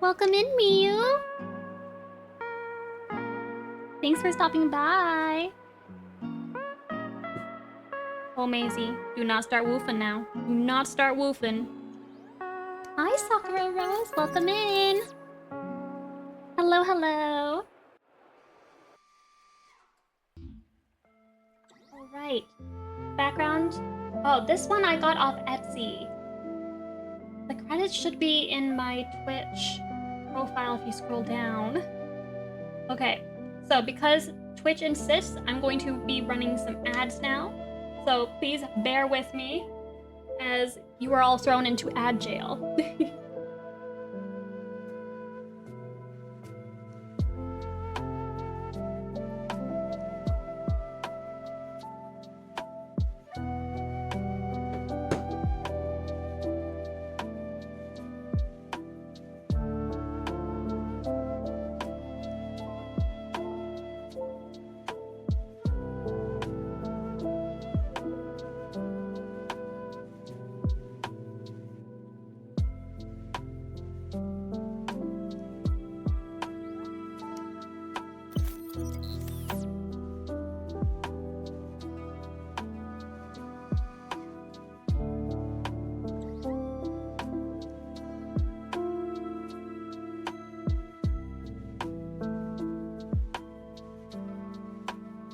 Welcome in, Miu. Thanks for stopping by. Oh, Maisie, do not start woofing now. Do not start woofing. Hi, Sakura Rose. Welcome in. Hello, hello. All right. Background. Oh, this one I got off Etsy. The credits should be in my Twitch profile if you scroll down. Okay, so because Twitch insists, I'm going to be running some ads now. So please bear with me as you are all thrown into ad jail.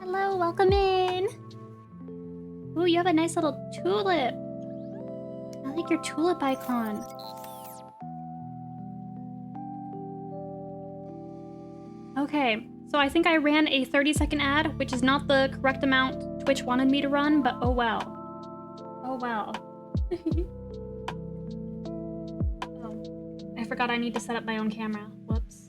Hello, welcome in. Ooh, you have a nice little tulip. I like your tulip icon. Okay, so I think I ran a 30-second ad, which is not the correct amount Twitch wanted me to run, but oh well. Oh well. Oh, I forgot I need to set up my own camera. Whoops.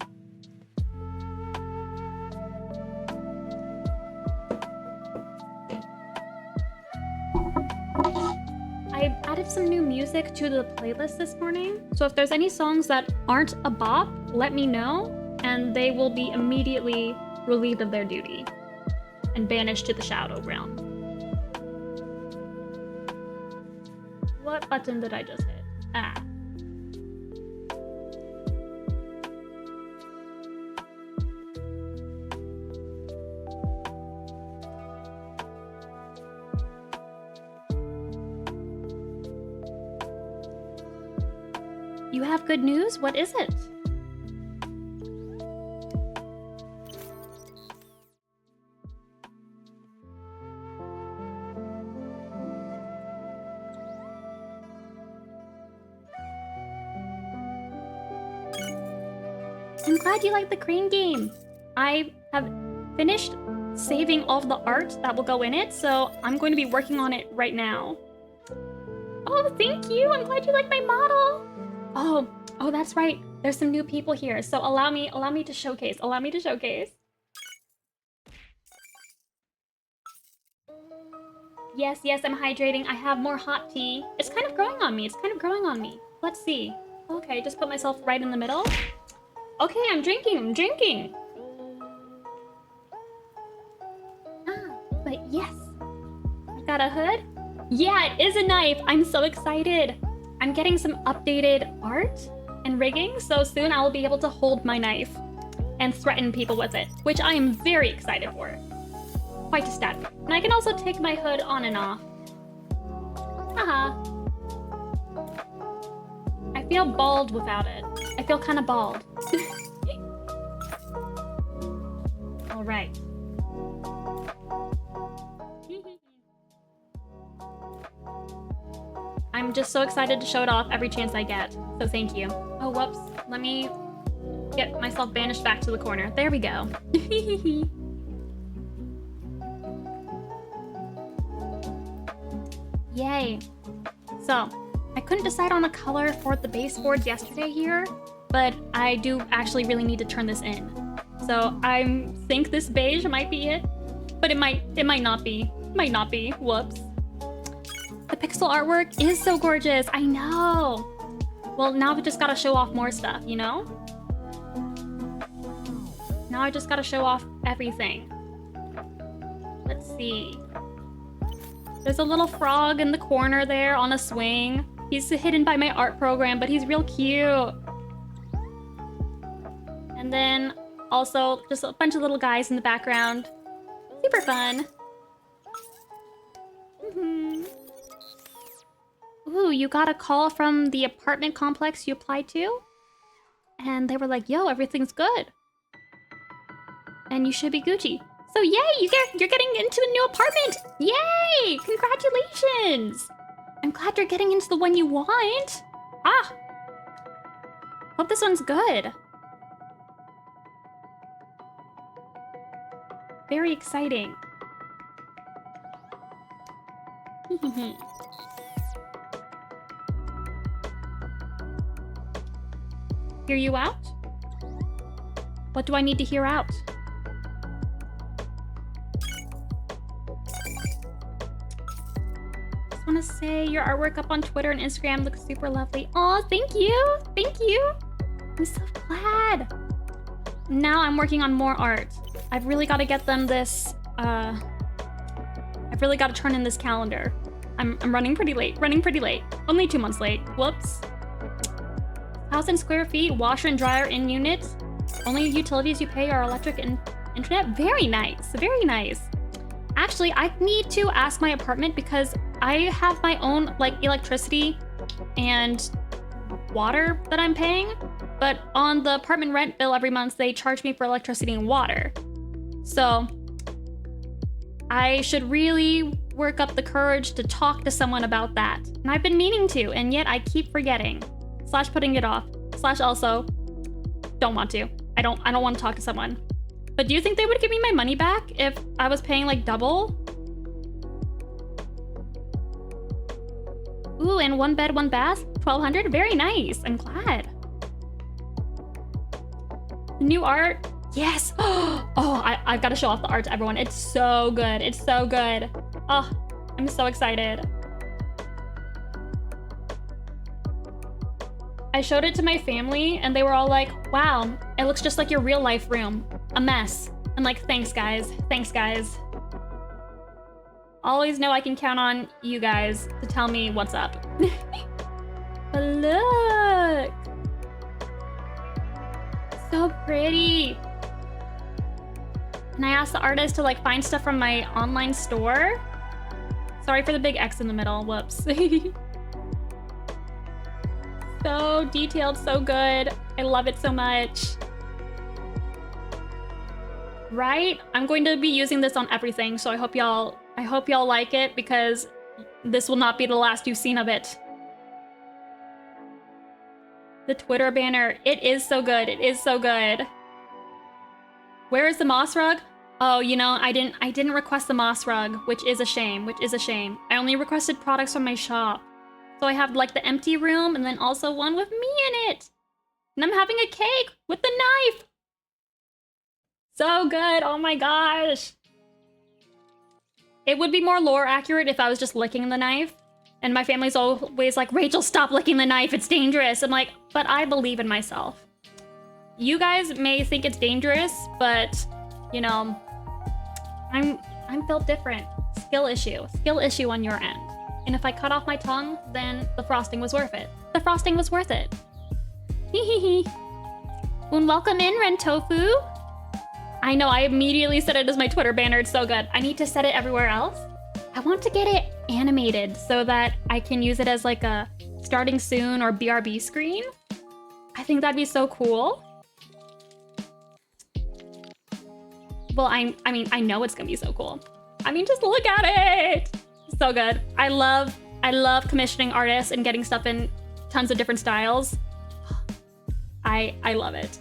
I added some new music to the playlist this morning, so if there's any songs that aren't a bop, let me know, and they will be immediately relieved of their duty and banished to the Shadow Realm. What button did I just hit? Ah. You have good news? What is it? I'm glad you like the crane game. I have finished saving all of the art that will go in it, so I'm going to be working on it right now. Oh, thank you. I'm glad you like my model. Oh, that's right. There's some new people here, so allow me to showcase. Allow me to showcase. Yes, I'm hydrating. I have more hot tea. It's kind of growing on me. Let's see. Okay, just put myself right in the middle. Okay, I'm drinking. Ah, but yes. I got a hood. Yeah, it is a knife. I'm so excited. I'm getting some updated art and rigging, so soon I will be able to hold my knife and threaten people with it, which I am very excited for. Quite ecstatic. And I can also take my hood on and off. Haha. I feel bald without it. I feel kind of bald. All right. I'm just so excited to show it off every chance I get, so thank you. Oh, whoops. Let me get myself banished back to the corner. There we go. Yay. So, I couldn't decide on a color for the baseboards yesterday here, but I do actually really need to turn this in. So I think this beige might be it, but it might not be. Might not be. Whoops. The pixel artwork is so gorgeous. I know. Well, now we just gotta show off more stuff, you know? Now I just gotta show off everything. Let's see. There's a little frog in the corner there on a swing. He's hidden by my art program, but he's real cute. And then also just a bunch of little guys in the background. Super fun. Ooh, you got a call from the apartment complex you applied to? And they were like, yo, everything's good. And you should be Gucci. So yay, you're getting into a new apartment. Yay, congratulations. I'm glad you're getting into the one you want. Ah, hope this one's good. Very exciting. Hear you out? What do I need to hear out? Just want to say your artwork up on Twitter and Instagram looks super lovely. Oh, thank you. Thank you. I'm so glad. Now I'm working on more art. I've really got to get them this, I've really got to turn in this calendar. I'm running pretty late, Only 2 months late. Whoops. 1,000 square feet, washer and dryer in unit. Only utilities you pay are electric and internet. Very nice, very nice. Actually, I need to ask my apartment because I have my own like electricity and water that I'm paying, but on the apartment rent bill every month, they charge me for electricity and water. So I should really work up the courage to talk to someone about that. And I've been meaning to, and yet I keep forgetting. / putting it off. / also don't want to. I don't want to talk to someone. But do you think they would give me my money back if I was paying like double? Ooh, and 1 bed, 1 bath, 1,200. Very nice. I'm glad. New art. Yes. Oh, I've got to show off the art to everyone. It's so good. It's so good. Oh, I'm so excited. I showed it to my family and they were all like, wow, it looks just like your real life room. A mess. I'm like, thanks guys. Thanks guys. Always know I can count on you guys to tell me what's up. But look. So pretty. And I asked the artist to like find stuff from my online store. Sorry for the big X in the middle. Whoops. So detailed, so good. I love it so much. Right? I'm going to be using this on everything, so I hope y'all like it because this will not be the last you've seen of it. The Twitter banner, it is so good. It is so good. Where is the moss rug? Oh, you know, I didn't request the moss rug, which is a shame, I only requested products from my shop. So I have like the empty room and then also one with me in it. And I'm having a cake with the knife. So good, oh my gosh. It would be more lore accurate if I was just licking the knife. And my family's always like, Rachel, stop licking the knife, it's dangerous. I'm like, but I believe in myself. You guys may think it's dangerous, but you know, I'm built different. Skill issue on your end. And if I cut off my tongue, then the frosting was worth it. The frosting was worth it. Hehehe. When welcome in, Ren Tofu. I know, I immediately set it as my Twitter banner. It's so good. I need to set it everywhere else. I want to get it animated so that I can use it as like a starting soon or BRB screen. I think that'd be so cool. Well, I mean, I know it's gonna be so cool. I mean, just look at it. So good. I love commissioning artists and getting stuff in tons of different styles. I love it.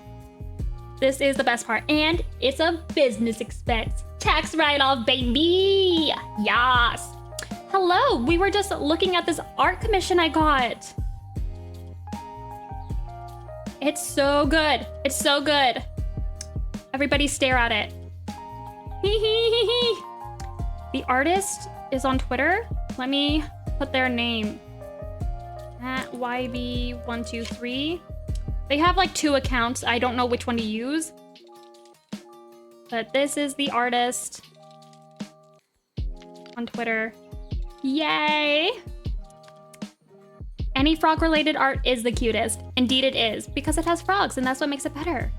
This is the best part. And it's a business expense. Tax write-off, baby. Yes. Hello, we were just looking at this art commission I got. It's so good. It's so good. Everybody stare at it. The artist is on Twitter. Let me put their name. At YB123. They have like 2 accounts. I don't know which one to use. But this is the artist on Twitter. Yay! Any frog-related art is the cutest. Indeed it is, because it has frogs, and that's what makes it better.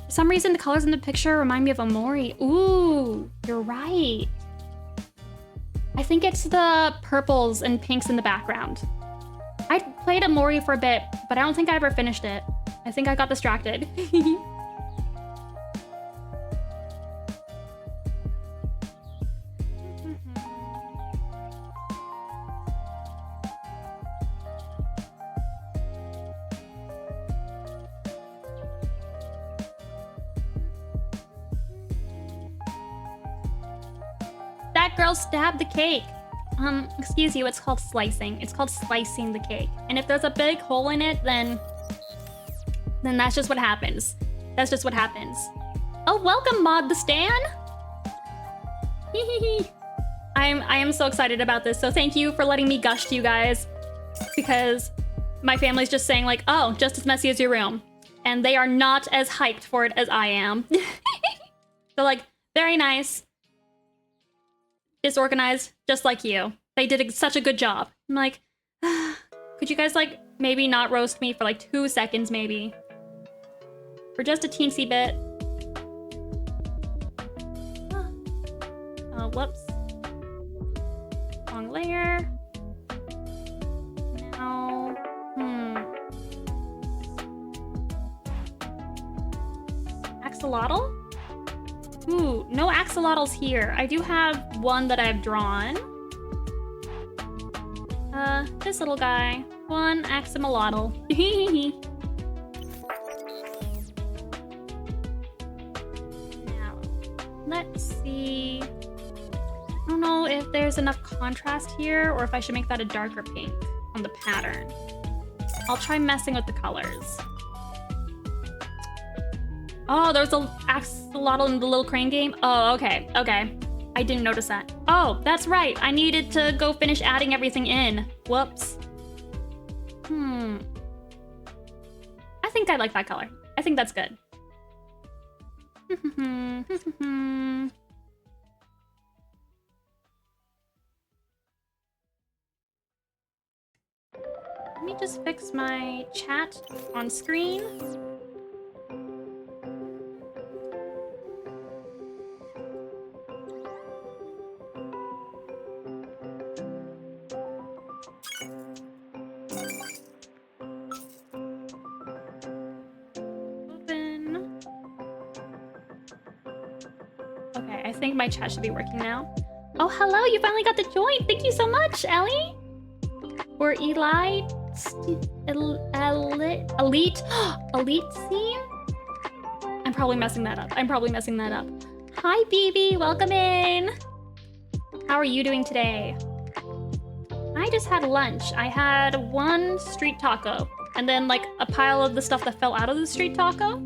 For some reason, the colors in the picture remind me of Omori. Ooh, you're right. I think it's the purples and pinks in the background. I played Omori for a bit, but I don't think I ever finished it. I think I got distracted. That girl stabbed the cake. Excuse you, it's called slicing. It's called slicing the cake. And if there's a big hole in it, then that's just what happens. That's just what happens. Oh, welcome, Mod the Stan. I am so excited about this. So thank you for letting me gush to you guys, because my family's just saying like, oh, just as messy as your room. And they are not as hyped for it as I am. They're like, very nice. Disorganized, just like you. They did such a good job. I'm like, could you guys like maybe not roast me for like 2 seconds maybe? For just a teensy bit. Oh, whoops. Wrong layer. Now, Axolotl? Ooh, no axolotls here. I do have one that I've drawn. This little guy. One axolotl. Now, let's see. I don't know if there's enough contrast here or if I should make that a darker pink on the pattern. I'll try messing with the colors. Oh, there's an axolotl in the little crane game? Oh, okay, okay. I didn't notice that. Oh, that's right. I needed to go finish adding everything in. Whoops. I think I like that color. I think that's good. Let me just fix my chat on screen. I think my chat should be working now. Oh, hello, you finally got to join. Thank you so much, Ellie. Or Eli, Elite Scene? I'm probably messing that up. Hi, Phoebe, welcome in. How are you doing today? I just had lunch. I had one street taco and then like a pile of the stuff that fell out of the street taco.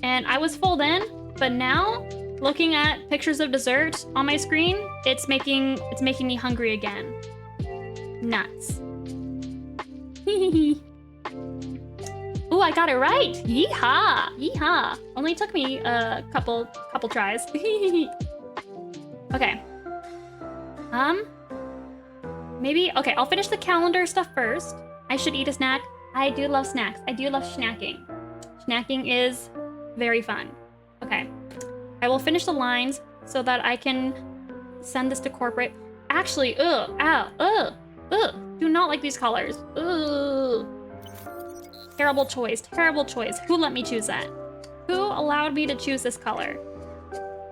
And I was full then. But now, looking at pictures of dessert on my screen, it's making me hungry again. Nuts. Ooh, I got it right. Yeehaw! Yeehaw! Only took me a couple tries. Okay. Maybe, okay, I'll finish the calendar stuff first. I should eat a snack. I do love snacks. I do love snacking. Snacking is very fun. Okay, I will finish the lines so that I can send this to corporate. Actually, do not like these colors. Terrible choice, terrible choice. Who let me choose that? Who allowed me to choose this color?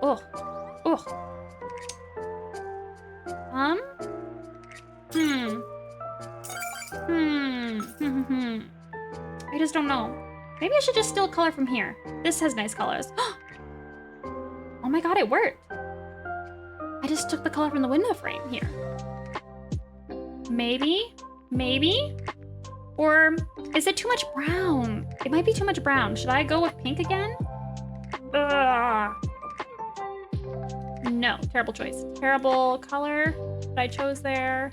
I just don't know. Maybe I should just steal a color from here. This has nice colors. Oh my god, it worked. I just took the color from the window frame here. Maybe? Or is it too much brown? It might be too much brown. Should I go with pink again? No, terrible choice. Terrible color that I chose there.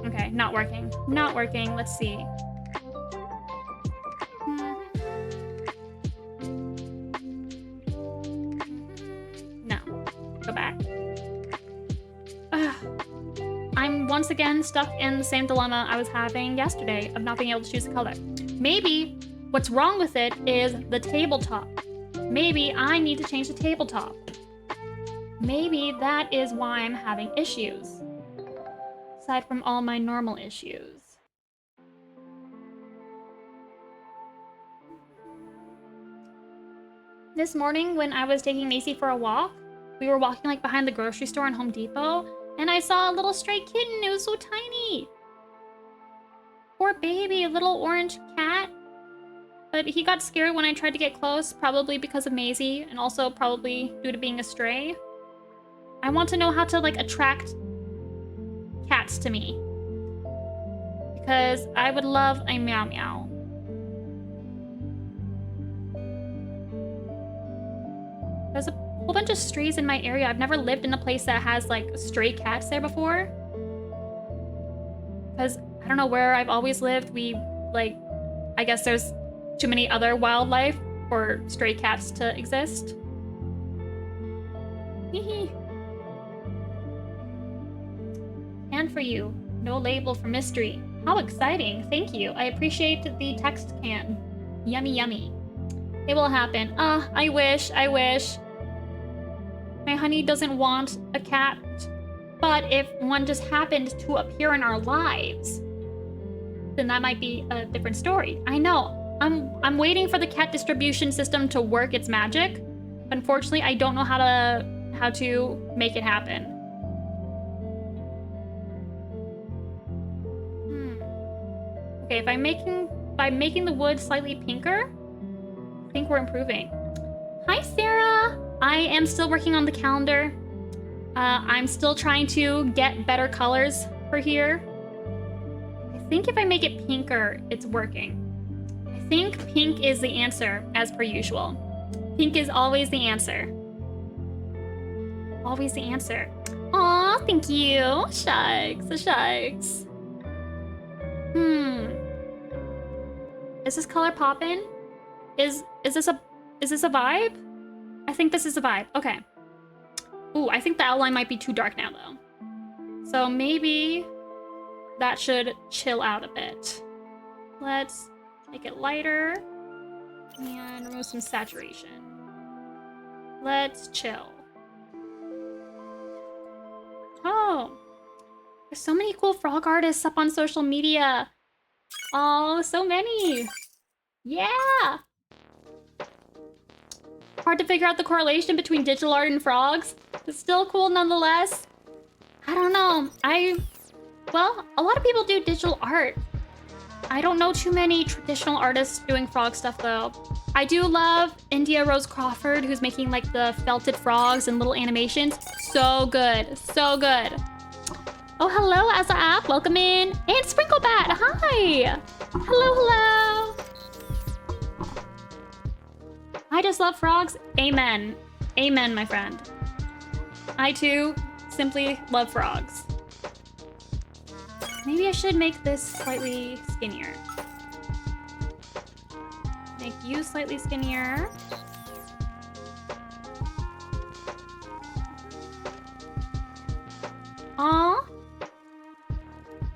Okay, not working. Let's see. Go back. I'm once again stuck in the same dilemma I was having yesterday of not being able to choose a color. Maybe What's wrong with it is the tabletop. Maybe I need to change the tabletop. Maybe that is why I'm having issues. Aside from all my normal issues. This morning when I was taking Macy for a walk, we were walking like behind the grocery store in Home Depot, and I saw a little stray kitten. It was so tiny. Poor baby, a little orange cat. But he got scared when I tried to get close, probably because of Maisie, and also probably due to being a stray. I want to know how to, like, attract cats to me. Because I would love a meow meow. There's a whole bunch of strays in my area. I've never lived in a place that has, like, stray cats there before. Because I don't know where I've always lived. I guess there's too many other wildlife for stray cats to exist. Hehe. And for you, no label for mystery. How exciting, thank you. I appreciate the text can. Yummy, yummy. It will happen. I wish. My honey doesn't want a cat, but if one just happened to appear in our lives, then that might be a different story. I know. I'm waiting for the cat distribution system to work its magic. Unfortunately, I don't know how to make it happen. Okay, by making the wood slightly pinker, I think we're improving. Hi, Sarah. I am still working on the calendar. I'm still trying to get better colors for here. I think if I make it pinker, it's working. I think pink is the answer, as per usual. Pink is always the answer. Always the answer. Aw, thank you. Shucks. Is this color poppin'? Is this a vibe? I think this is a vibe. Okay. Ooh, I think the outline might be too dark now, though. So maybe that should chill out a bit. Let's make it lighter and remove some saturation. Let's chill. Oh, there's so many cool frog artists up on social media. Oh, so many. Yeah. Hard to figure out the correlation between digital art and frogs. It's still cool nonetheless. I don't know. Well, a lot of people do digital art. I don't know too many traditional artists doing frog stuff, though. I do love India Rose Crawford, who's making, like, the felted frogs and little animations. So good. So good. Oh, hello, Asa App. Welcome in. And Sprinklebat. Hi. Hello. I just love frogs. Amen. Amen, my friend. I, too, simply love frogs. Maybe I should make this slightly skinnier. Make you slightly skinnier. Aw.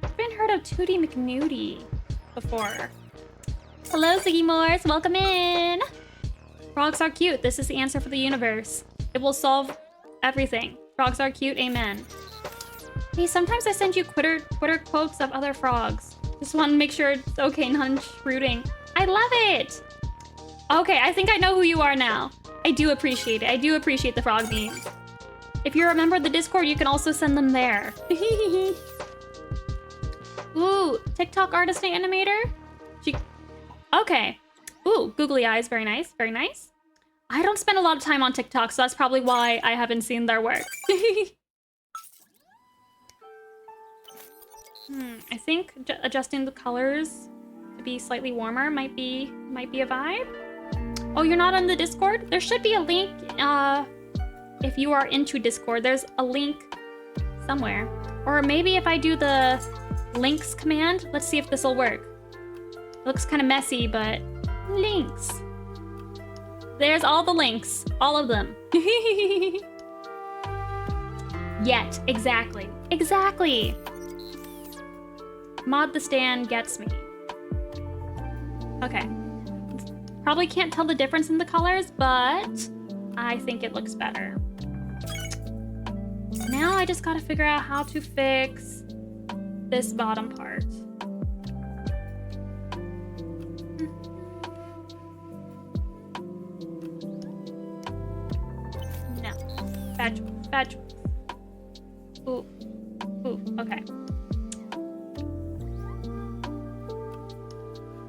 Haven't heard of Tootie McNudie before. Hello, Ziggy Morse. Welcome in. Frogs are cute. This is the answer for the universe. It will solve everything. Frogs are cute. Amen. Hey, sometimes I send you Twitter quotes of other frogs. Just want to make sure it's okay, none rooting. I love it! Okay, I think I know who you are now. I do appreciate it. I do appreciate the frog memes. If you're a member of the Discord, you can also send them there. Ooh, TikTok artist and animator? Okay. Ooh, googly eyes. Very nice. Very nice. I don't spend a lot of time on TikTok, so that's probably why I haven't seen their work. I think adjusting the colors to be slightly warmer might be a vibe. Oh, you're not on the Discord? There should be a link if you are into Discord. There's a link somewhere. Or maybe if I do the links command, let's see if this will work. It looks kind of messy, but links. There's all the links, all of them. Yet, exactly. Mod the stand gets me. Okay. Probably can't tell the difference in the colors, but I think it looks better. Now I just gotta figure out how to fix this bottom part. No. Bad choice. Bad choice. Ooh. Ooh. Okay.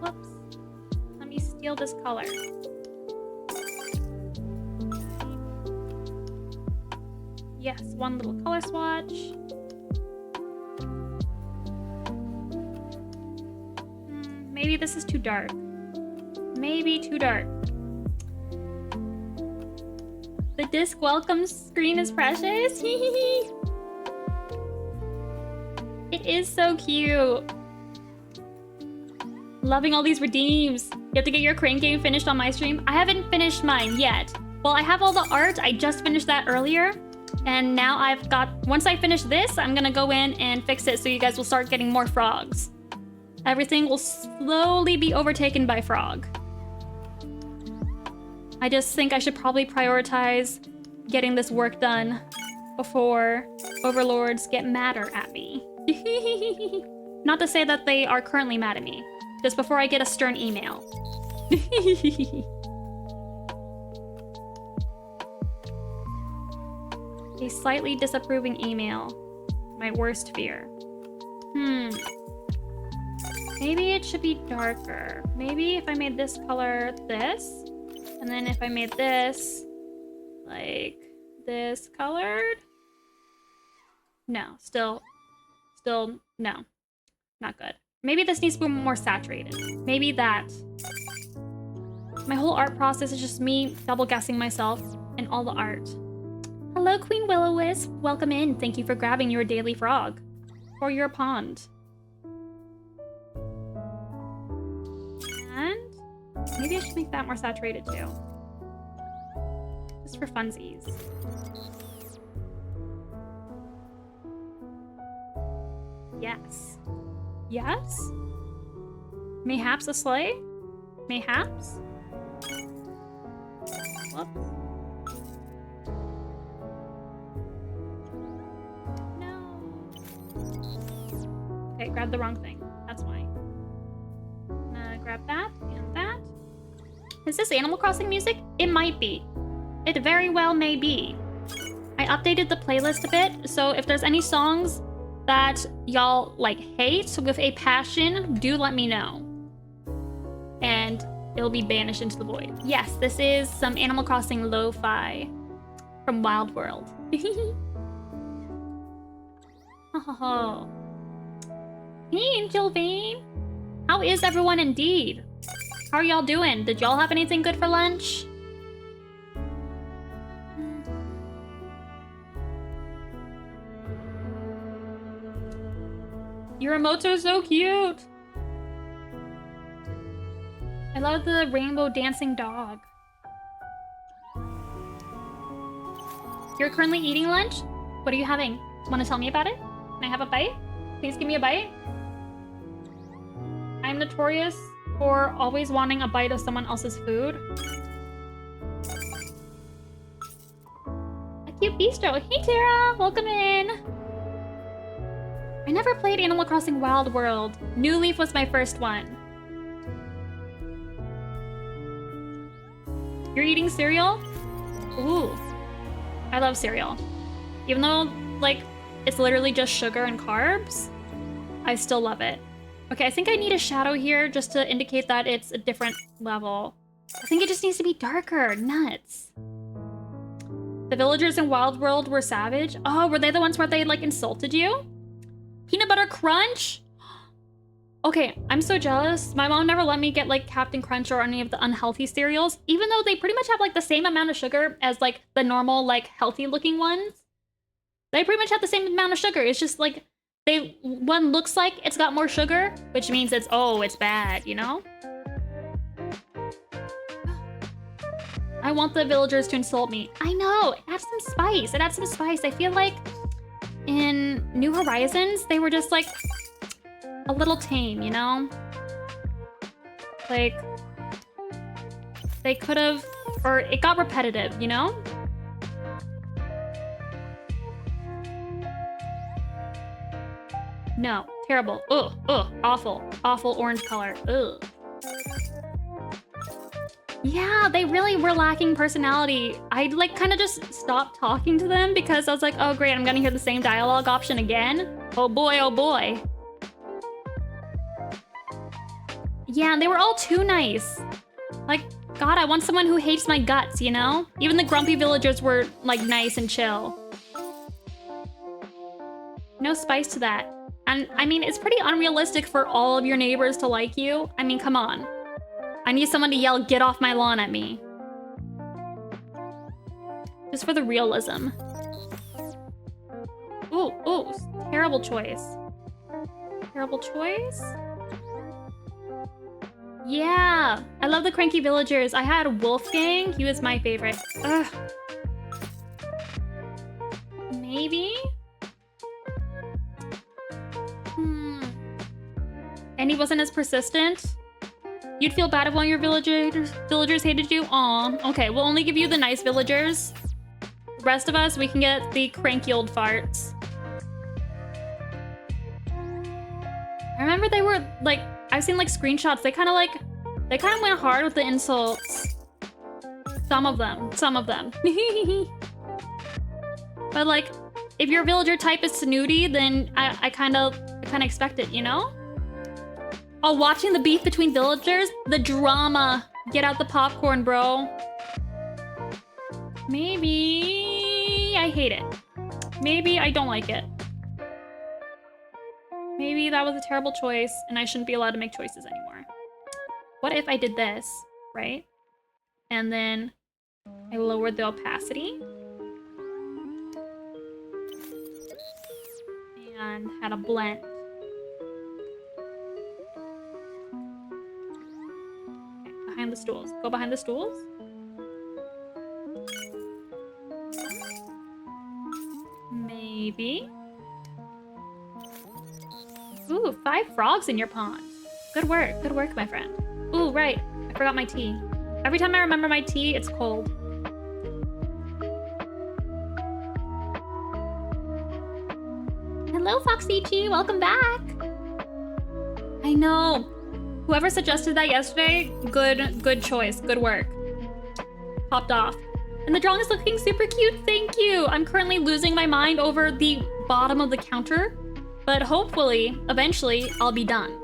Whoops. Let me steal this color. Yes, one little color swatch. Maybe this is too dark. Maybe too dark. The disc welcome screen is precious. It is so cute. Loving all these redeems. You have to get your crane game finished on my stream. I haven't finished mine yet. Well, I have all the art. I just finished that earlier. And now I've got, once I finish this, I'm gonna go in and fix it so you guys will start getting more frogs. Everything will slowly be overtaken by frog. I just think I should probably prioritize getting this work done before overlords get madder at me. Not to say that they are currently mad at me, just before I get a stern email. A slightly disapproving email. My worst fear. Maybe it should be darker. Maybe if I made this color this, and then if I made this like this colored. No, still no. Not good. Maybe this needs to be more saturated. Maybe that. My whole art process is just me double guessing myself in all the art. Hello, Queen Will-O-Wisp. Welcome in. Thank you for grabbing your daily frog. Or your pond. And maybe I should make that more saturated too. Just for funsies. Yes. Yes? Mayhaps a sleigh? Mayhaps? Whoops. Okay, grab the wrong thing. That's why. Grab that and that. Is this Animal Crossing music? It might be. It very well may be. I updated the playlist a bit, so if there's any songs that y'all like hate with a passion, do let me know. And it'll be banished into the void. Yes, this is some Animal Crossing lo-fi from Wild World. Oh. Hey, Angel Vane. How is everyone indeed? How are y'all doing? Did y'all have anything good for lunch? Your emotes are so cute. I love the rainbow dancing dog. You're currently eating lunch? What are you having? Want to tell me about it? Can I have a bite? Please give me a bite. I'm notorious for always wanting a bite of someone else's food. A cute bistro. Hey Tara, welcome in. I never played Animal Crossing Wild World. New Leaf was my first one. You're eating cereal? Ooh. I love cereal. Even though, like, it's literally just sugar and carbs, I still love it. Okay, I think I need a shadow here just to indicate that it's a different level. I think it just needs to be darker. Nuts. The villagers in Wild World were savage. Oh, were they the ones where they, like, insulted you? Peanut Butter Crunch? Okay, I'm so jealous. My mom never let me get, like, Captain Crunch or any of the unhealthy cereals, even though they pretty much have, like, the same amount of sugar as, like, the normal, like, healthy-looking ones. They pretty much have the same amount of sugar. It's just, like, one looks like it's got more sugar, which means it's bad, you know? I want the villagers to insult me. I know, it adds some spice. It adds some spice. I feel like in New Horizons, they were just, like, a little tame, you know? Like, They could have, or it got repetitive, you know? No, terrible. Ugh, ugh, awful. Awful orange color. Ugh. Yeah, they really were lacking personality. I like kind of just stopped talking to them because I was like, oh great, I'm gonna hear the same dialogue option again. Oh boy, oh boy. Yeah, they were all too nice. Like, God, I want someone who hates my guts, you know? Even the grumpy villagers were like nice and chill. No spice to that. And I mean, it's pretty unrealistic for all of your neighbors to like you. I mean, come on. I need someone to yell, "Get off my lawn" at me. Just for the realism. Ooh, ooh, terrible choice. Terrible choice? Yeah, I love the cranky villagers. I had Wolfgang, he was my favorite. Ugh. Maybe? And he wasn't as persistent? You'd feel bad if one of your villagers hated you? Aw. Okay, we'll only give you the nice villagers. The rest of us, we can get the cranky old farts. I remember they were, like, I've seen, like, screenshots. They kind of went hard with the insults. Some of them. But, like, if your villager type is snooty, then I kind of expect it, you know? Oh, watching the beef between villagers? The drama. Get out the popcorn, bro. Maybe I hate it. Maybe I don't like it. Maybe that was a terrible choice and I shouldn't be allowed to make choices anymore. What if I did this, right? And then I lowered the opacity. And had a blend. Behind the stools. Go behind the stools. Maybe. Ooh, 5 frogs in your pond. Good work, my friend. Ooh, right. I forgot my tea. Every time I remember my tea, it's cold. Hello, Foxy Chi. Welcome back. I know. Whoever suggested that yesterday, good choice. Good work. Popped off. And the drawing is looking super cute. Thank you. I'm currently losing my mind over the bottom of the counter, but hopefully, eventually, I'll be done.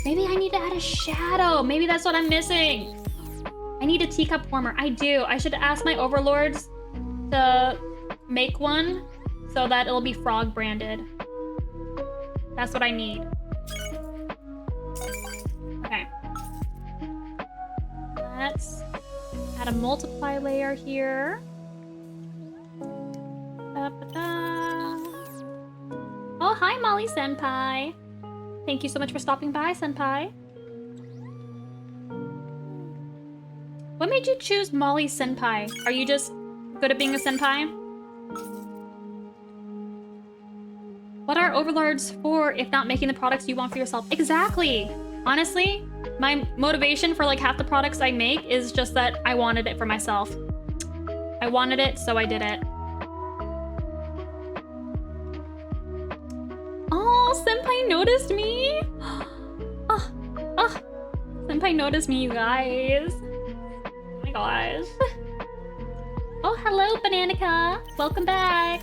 Maybe I need to add a shadow. Maybe that's what I'm missing. I need a teacup warmer. I do. I should ask my overlords to make one so that it'll be frog branded. That's what I need. Okay. Let's add a multiply layer here. Oh, hi, Molly Senpai. Thank you so much for stopping by, Senpai. What made you choose Molly Senpai? Are you just good at being a senpai? What are overlords for if not making the products you want for yourself? Exactly. Honestly, my motivation for like half the products I make is just that I wanted it for myself. I wanted it, so I did it. Oh, Senpai noticed me. Oh, Senpai noticed me, you guys. Oh my gosh. Oh, hello, Bananica. Welcome back.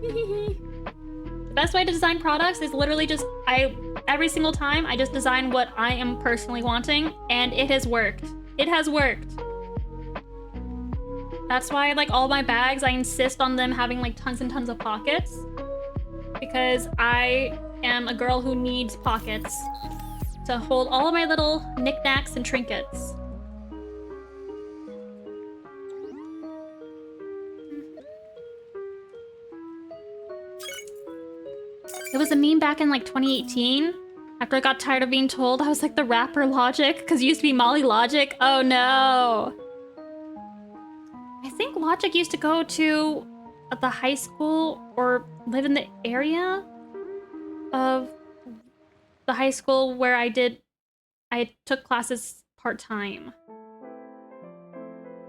The best way to design products is literally just, every single time, I just design what I am personally wanting, and it has worked. It has worked. That's why, like, all my bags, I insist on them having, like, tons and tons of pockets. Because I am a girl who needs pockets to hold all of my little knickknacks and trinkets. It was a meme back in like 2018. After I got tired of being told I was like the rapper Logic, because it used to be Molly Logic. Oh no. I think Logic used to go to the high school or live in the area of the high school where I took classes part-time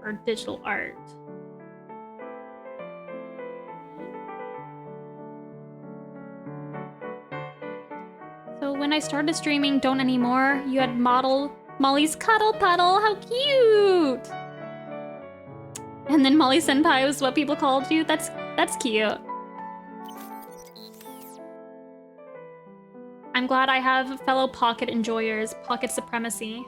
for digital art. So when I started streaming Don't Anymore, you had model Molly's Cuddle Puddle. How cute! And then Molly Senpai was what people called you. That's cute. I'm glad I have fellow pocket enjoyers. Pocket supremacy.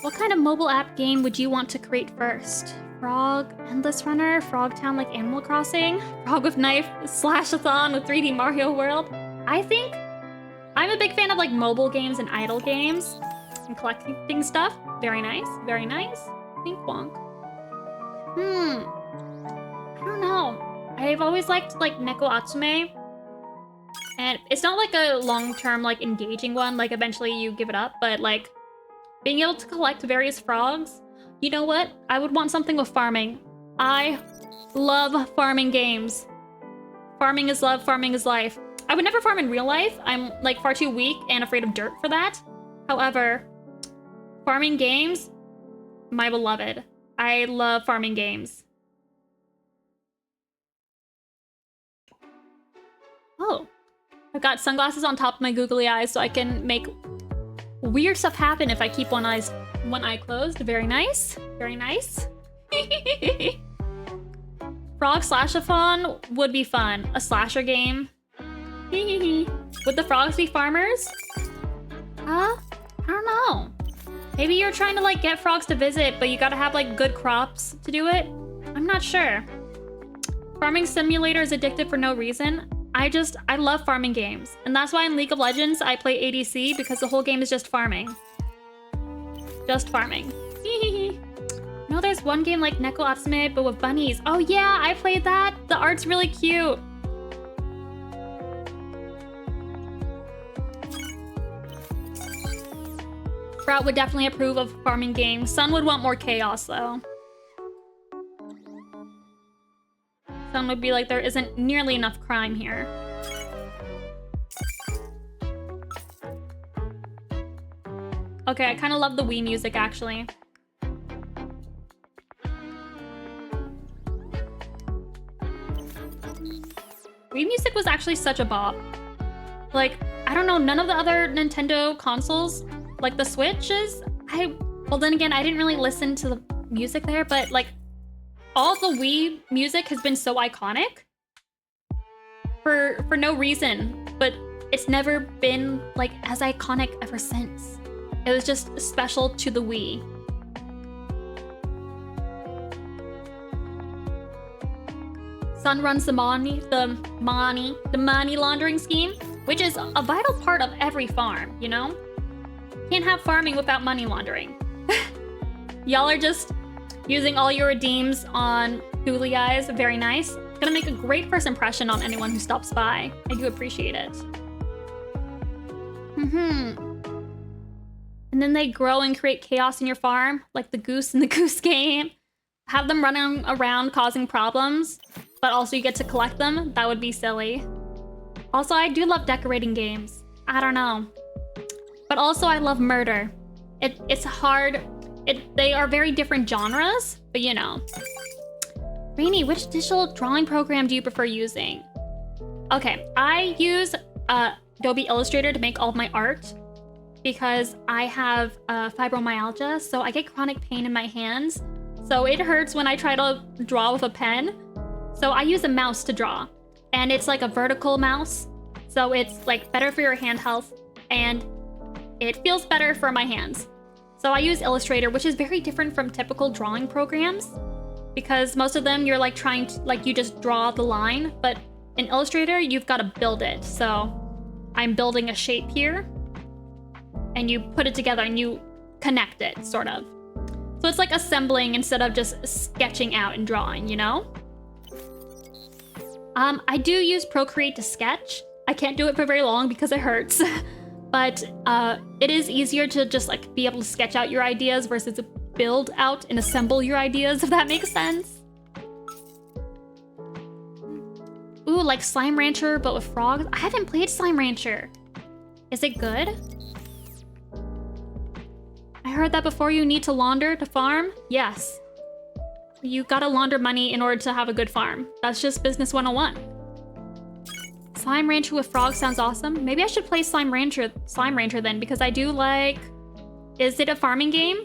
What kind of mobile app game would you want to create first? Frog, Endless Runner, Frog Town like Animal Crossing, Frog with Knife, Slash-a-thon with 3D Mario World. I think I'm a big fan of like mobile games and idle games and collecting stuff. Very nice, very nice. Think wonk. I don't know. I've always liked like Neko Atsume. And it's not like a long-term like engaging one, like eventually you give it up, but like being able to collect various frogs. You know what? I would want something with farming. I love farming games. Farming is love, farming is life. I would never farm in real life. I'm like far too weak and afraid of dirt for that. However, farming games, my beloved. I love farming games. Oh, I've got sunglasses on top of my googly eyes so I can make weird stuff happen if I keep one eye closed. Very nice. Very nice. Frog Slash-a-thon would be fun. A slasher game. Would the frogs be farmers? I don't know. Maybe you're trying to like get frogs to visit, but you gotta have like good crops to do it. I'm not sure. Farming simulator is addictive for no reason. I love farming games. And that's why in League of Legends, I play ADC because the whole game is just farming. Just farming. No, there's one game like Neko Atsume, but with bunnies. Oh yeah, I played that. The art's really cute. Sprout would definitely approve of farming games. Sun would want more chaos though. Sun would be like, there isn't nearly enough crime here. Okay, I kind of love the Wii music, actually. Wii music was actually such a bop. Like, I don't know, none of the other Nintendo consoles, like the Switches, well then again, I didn't really listen to the music there, but like, all the Wii music has been so iconic for no reason, but it's never been like as iconic ever since. It was just special to the Wii. Sun runs the money laundering scheme, which is a vital part of every farm, you know? Can't have farming without money laundering. Y'all are just using all your redeems on googly eyes. Very nice. Gonna make a great first impression on anyone who stops by. I do appreciate it. And then they grow and create chaos in your farm, like the goose in the goose game. Have them running around causing problems, but also you get to collect them. That would be silly. Also, I do love decorating games. I don't know. But also I love murder. It's hard. They are very different genres, but you know. Rainy, which digital drawing program do you prefer using? Okay, I use Adobe Illustrator to make all of my art because I have fibromyalgia, so I get chronic pain in my hands. So it hurts when I try to draw with a pen. So I use a mouse to draw, and it's like a vertical mouse. So it's like better for your hand health, and it feels better for my hands. So I use Illustrator, which is very different from typical drawing programs because most of them you're like trying to, like you just draw the line, but in Illustrator, you've got to build it. So I'm building a shape here and you put it together and you connect it, sort of. So it's like assembling instead of just sketching out and drawing, you know? I do use Procreate to sketch. I can't do it for very long because it hurts. But it is easier to just like be able to sketch out your ideas versus build out and assemble your ideas, if that makes sense. Ooh, like Slime Rancher, but with frogs. I haven't played Slime Rancher. Is it good? I heard that before you need to launder to farm. Yes. You gotta launder money in order to have a good farm. That's just business 101. Slime Rancher with frogs sounds awesome. Maybe I should play Slime Rancher then, because I do like... Is it a farming game?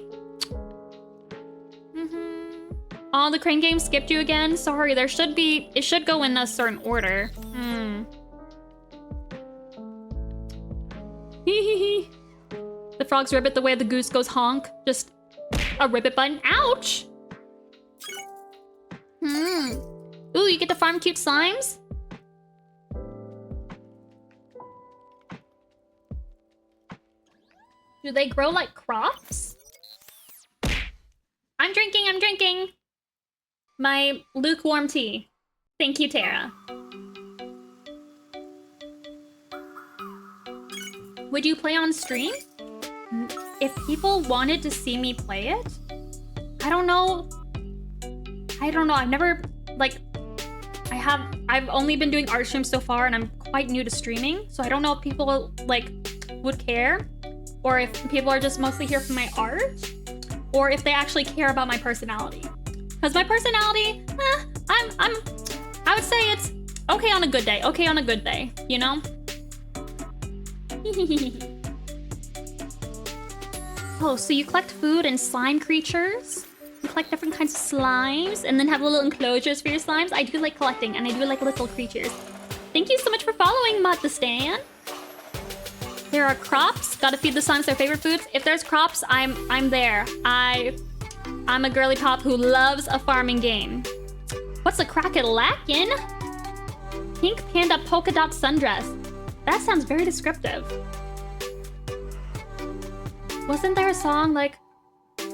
Oh, the crane game skipped you again? Sorry, there should be... It should go in a certain order. The frogs ribbit the way the goose goes honk. Just a ribbit button. Ouch! Ooh, you get to farm cute slimes? Do they grow like crops? I'm drinking! My lukewarm tea. Thank you, Tara. Would you play on stream? If people wanted to see me play it? I don't know. I've never, like... I've only been doing art streams so far, and I'm quite new to streaming, so I don't know if people, like, would care, or if people are just mostly here for my art, or if they actually care about my personality. Because my personality, I would say it's okay on a good day, you know? Oh, so you collect food and slime creatures? You collect different kinds of slimes and then have little enclosures for your slimes? I do like collecting, and I do like little creatures. Thank you so much for following, Mod the Stan. There are crops. Gotta feed the slimes their favorite foods. If there's crops, I'm there. I'm a girly pop who loves a farming game. What's a crack-a-lackin'? Pink panda polka dot sundress. That sounds very descriptive. Wasn't there a song like...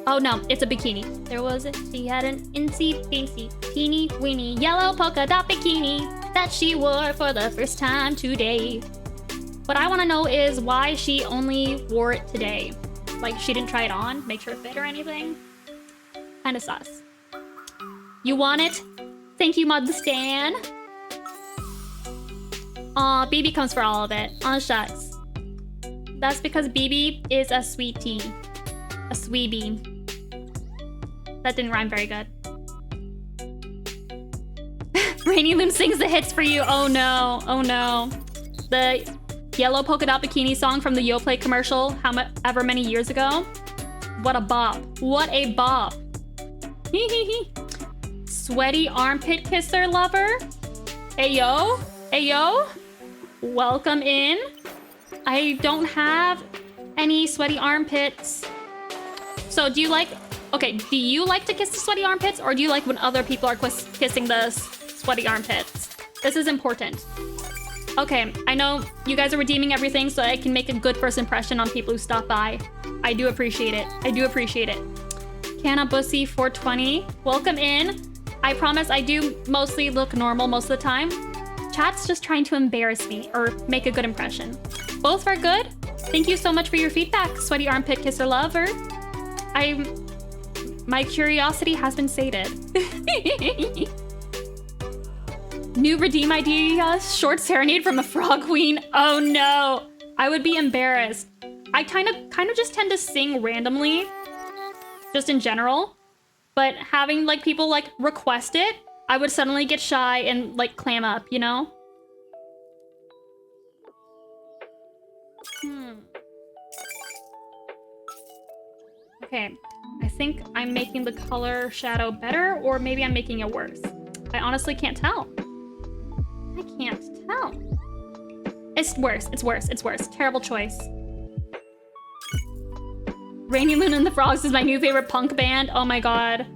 Oh no, it's a bikini. She had an incy-pincy, teeny-weeny yellow polka dot bikini that she wore for the first time today. What I want to know is why she only wore it today. Like, she didn't try it on, make sure it fit or anything. Kinda sus. You want it? Thank you, Mod the Stan. Aw, BB comes for all of it. Aw, shucks. That's because BB is a sweetie. A sweebie. That didn't rhyme very good. rainylune sings the hits for you. Oh no, oh no. The yellow polka dot bikini song from the Yoplait commercial however many years ago. What a bop. What a bop. Sweaty armpit kisser lover. Ayo. Ayo. Welcome in. I don't have any sweaty armpits. So do you like... Okay, do you like to kiss the sweaty armpits, or do you like when other people are kissing the sweaty armpits? This is important. Okay, I know you guys are redeeming everything so I can make a good first impression on people who stop by. I do appreciate it. I do appreciate it. Cannabussy 420, welcome in. I promise I do mostly look normal most of the time. Chat's just trying to embarrass me or make a good impression. Both are good. Thank you so much for your feedback, sweaty armpit kisser lover. My curiosity has been sated. New redeem idea, short serenade from a frog queen. Oh no, I would be embarrassed. I kind of just tend to sing randomly, just in general. But having like people like request it, I would suddenly get shy and like clam up, you know? Okay, I think I'm making the color shadow better, or maybe I'm making it worse. I honestly can't tell. I can't tell. It's worse, it's worse, it's worse. Terrible choice. rainylune and the Frogs is my new favorite punk band. Oh my god.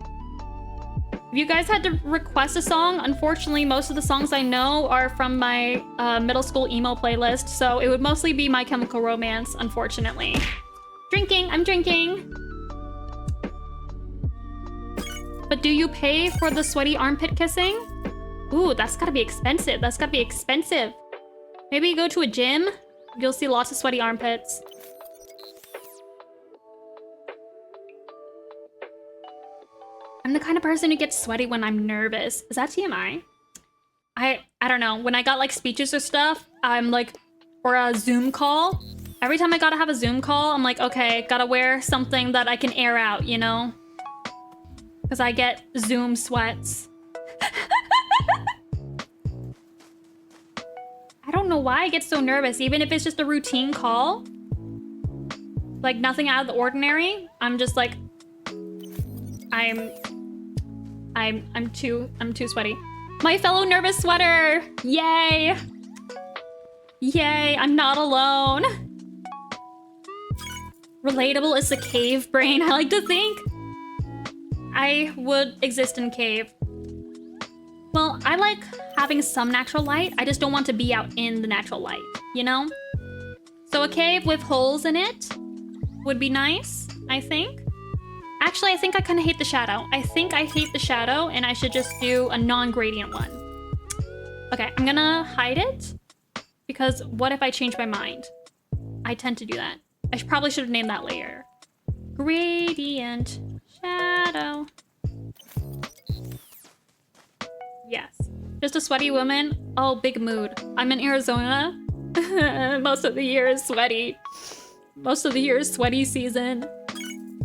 If you guys had to request a song, unfortunately, most of the songs I know are from my middle school emo playlist, so it would mostly be My Chemical Romance, unfortunately. Drinking, I'm drinking. But do you pay for the sweaty armpit kissing? Ooh, that's gotta be expensive. That's gotta be expensive. Maybe you go to a gym. You'll see lots of sweaty armpits. I'm the kind of person who gets sweaty when I'm nervous. Is that TMI? I don't know. When I got like speeches or stuff, I'm like, or a Zoom call. Every time I gotta have a Zoom call, I'm like, okay, gotta wear something that I can air out, you know? Because I get Zoom sweats. I don't know why I get so nervous, even if it's just a routine call. Like nothing out of the ordinary. I'm just like, I'm too sweaty. My fellow nervous sweater! Yay! Yay, I'm not alone. Relatable is the cave brain, I like to think. I would exist in cave. Well, I like having some natural light. I just don't want to be out in the natural light, you know? So a cave with holes in it would be nice, I think. Actually, I think I kind of hate the shadow. I think I hate the shadow and I should just do a non-gradient one. Okay, I'm gonna hide it because what if I change my mind? I tend to do that. I probably should have named that layer. Gradient shadow. Yes. Just a sweaty woman. Oh, big mood. I'm in Arizona. Most of the year is sweaty. Most of the year is sweaty season.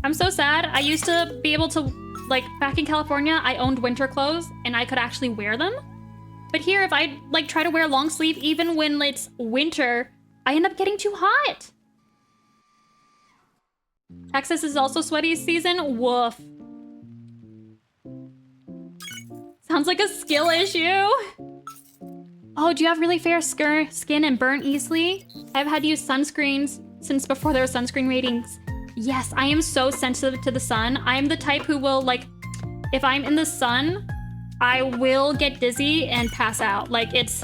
I'm so sad. I used to be able to, like, back in California, I owned winter clothes and I could actually wear them. But here, if I, like, try to wear long sleeve, even when it's winter, I end up getting too hot. Texas is also sweaty season. Woof. Sounds like a skill issue. Oh, do you have really fair skin and burn easily? I've had to use sunscreens since before there were sunscreen ratings. Yes, I am so sensitive to the sun. I'm the type who will, like, if I'm in the sun, I will get dizzy and pass out. Like, it's...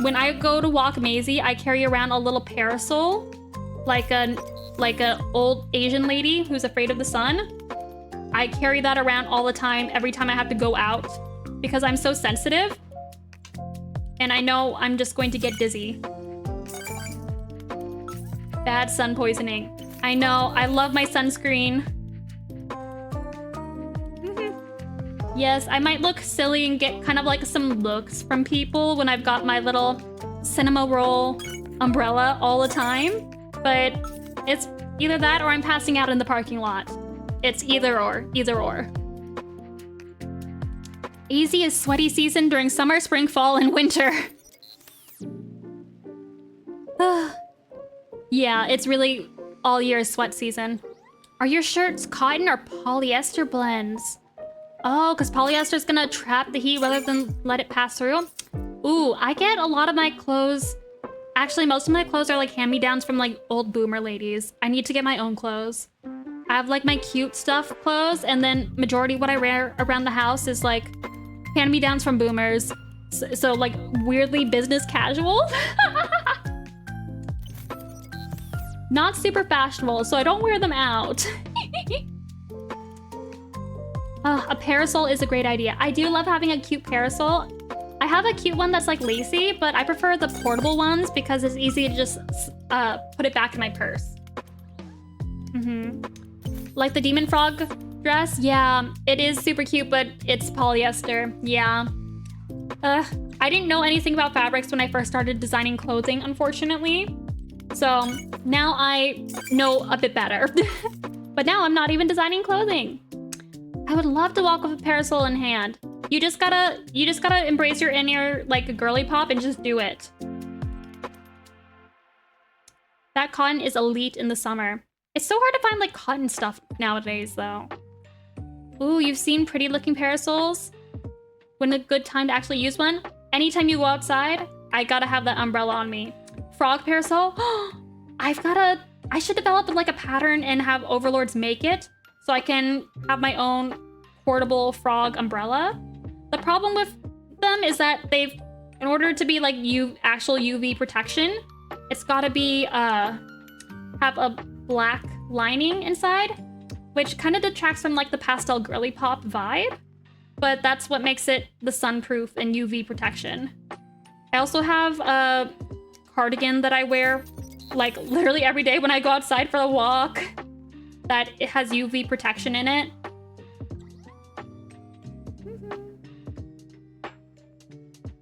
When I go to walk Maisie, I carry around a little parasol, like a old Asian lady who's afraid of the sun. I carry that around all the time, every time I have to go out, because I'm so sensitive. And I know I'm just going to get dizzy. Bad sun poisoning. I know, I love my sunscreen. Yes, I might look silly and get kind of like some looks from people when I've got my little cinema roll umbrella all the time. But it's either that or I'm passing out in the parking lot. It's either or, either or. Easy is sweaty season during summer, spring, fall, and winter. Yeah, it's really all year sweat season. Are your shirts cotton or polyester blends? Oh, because polyester is gonna trap the heat rather than let it pass through. Ooh, I get a lot of my clothes. Actually, most of my clothes are like hand-me-downs from like old boomer ladies. I need to get my own clothes. I have like my cute stuff clothes, and then majority what I wear around the house is like hand-me-downs from boomers. So like weirdly business casual. Not super fashionable, so I don't wear them out. A parasol is a great idea. I do love having a cute parasol. I have a cute one that's like lacy, but I prefer the portable ones because it's easy to just put it back in my purse. Like the demon frog dress? Yeah, it is super cute, but it's polyester. Yeah. I didn't know anything about fabrics when I first started designing clothing, unfortunately. So now I know a bit better. But now I'm not even designing clothing. I would love to walk with a parasol in hand. You just gotta embrace your inner like girly pop and just do it. That cotton is elite in the summer. It's so hard to find like cotton stuff nowadays though. Ooh, you've seen pretty looking parasols? When a good time to actually use one? Anytime you go outside, I gotta have that umbrella on me. Frog parasol? I should develop like a pattern and have overlords make it so I can have my own portable frog umbrella. The problem with them is that in order to be like actual UV protection, it's gotta be, have a black lining inside, which kind of detracts from like the pastel girly pop vibe, but that's what makes it the sunproof and UV protection. I also have a cardigan that I wear like literally every day when I go outside for a walk that it has UV protection in it.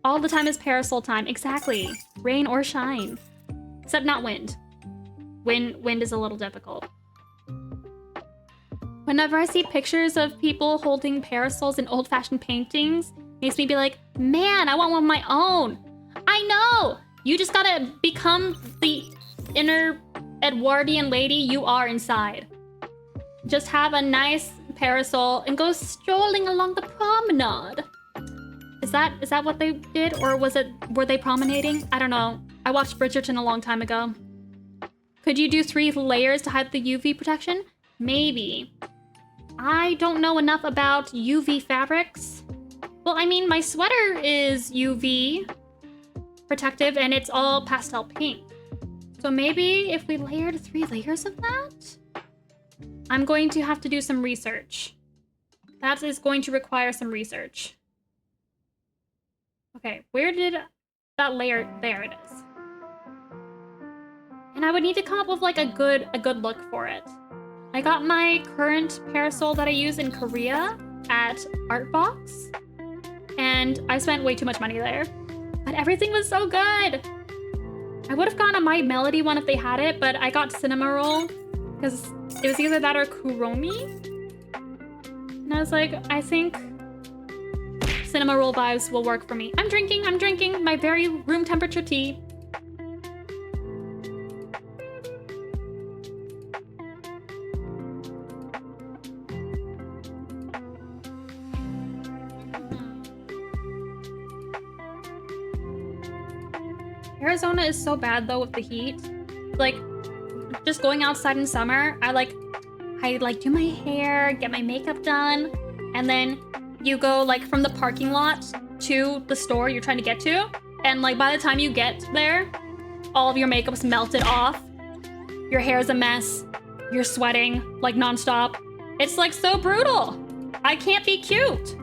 All the time is parasol time. Exactly. Rain or shine. Except not wind. Wind is a little difficult. Whenever I see pictures of people holding parasols in old-fashioned paintings, makes me be like, man, I want one of my own. I know! You just gotta become the inner Edwardian lady you are inside. Just have a nice parasol and go strolling along the promenade. Is that what they did? Or were they promenading? I don't know. I watched Bridgerton a long time ago. Could you do 3 layers to hide the UV protection? Maybe. I don't know enough about UV fabrics. Well, I mean, my sweater is UV protective and it's all pastel pink. So maybe if we layered 3 layers of that? I'm going to have to do some research. That is going to require some research. Okay, where did that layer? There it is. And I would need to come up with like a good look for it. I got my current parasol that I use in Korea at Artbox, and I spent way too much money there. But everything was so good! I would have gotten a My Melody one if they had it, but I got Cinema Roll, because it was either that or Kuromi. And I was like, I think Cinema Roll vibes will work for me. I'm drinking my very room temperature tea. Arizona is so bad though with the heat. Like, just going outside in summer, I do my hair, get my makeup done, and then you go like from the parking lot to the store you're trying to get to, and like by the time you get there, all of your makeup's melted off. Your hair's a mess. You're sweating like nonstop. It's like so brutal. I can't be cute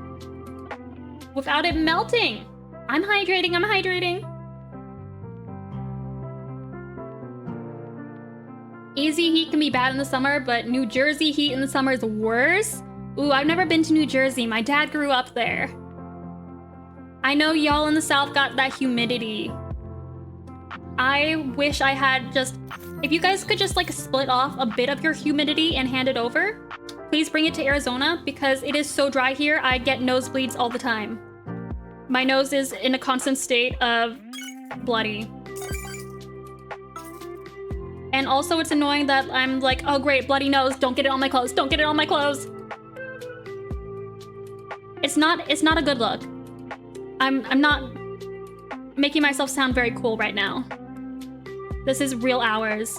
without it melting. I'm hydrating. Easy heat can be bad in the summer, but New Jersey heat in the summer is worse. Ooh, I've never been to New Jersey. My dad grew up there. I know y'all in the South got that humidity. I wish I had just... If you guys could just like split off a bit of your humidity and hand it over, please bring it to Arizona because it is so dry here. I get nosebleeds all the time. My nose is in a constant state of bloody. And also it's annoying that I'm like, oh great, bloody nose, don't get it on my clothes, don't get it on my clothes. It's not a good look. I'm not making myself sound very cool right now. This is real hours.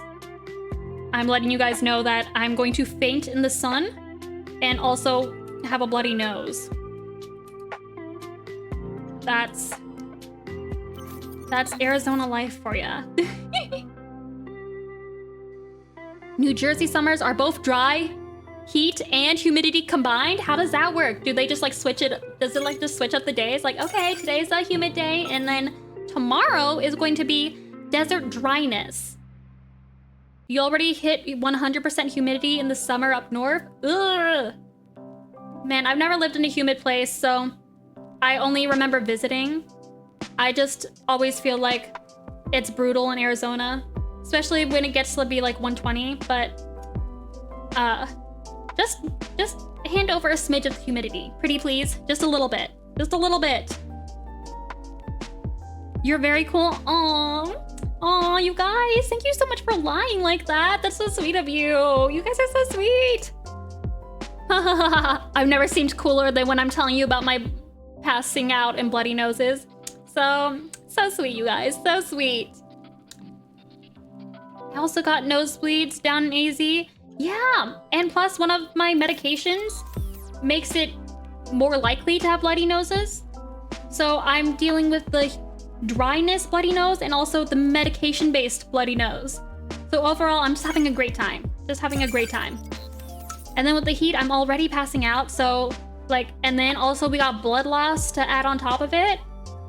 I'm letting you guys know that I'm going to faint in the sun and also have a bloody nose. That's Arizona life for ya. New Jersey summers are both dry, heat, and humidity combined? How does that work? Do they just like switch it? Does it like just switch up the days? Like, okay, today's a humid day, and then tomorrow is going to be desert dryness. You already hit 100% humidity in the summer up north? Ugh. Man, I've never lived in a humid place, so I only remember visiting. I just always feel like it's brutal in Arizona. Especially when it gets to be like 120, but just hand over a smidge of humidity. Pretty please, just a little bit. Just a little bit. You're very cool. Aww, you guys, thank you so much for lying like that. That's so sweet of you. You guys are so sweet. I've never seemed cooler than when I'm telling you about my passing out and bloody noses. So sweet, you guys, so sweet. I also got nosebleeds down in AZ. Yeah, and plus one of my medications makes it more likely to have bloody noses. So I'm dealing with the dryness bloody nose and also the medication-based bloody nose. So overall, I'm just having a great time. Just having a great time. And then with the heat, I'm already passing out. So like, and then also we got blood loss to add on top of it.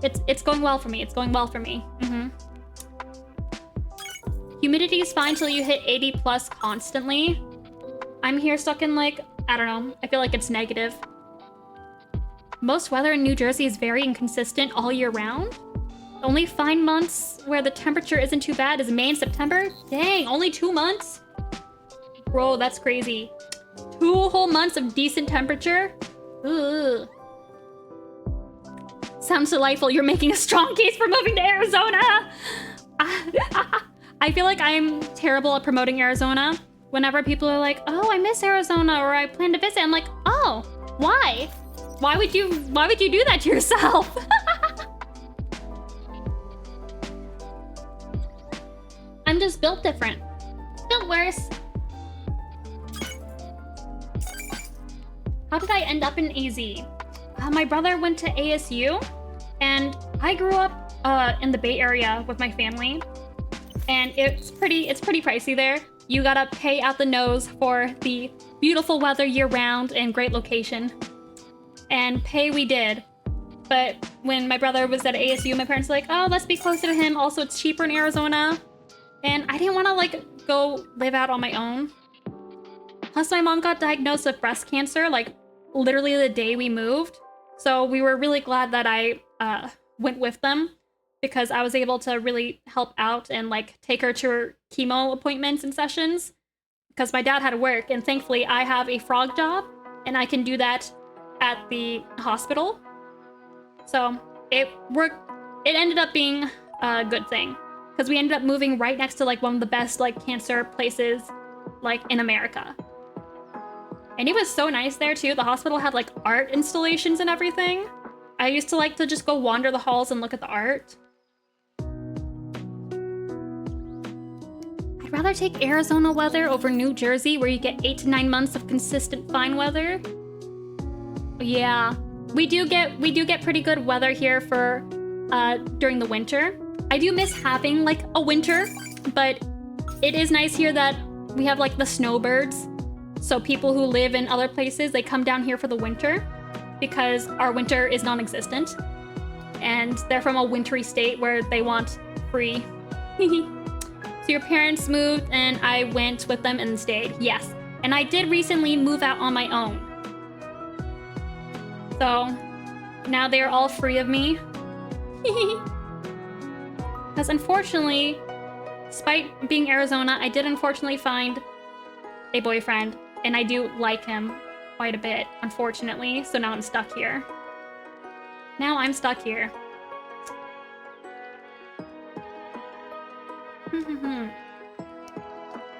It's going well for me. It's going well for me. Humidity is fine till you hit 80 plus constantly. I'm here stuck in like, I don't know. I feel like it's negative. Most weather in New Jersey is very inconsistent all year round. The only fine months where the temperature isn't too bad is May and September. Dang, only 2 months? Bro, that's crazy. 2 whole months of decent temperature? Ugh. Sounds delightful. You're making a strong case for moving to Arizona. I feel like I'm terrible at promoting Arizona. Whenever people are like, oh, I miss Arizona, or I plan to visit, I'm like, oh, why? Why would you do that to yourself? I'm just built different. Built worse. How did I end up in AZ? My brother went to ASU, and I grew up in the Bay Area with my family, and it's pretty pricey there. You gotta pay out the nose for the beautiful weather year-round and great location. And pay we did. But when my brother was at ASU, my parents were like, oh, let's be closer to him. Also, it's cheaper in Arizona. And I didn't want to, like, go live out on my own. Plus, my mom got diagnosed with breast cancer, like, literally the day we moved. So we were really glad that I went with them, because I was able to really help out and, like, take her to her chemo appointments and sessions. Because my dad had to work, and thankfully I have a frog job, and I can do that at the hospital. So it worked. It ended up being a good thing, because we ended up moving right next to, like, one of the best, like, cancer places, like, in America. And it was so nice there too. The hospital had, like, art installations and everything. I used to like to just go wander the halls and look at the art. I'd rather take Arizona weather over New Jersey, where you get 8 to 9 months of consistent fine weather. Yeah, we do get pretty good weather here for during the winter. I do miss having, like, a winter, but it is nice here that we have, like, the snowbirds. So people who live in other places, they come down here for the winter, because our winter is non-existent. And they're from a wintry state where they want free. So your parents moved and I went with them and stayed. Yes. And I did recently move out on my own. So now they're all free of me. Because unfortunately, despite being Arizona, I did unfortunately find a boyfriend. And I do like him quite a bit, unfortunately. So now I'm stuck here. Now I'm stuck here.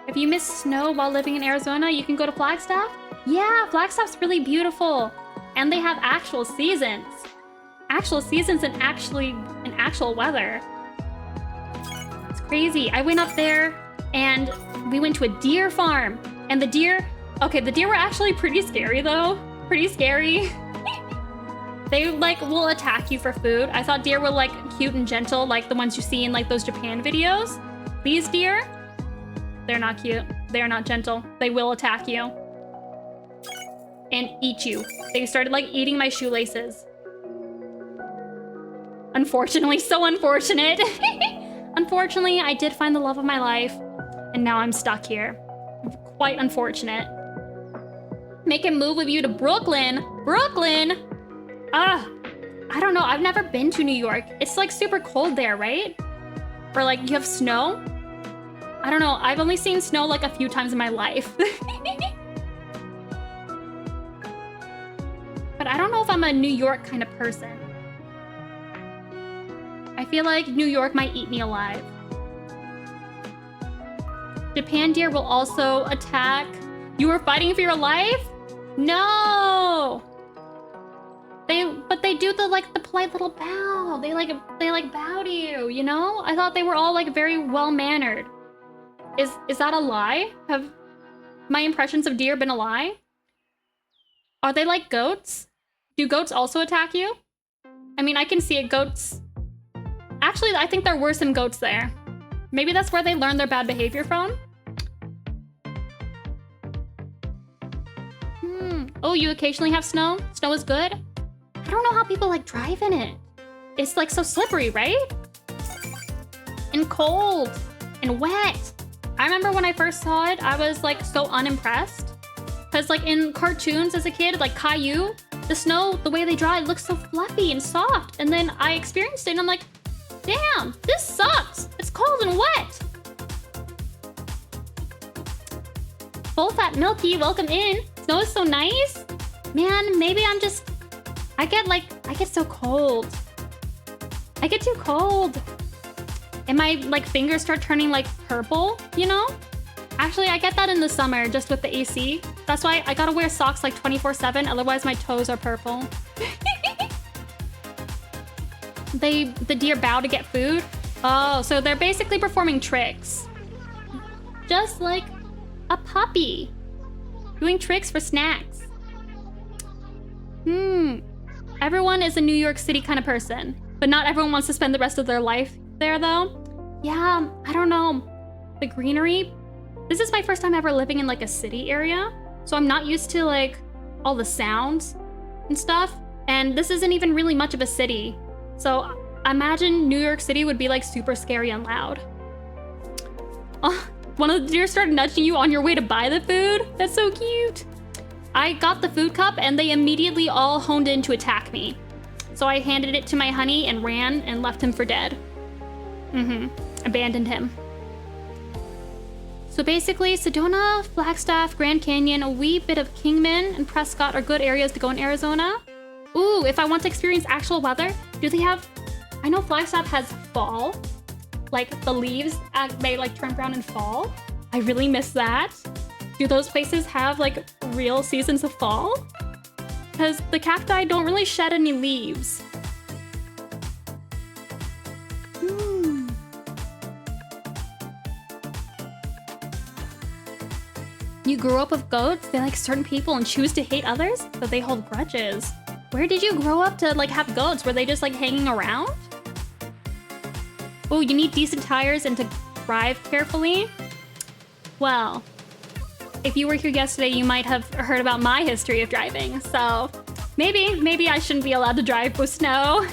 If you miss snow while living in Arizona, you can go to Flagstaff. Yeah, Flagstaff's really beautiful. And they have actual seasons. Actual seasons and actual weather. It's crazy. I went up there and we went to a deer farm. And the deer were actually pretty scary though. Pretty scary. They, like, will attack you for food. I thought deer were, like, cute and gentle, like the ones you see in, like, those Japan videos. These deer, they're not cute. They're not gentle. They will attack you. And eat you. They started, like, eating my shoelaces. Unfortunately, so unfortunate. Unfortunately, I did find the love of my life. And now I'm stuck here. Quite unfortunate. Make a move with you to Brooklyn. Brooklyn! I don't know. I've never been to New York. It's, like, super cold there, right? Or, like, you have snow? I don't know. I've only seen snow, like, a few times in my life. But I don't know if I'm a New York kind of person. I feel like New York might eat me alive. Japan deer will also attack. You were fighting for your life? No! But they do the polite little bow. They bow to you, you know? I thought they were all, like, very well-mannered. Is that a lie? Have my impressions of deer been a lie? Are they like goats? Do goats also attack you? I mean, I can see it. Goats... Actually, I think there were some goats there. Maybe that's where they learned their bad behavior from? Oh, you occasionally have snow? Snow is good? I don't know how people, like, drive in it. It's, like, so slippery, right? And cold. And wet. I remember when I first saw it, I was, like, so unimpressed. Because, like, in cartoons as a kid, like Caillou, the snow, the way they dry, looks so fluffy and soft. And then I experienced it and I'm like, damn, this sucks. It's cold and wet. Full fat milky, welcome in. Snow is so nice. Man, maybe I'm just, I get so cold. I get too cold. And my like fingers start turning like purple, you know? Actually, I get that in the summer just with the AC. That's why I gotta wear socks like 24/7, otherwise my toes are purple. The deer bow to get food. Oh, so they're basically performing tricks. Just like a puppy. Doing tricks for snacks. Everyone is a New York City kind of person, but not everyone wants to spend the rest of their life there though. Yeah, I don't know. The greenery. This is my first time ever living in like a city area, so I'm not used to like all the sounds and stuff. And this isn't even really much of a city. So I imagine New York City would be like super scary and loud. Oh, one of the deer started nudging you on your way to buy the food. That's so cute. I got the food cup and they immediately all honed in to attack me. So I handed it to my honey and ran and left him for dead. Abandoned him. So basically, Sedona, Flagstaff, Grand Canyon, a wee bit of Kingman, and Prescott are good areas to go in Arizona. Ooh, if I want to experience actual weather, do they have... I know Flagstaff has fall. Like, the leaves, they like turn brown in fall. I really miss that. Do those places have like real seasons of fall? Because the cacti don't really shed any leaves. You grew up with goats? They like certain people and choose to hate others, but they hold grudges. Where did you grow up to like have goats? Were they just like hanging around? Oh, you need decent tires and to drive carefully? Well, if you were here yesterday, you might have heard about my history of driving. So maybe I shouldn't be allowed to drive with snow.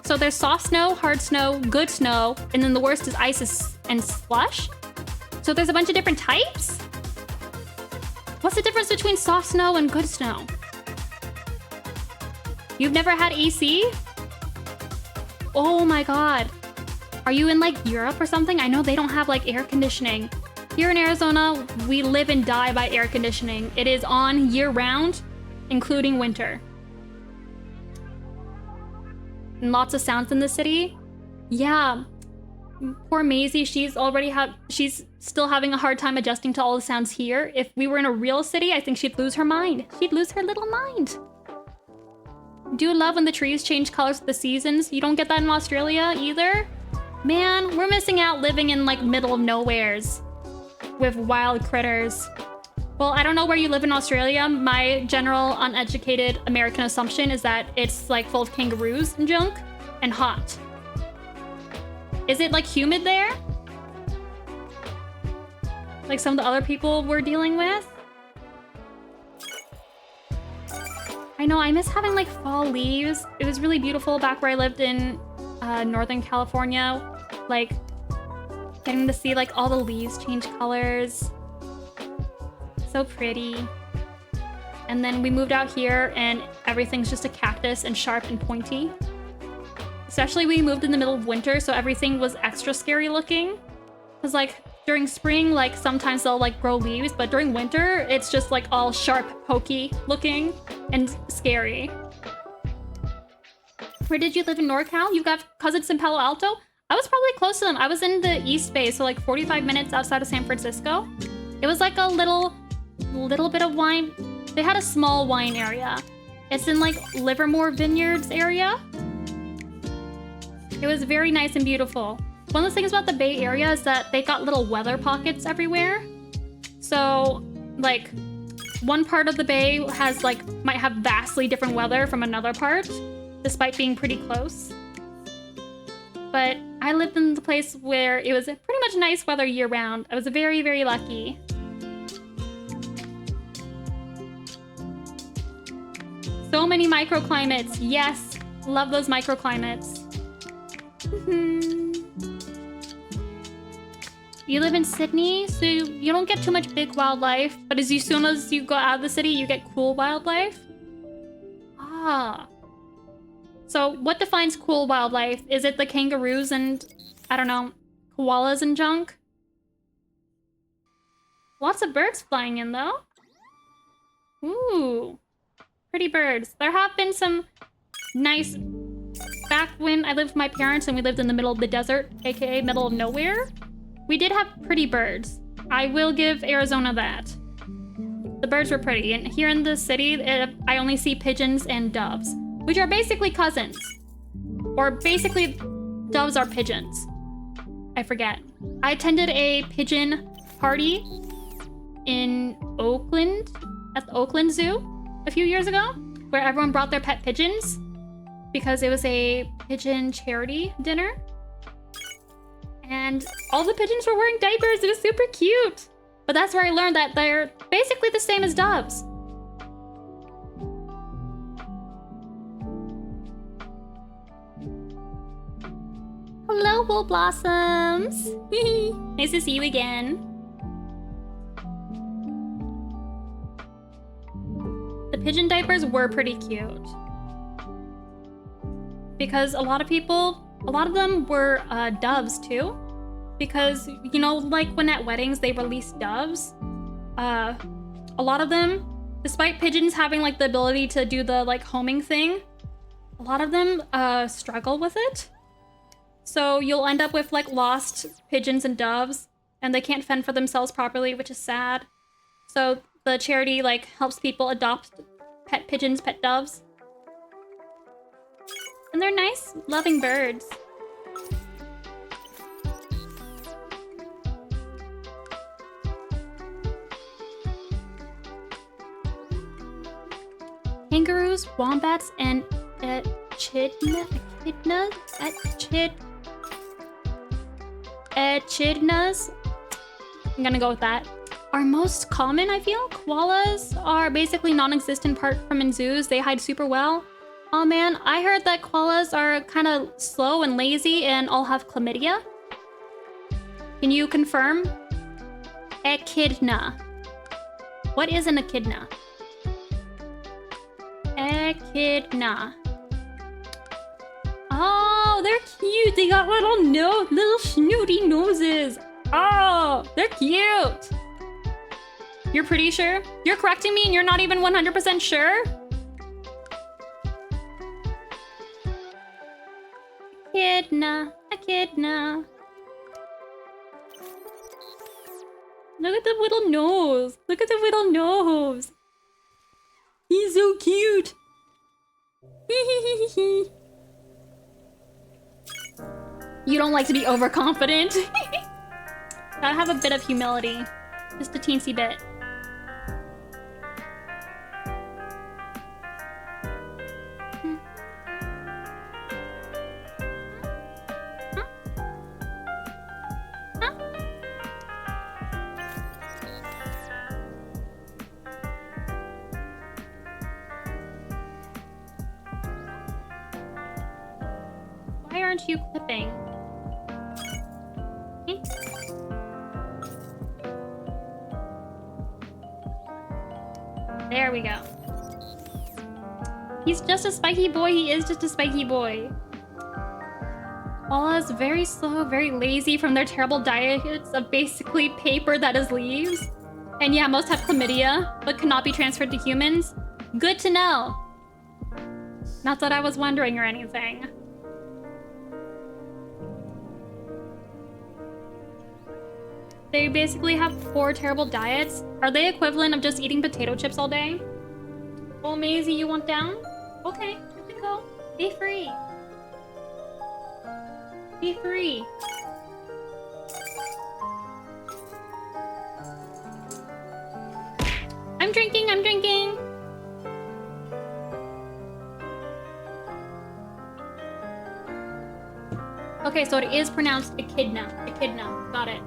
So there's soft snow, hard snow, good snow, and then the worst is ice and slush. So there's a bunch of different types? What's the difference between soft snow and good snow? You've never had AC? Oh my god. Are you in like Europe or something? I know they don't have like air conditioning. Here in Arizona, we live and die by air conditioning. It is on year round, including winter. And lots of sounds in the city. Yeah. Poor Maisie, she's still having a hard time adjusting to all the sounds here. If we were in a real city, I think she'd lose her mind. She'd lose her little mind. Do you love when the trees change colors with the seasons? You don't get that in Australia either? Man, we're missing out living in like middle of nowheres with wild critters. Well, I don't know where you live in Australia. My general uneducated American assumption is that it's like full of kangaroos and junk and hot. Is it like humid there? Like some of the other people we're dealing with? I know, I miss having like fall leaves. It was really beautiful back where I lived in Northern California. Like getting to see like all the leaves change colors. So pretty. And then we moved out here and everything's just a cactus and sharp and pointy. Especially we moved in the middle of winter, so everything was extra scary looking. Cause like during spring, like sometimes they'll like grow leaves, but during winter, it's just like all sharp, pokey looking and scary. Where did you live in NorCal? You've got cousins in Palo Alto? I was probably close to them. I was in the East Bay, so like 45 minutes outside of San Francisco. It was like a little bit of wine. They had a small wine area. It's in like Livermore Vineyards area. It was very nice and beautiful. One of the things about the Bay Area is that they got little weather pockets everywhere. So like one part of the Bay has like, might have vastly different weather from another part, despite being pretty close. But I lived in the place where it was pretty much nice weather year round. I was very, very lucky. So many microclimates. Yes, love those microclimates. You live in Sydney, so you don't get too much big wildlife, but as soon as you go out of the city, you get cool wildlife. Ah. So what defines cool wildlife? Is it the kangaroos and, I don't know, koalas and junk? Lots of birds flying in, though. Ooh. Pretty birds. There have been some nice... Back when I lived with my parents and we lived in the middle of the desert, aka middle of nowhere, we did have pretty birds. I will give Arizona that. The birds were pretty, and here in the city, I only see pigeons and doves, which are basically cousins. Or basically, doves are pigeons. I forget. I attended a pigeon party in Oakland, at the Oakland Zoo a few years ago, where everyone brought their pet pigeons because it was a pigeon charity dinner. And all the pigeons were wearing diapers. It was super cute. But that's where I learned that they're basically the same as doves. Hello, Wool Blossoms. Nice to see you again. The pigeon diapers were pretty cute. Because a lot of them were doves too. Because, you know, like when at weddings they release doves, a lot of them, despite pigeons having like the ability to do the like homing thing, a lot of them struggle with it. So you'll end up with like lost pigeons and doves, and they can't fend for themselves properly, which is sad. So the charity like helps people adopt pet pigeons, pet doves. And they're nice, loving birds. Kangaroos, wombats, and echidnas, I'm gonna go with that, are most common, I feel. Koalas are basically non-existent apart from in zoos. They hide super well. Oh man, I heard that koalas are kind of slow and lazy and all have chlamydia. Can you confirm? Echidna. What is an echidna? Echidna. Oh, they're cute. They got little snooty noses. Oh, they're cute. You're pretty sure? You're correcting me and you're not even 100% sure? Echidna, echidna. Look at the little nose. Look at the little nose. He's so cute. You don't like to be overconfident. Gotta have a bit of humility. Just a teensy bit. Why aren't you clipping? There we go. He's just a spiky boy. He is just a spiky boy. Koalas, very slow, very lazy from their terrible diets of basically paper that is leaves. And yeah, most have chlamydia, but cannot be transferred to humans. Good to know. Not that I was wondering or anything. They basically have 4 terrible diets. Are they equivalent of just eating potato chips all day? Oh, Maisie, you want down? Okay, good to go. Be free. Be free. I'm drinking, I'm drinking. Okay, so it is pronounced echidna. Echidna, got it.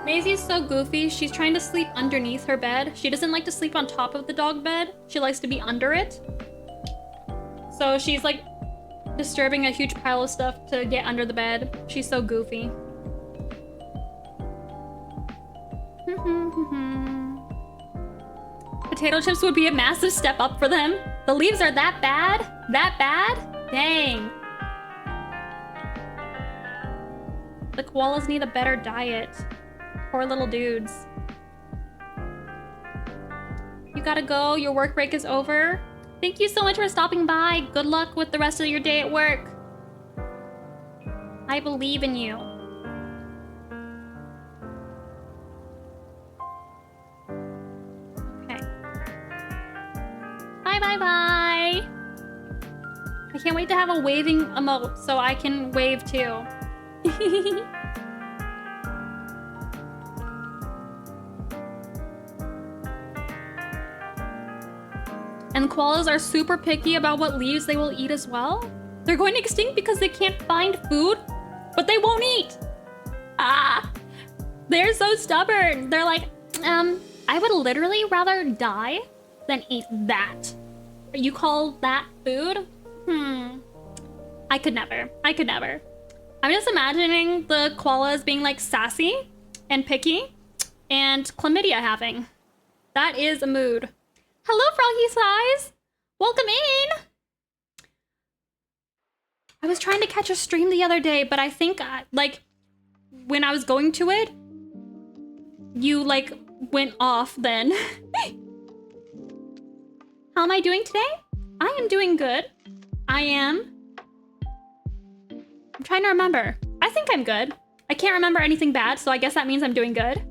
Maisie is so goofy. She's trying to sleep underneath her bed. She doesn't like to sleep on top of the dog bed. She likes to be under it. So she's like disturbing a huge pile of stuff to get under the bed. She's so goofy. Potato chips would be a massive step up for them. The leaves are that bad? That bad? Dang. The koalas need a better diet. Poor little dudes. You gotta go. Your work break is over. Thank you so much for stopping by. Good luck with the rest of your day at work. I believe in you. Okay. Bye, bye, bye. I can't wait to have a waving emote so I can wave too. And koalas are super picky about what leaves they will eat as well. They're going extinct because they can't find food, but they won't eat. Ah, they're so stubborn. They're like, I would literally rather die than eat that. You call that food? I could never. I could never. I'm just imagining the koalas being like sassy and picky and chlamydia having. That is a mood. Hello, Froggy Size. Welcome in. I was trying to catch a stream the other day, but I think like when I was going to it, you like went off then. How am I doing today? I am doing good. I'm trying to remember. I think I'm good. I can't remember anything bad, so I guess that means I'm doing good.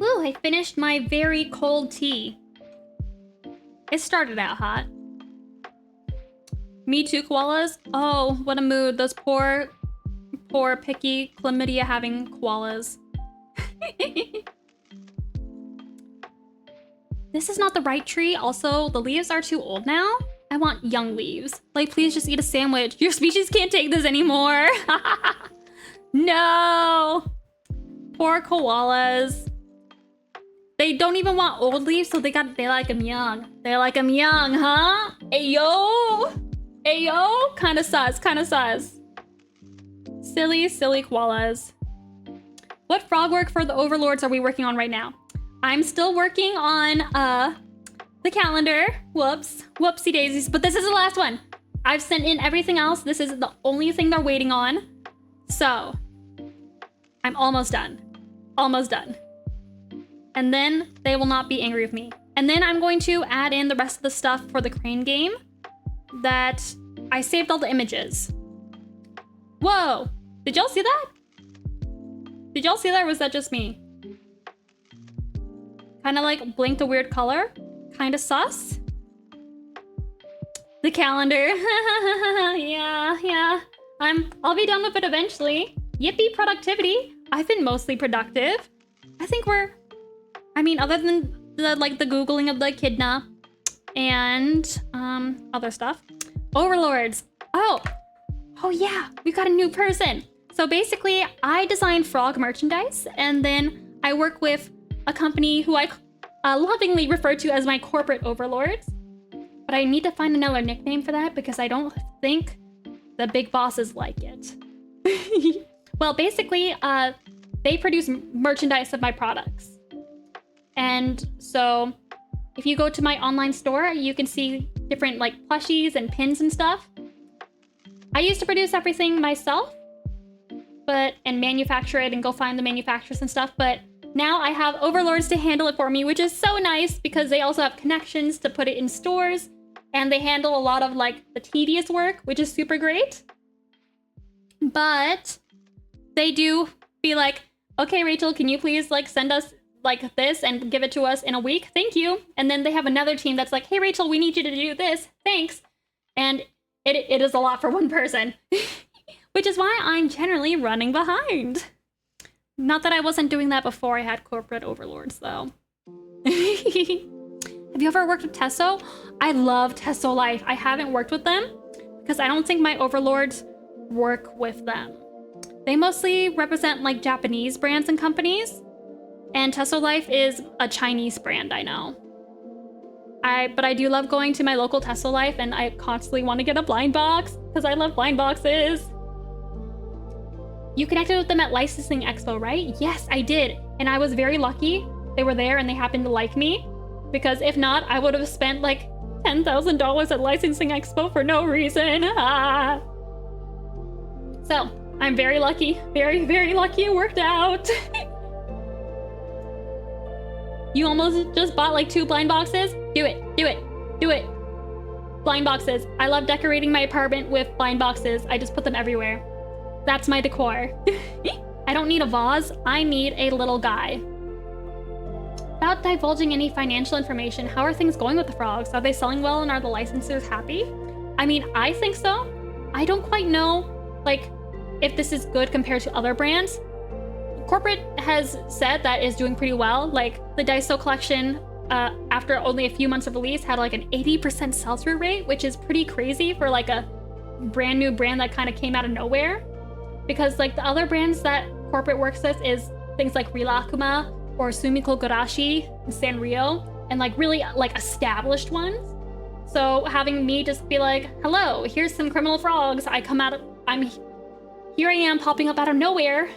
Ooh, I finished my very cold tea. It started out hot. Me too, koalas. Oh, what a mood. Those poor, picky, chlamydia-having koalas. This is not the right tree. Also, the leaves are too old now. I want young leaves. Like, please just eat a sandwich. Your species can't take this anymore. No. Poor koalas. They don't even want old leaves, so they like them young. They like them young, huh? Ayo. Ayo. Kinda sus, kinda sus. Silly, silly koalas. What frog work for the overlords are we working on right now? I'm still working on the calendar. Whoops. Whoopsie daisies. But this is the last one. I've sent in everything else. This is the only thing they're waiting on. So, I'm almost done. Almost done. And then they will not be angry with me. And then I'm going to add in the rest of the stuff for the crane game that I saved all the images. Whoa! Did y'all see that? Did y'all see that, or was that just me? Kind of like blinked a weird color. Kind of sus. The calendar. Yeah. I'll be done with it eventually. Yippee, productivity. I've been mostly productive. I think other than the Googling of the echidna and other stuff. Overlords. Oh yeah, we got a new person. So basically, I design frog merchandise, and then I work with a company who I lovingly refer to as my corporate overlords. But I need to find another nickname for that because I don't think the big bosses like it. Well, basically, they produce merchandise of my products. And so if you go to my online store, you can see different like plushies and pins and stuff. I used to produce everything myself, and manufacture it and go find the manufacturers and stuff. But now I have overlords to handle it for me, which is so nice because they also have connections to put it in stores, and they handle a lot of like the tedious work, which is super great. But they do be like, okay, Rachel, can you please like send us like this and give it to us in a week? Thank you. And then they have another team that's like, hey, Rachel, we need you to do this. Thanks. And it is a lot for one person, which is why I'm generally running behind. Not that I wasn't doing that before I had corporate overlords, though. Have you ever worked with Tesso? I love Tesso Life. I haven't worked with them because I don't think my overlords work with them. They mostly represent like Japanese brands and companies. And Tesso Life is a Chinese brand, I know. But I do love going to my local Tesso Life, and I constantly want to get a blind box because I love blind boxes. You connected with them at Licensing Expo, right? Yes, I did. And I was very lucky they were there and they happened to like me. Because if not, I would have spent like $10,000 at Licensing Expo for no reason. Ah. So, I'm very lucky. Very, very lucky it worked out. You almost just bought like 2 blind boxes? Do it, do it, do it. Blind boxes. I love decorating my apartment with blind boxes. I just put them everywhere. That's my decor. I don't need a vase. I need a little guy. Without divulging any financial information, how are things going with the frogs? Are they selling well and are the licensors happy? I mean, I think so. I don't quite know, like, if this is good compared to other brands. Corporate has said that it's doing pretty well. Like, the Daiso collection, after only a few months of release, had like an 80% sell-through rate, which is pretty crazy for like a brand new brand that kind of came out of nowhere. Because like the other brands that corporate works with is things like Rilakkuma or Sumiko Gurashi and Sanrio, and like really like established ones. So having me just be like, hello, here's some criminal frogs. Here I am popping up out of nowhere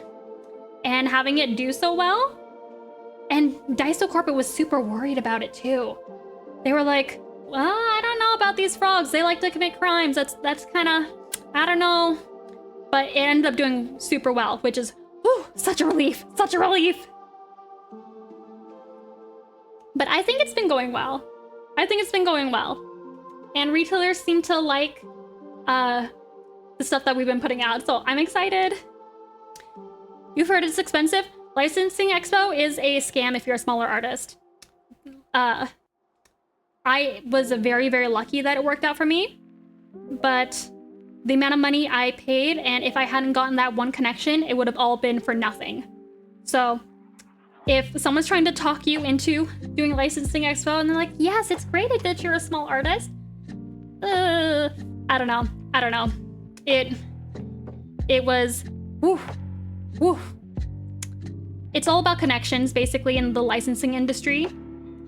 and having it do so well. And Daiso Corporate was super worried about it too. They were like, well, I don't know about these frogs. They like to commit crimes. That's kind of, I don't know. But it ended up doing super well, which is, whew, such a relief, such a relief. But I think it's been going well. I think it's been going well. And retailers seem to like the stuff that we've been putting out, so I'm excited. You've heard it's expensive? Licensing Expo is a scam if you're a smaller artist. I was very, very lucky that it worked out for me, but the amount of money I paid, and if I hadn't gotten that one connection, it would have all been for nothing. So if someone's trying to talk you into doing Licensing Expo and they're like, yes, it's great that you're a small artist. I don't know. It was, woof. It's all about connections, basically, in the licensing industry.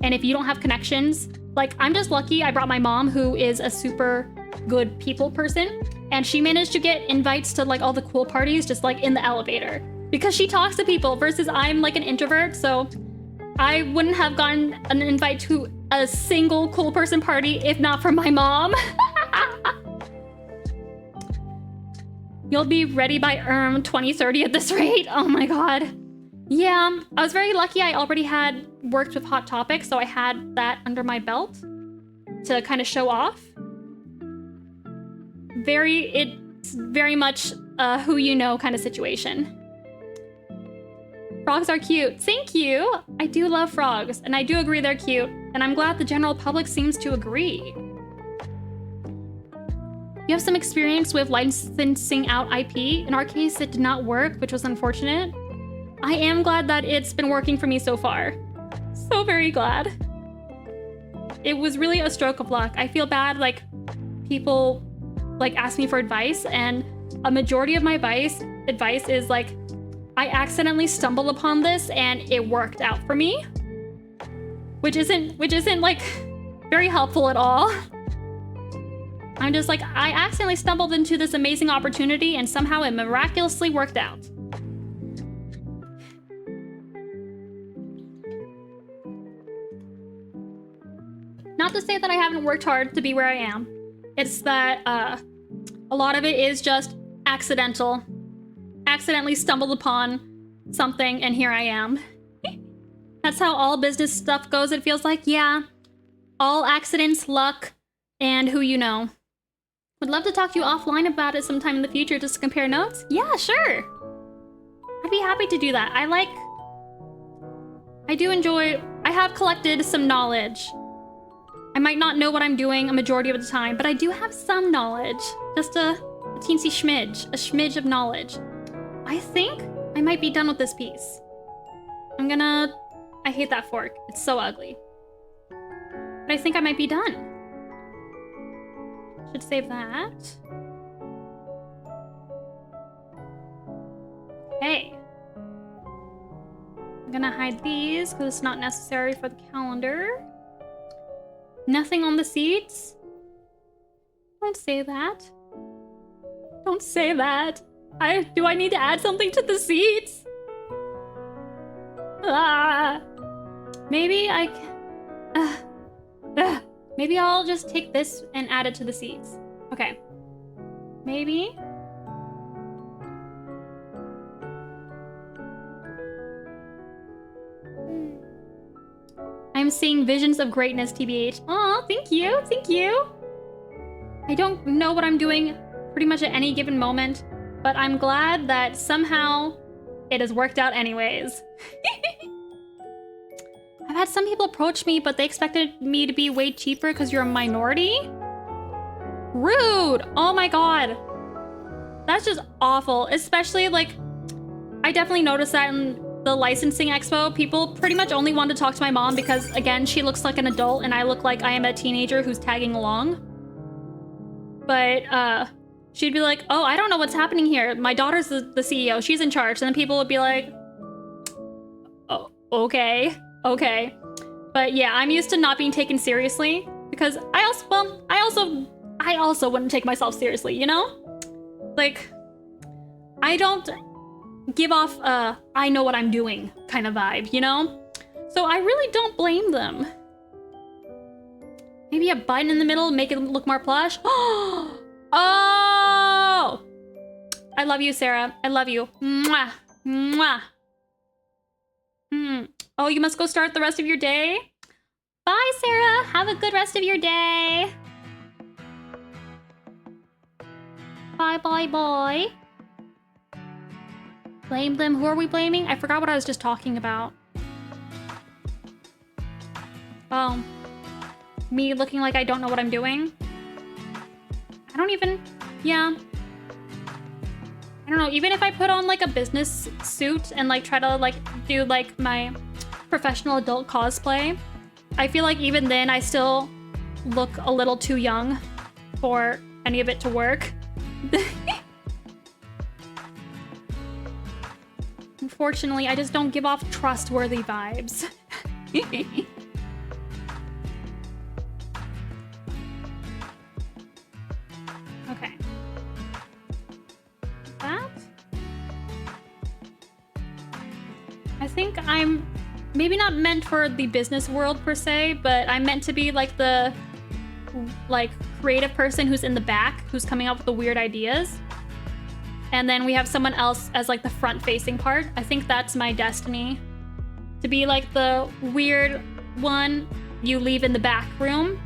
And if you don't have connections, like, I'm just lucky I brought my mom, who is a super good people person, and she managed to get invites to, like, all the cool parties just, like, in the elevator. Because she talks to people, versus I'm, like, an introvert, so I wouldn't have gotten an invite to a single cool person party if not for my mom. You'll be ready by 2030 at this rate. Oh my god. Yeah, I was very lucky I already had worked with Hot Topic, so I had that under my belt to kind of show off. It's very much a who you know kind of situation. Frogs are cute. Thank you. I do love frogs, and I do agree they're cute, and I'm glad the general public seems to agree. You have some experience with licensing out IP. In our case, it did not work, which was unfortunate. I am glad that it's been working for me so far. So very glad. It was really a stroke of luck. I feel bad, like, people, like, ask me for advice, and a majority of my advice is, like, I accidentally stumbled upon this, and it worked out for me. Which isn't, like, very helpful at all. I'm just like, I accidentally stumbled into this amazing opportunity and somehow it miraculously worked out. Not to say that I haven't worked hard to be where I am. It's that a lot of it is just accidental. Accidentally stumbled upon something and here I am. That's how all business stuff goes, it feels like. Yeah. All accidents, luck, and who you know. Would love to talk to you offline about it sometime in the future just to compare notes. Yeah, sure. I'd be happy to do that. I have collected some knowledge. I might not know what I'm doing a majority of the time, but I do have some knowledge. Just a teensy smidge of knowledge. I think I might be done with this piece. I hate that fork. It's so ugly. But I think I might be done. Should save that. Okay. I'm gonna hide these because it's not necessary for the calendar. Nothing on the seats. Don't say that. Don't say that. Do I need to add something to the seats? Maybe I can... maybe I'll just take this and add it to the seats. Okay. Maybe. I'm seeing visions of greatness, TBH. Aw, thank you, thank you. I don't know what I'm doing pretty much at any given moment, but I'm glad that somehow it has worked out anyways. I've had some people approach me, but they expected me to be way cheaper because you're a minority? Rude! Oh my god. That's just awful. Especially, like, I definitely noticed that in the licensing expo. People pretty much only want to talk to my mom because, again, she looks like an adult and I look like I am a teenager who's tagging along. But, she'd be like, oh, I don't know what's happening here. My daughter's the CEO. She's in charge. And then people would be like, oh, okay. Okay. But yeah, I'm used to not being taken seriously because I also wouldn't take myself seriously, you know? Like, I don't give off I know what I'm doing kind of vibe, you know? So I really don't blame them. Maybe a button in the middle, make it look more plush. Oh! I love you, Sarah. I love you. Mwah. Mwah. Oh, you must go start the rest of your day? Bye, Sarah. Have a good rest of your day. Bye, bye, bye. Blame them. Who are we blaming? I forgot what I was just talking about. Oh. Me looking like I don't know what I'm doing? I don't even... Yeah. I don't know. Even if I put on, like, a business suit and, like, try to, like, do, like, my professional adult cosplay, I feel like even then I still look a little too young for any of it to work. Unfortunately, I just don't give off trustworthy vibes. Okay. That? I think I'm maybe not meant for the business world per se, but I'm meant to be like the creative person who's in the back, who's coming up with the weird ideas. And then we have someone else as like the front-facing part. I think that's my destiny. To be like the weird one you leave in the back room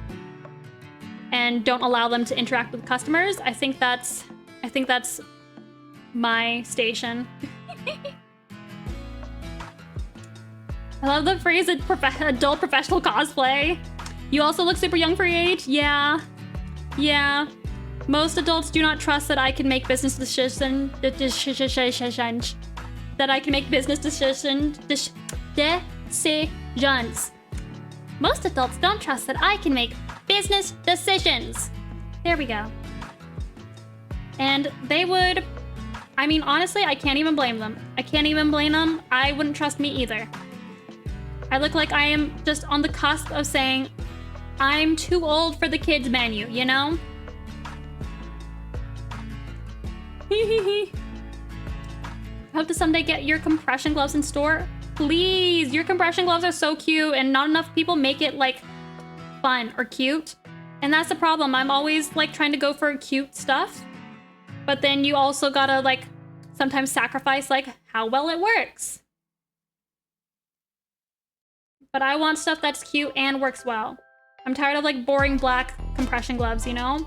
and don't allow them to interact with customers. I think that's my station. I love the phrase adult professional cosplay. You also look super young for your age. Yeah. Yeah. Most adults do not trust that I can make business decisions. That I can make business decisions. Most adults don't trust that I can make business decisions. There we go. And they would... I mean, honestly, I can't even blame them. I can't even blame them. I wouldn't trust me either. I look like I am just on the cusp of saying, I'm too old for the kids menu, you know? I hope to someday get your compression gloves in store. Please, your compression gloves are so cute and not enough people make it like fun or cute. And that's the problem. I'm always like trying to go for cute stuff. But then you also gotta like sometimes sacrifice like how well it works. But I want stuff that's cute and works well. I'm tired of like boring black compression gloves, you know?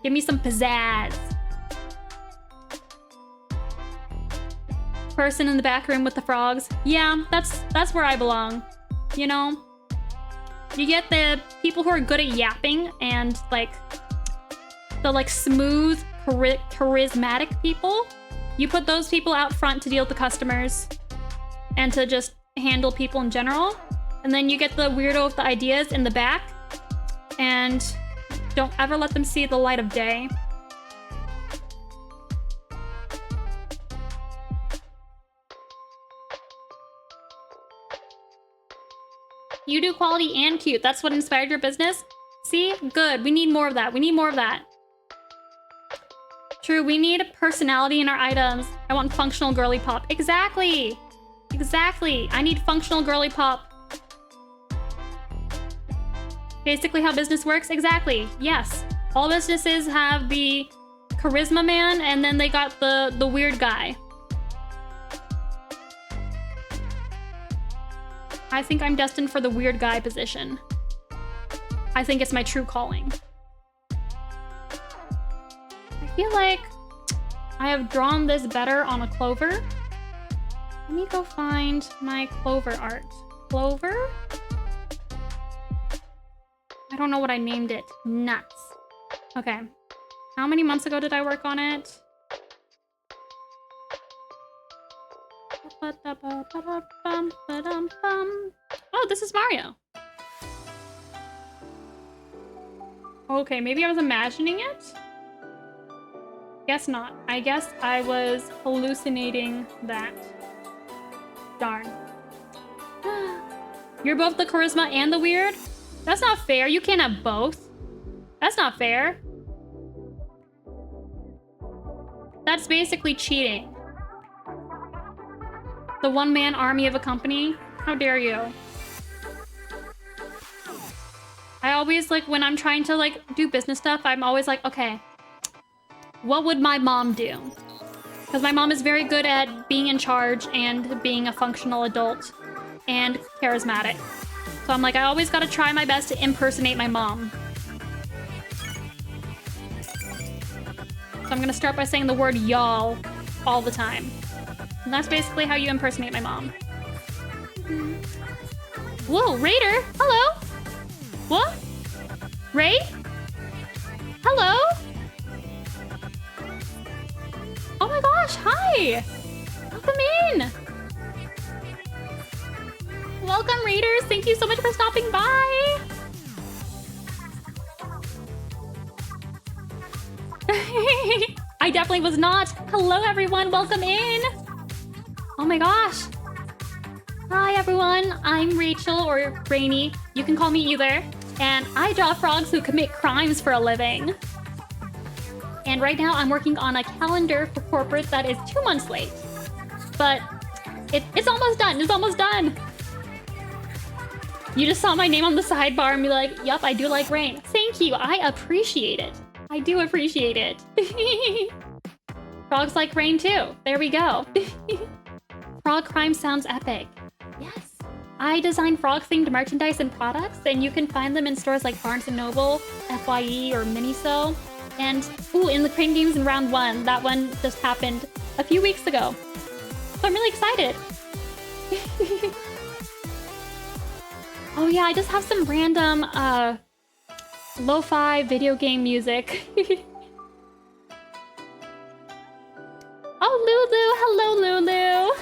Give me some pizzazz. Person in the back room with the frogs. Yeah, that's where I belong. You know? You get the people who are good at yapping and like the like smooth, charismatic people. You put those people out front to deal with the customers and to just handle people in general. And then you get the weirdo with the ideas in the back and don't ever let them see the light of day. You do quality and cute. That's what inspired your business? See? Good. We need more of that. We need more of that. true. We need personality in our items. I want functional girly pop. Exactly. Exactly. I need functional girly pop. Basically how business works. Exactly. Yes. All businesses have the charisma man, and then they got the weird guy. I think I'm destined for the weird guy position. I think it's my true calling. I feel like I have drawn this better on a clover. Let me go find my clover art. Clover? I don't know what I named it. Nuts. Okay. How many months ago did I work on it? Oh, this is Mario. Okay, maybe I was imagining it? Guess not. I guess I was hallucinating that. Darn. You're both the charisma and the weird? That's not fair. You can't have both. That's not fair. That's basically cheating. The one-man army of a company? How dare you? I always, like, when I'm trying to, like, do business stuff, I'm always like, okay, what would my mom do? Because my mom is very good at being in charge and being a functional adult and charismatic. So I'm like, I always gotta try my best to impersonate my mom. So I'm gonna start by saying the word y'all all the time. And that's basically how you impersonate my mom. Whoa, Raider! Hello! What? Ray? Hello? Oh my gosh, hi! Welcome in! Welcome, Raiders! Thank you so much for stopping by! I definitely was not! Hello, everyone! Welcome in! Oh my gosh! Hi, everyone! I'm Rachel, or Rainy. You can call me either. And I draw frogs who commit crimes for a living. And right now, I'm working on a calendar for corporate that is 2 months late. But it's almost done. It's almost done. You just saw my name on the sidebar and be like, yup, I do like rain. Thank you. I appreciate it. I do appreciate it. Frogs like rain too. There we go. Frog crime sounds epic. Yes. I design frog-themed merchandise and products, and you can find them in stores like Barnes & Noble, FYE, or Miniso. And, ooh, in the Crane Games in round 1. That one just happened a few weeks ago. So I'm really excited. Oh yeah, I just have some random, lo-fi video game music. Oh, Lulu! Hello, Lulu!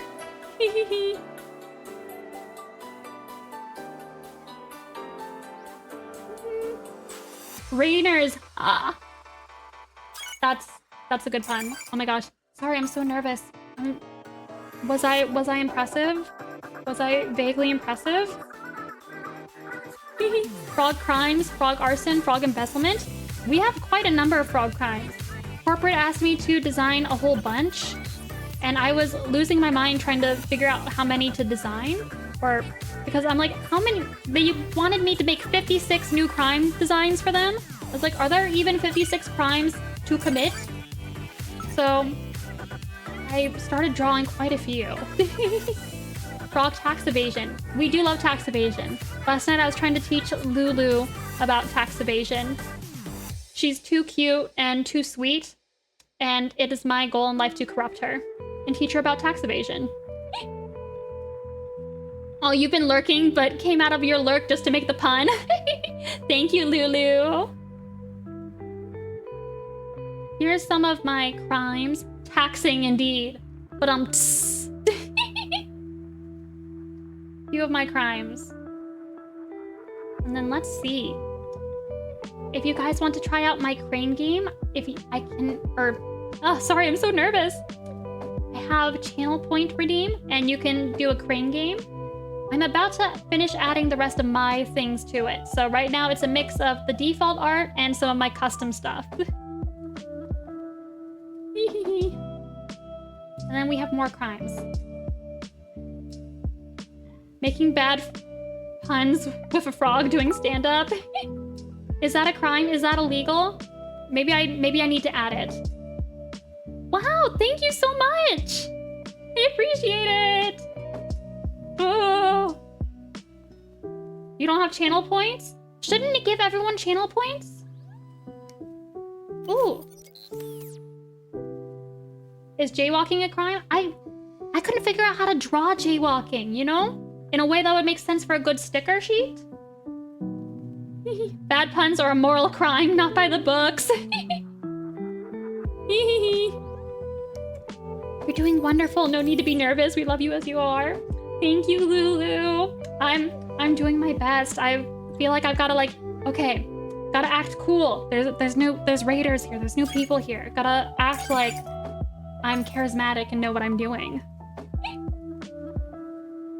Rainers! Ah! That's a good pun. Oh my gosh. Sorry, I'm so nervous. Was I impressive? Was I vaguely impressive? Frog crimes, frog arson, frog embezzlement. We have quite a number of frog crimes. Corporate asked me to design a whole bunch, and I was losing my mind trying to figure out how many to design. Or, because I'm like, how many? They wanted me to make 56 new crime designs for them. I was like, are there even 56 crimes to commit? So, I started drawing quite a few. Frog tax evasion. We do love tax evasion. Last night I was trying to teach Lulu about tax evasion. She's too cute and too sweet, and it is my goal in life to corrupt her and teach her about tax evasion. Oh, you've been lurking, but came out of your lurk just to make the pun. Thank you, Lulu. Here's some of my crimes. Taxing, indeed. But few of my crimes. And then let's see. If you guys want to try out my crane game, I can, oh, sorry, I'm so nervous. I have channel point redeem, and you can do a crane game. I'm about to finish adding the rest of my things to it. So right now it's a mix of the default art and some of my custom stuff. And then we have more crimes. Making bad puns with a frog doing stand-up. Is that a crime? Is that illegal? Maybe I need to add it. Wow, thank you so much! I appreciate it! Oh. You don't have channel points? Shouldn't it give everyone channel points? Ooh. Is jaywalking a crime? I couldn't figure out how to draw jaywalking, you know? In a way that would make sense for a good sticker sheet? Bad puns are a moral crime, not by the books. You're doing wonderful. No need to be nervous. We love you as you are. Thank you, Lulu. I'm doing my best. I feel like I've got to okay, gotta act cool. There's raiders here. There's new people here. Gotta act like I'm charismatic and know what I'm doing.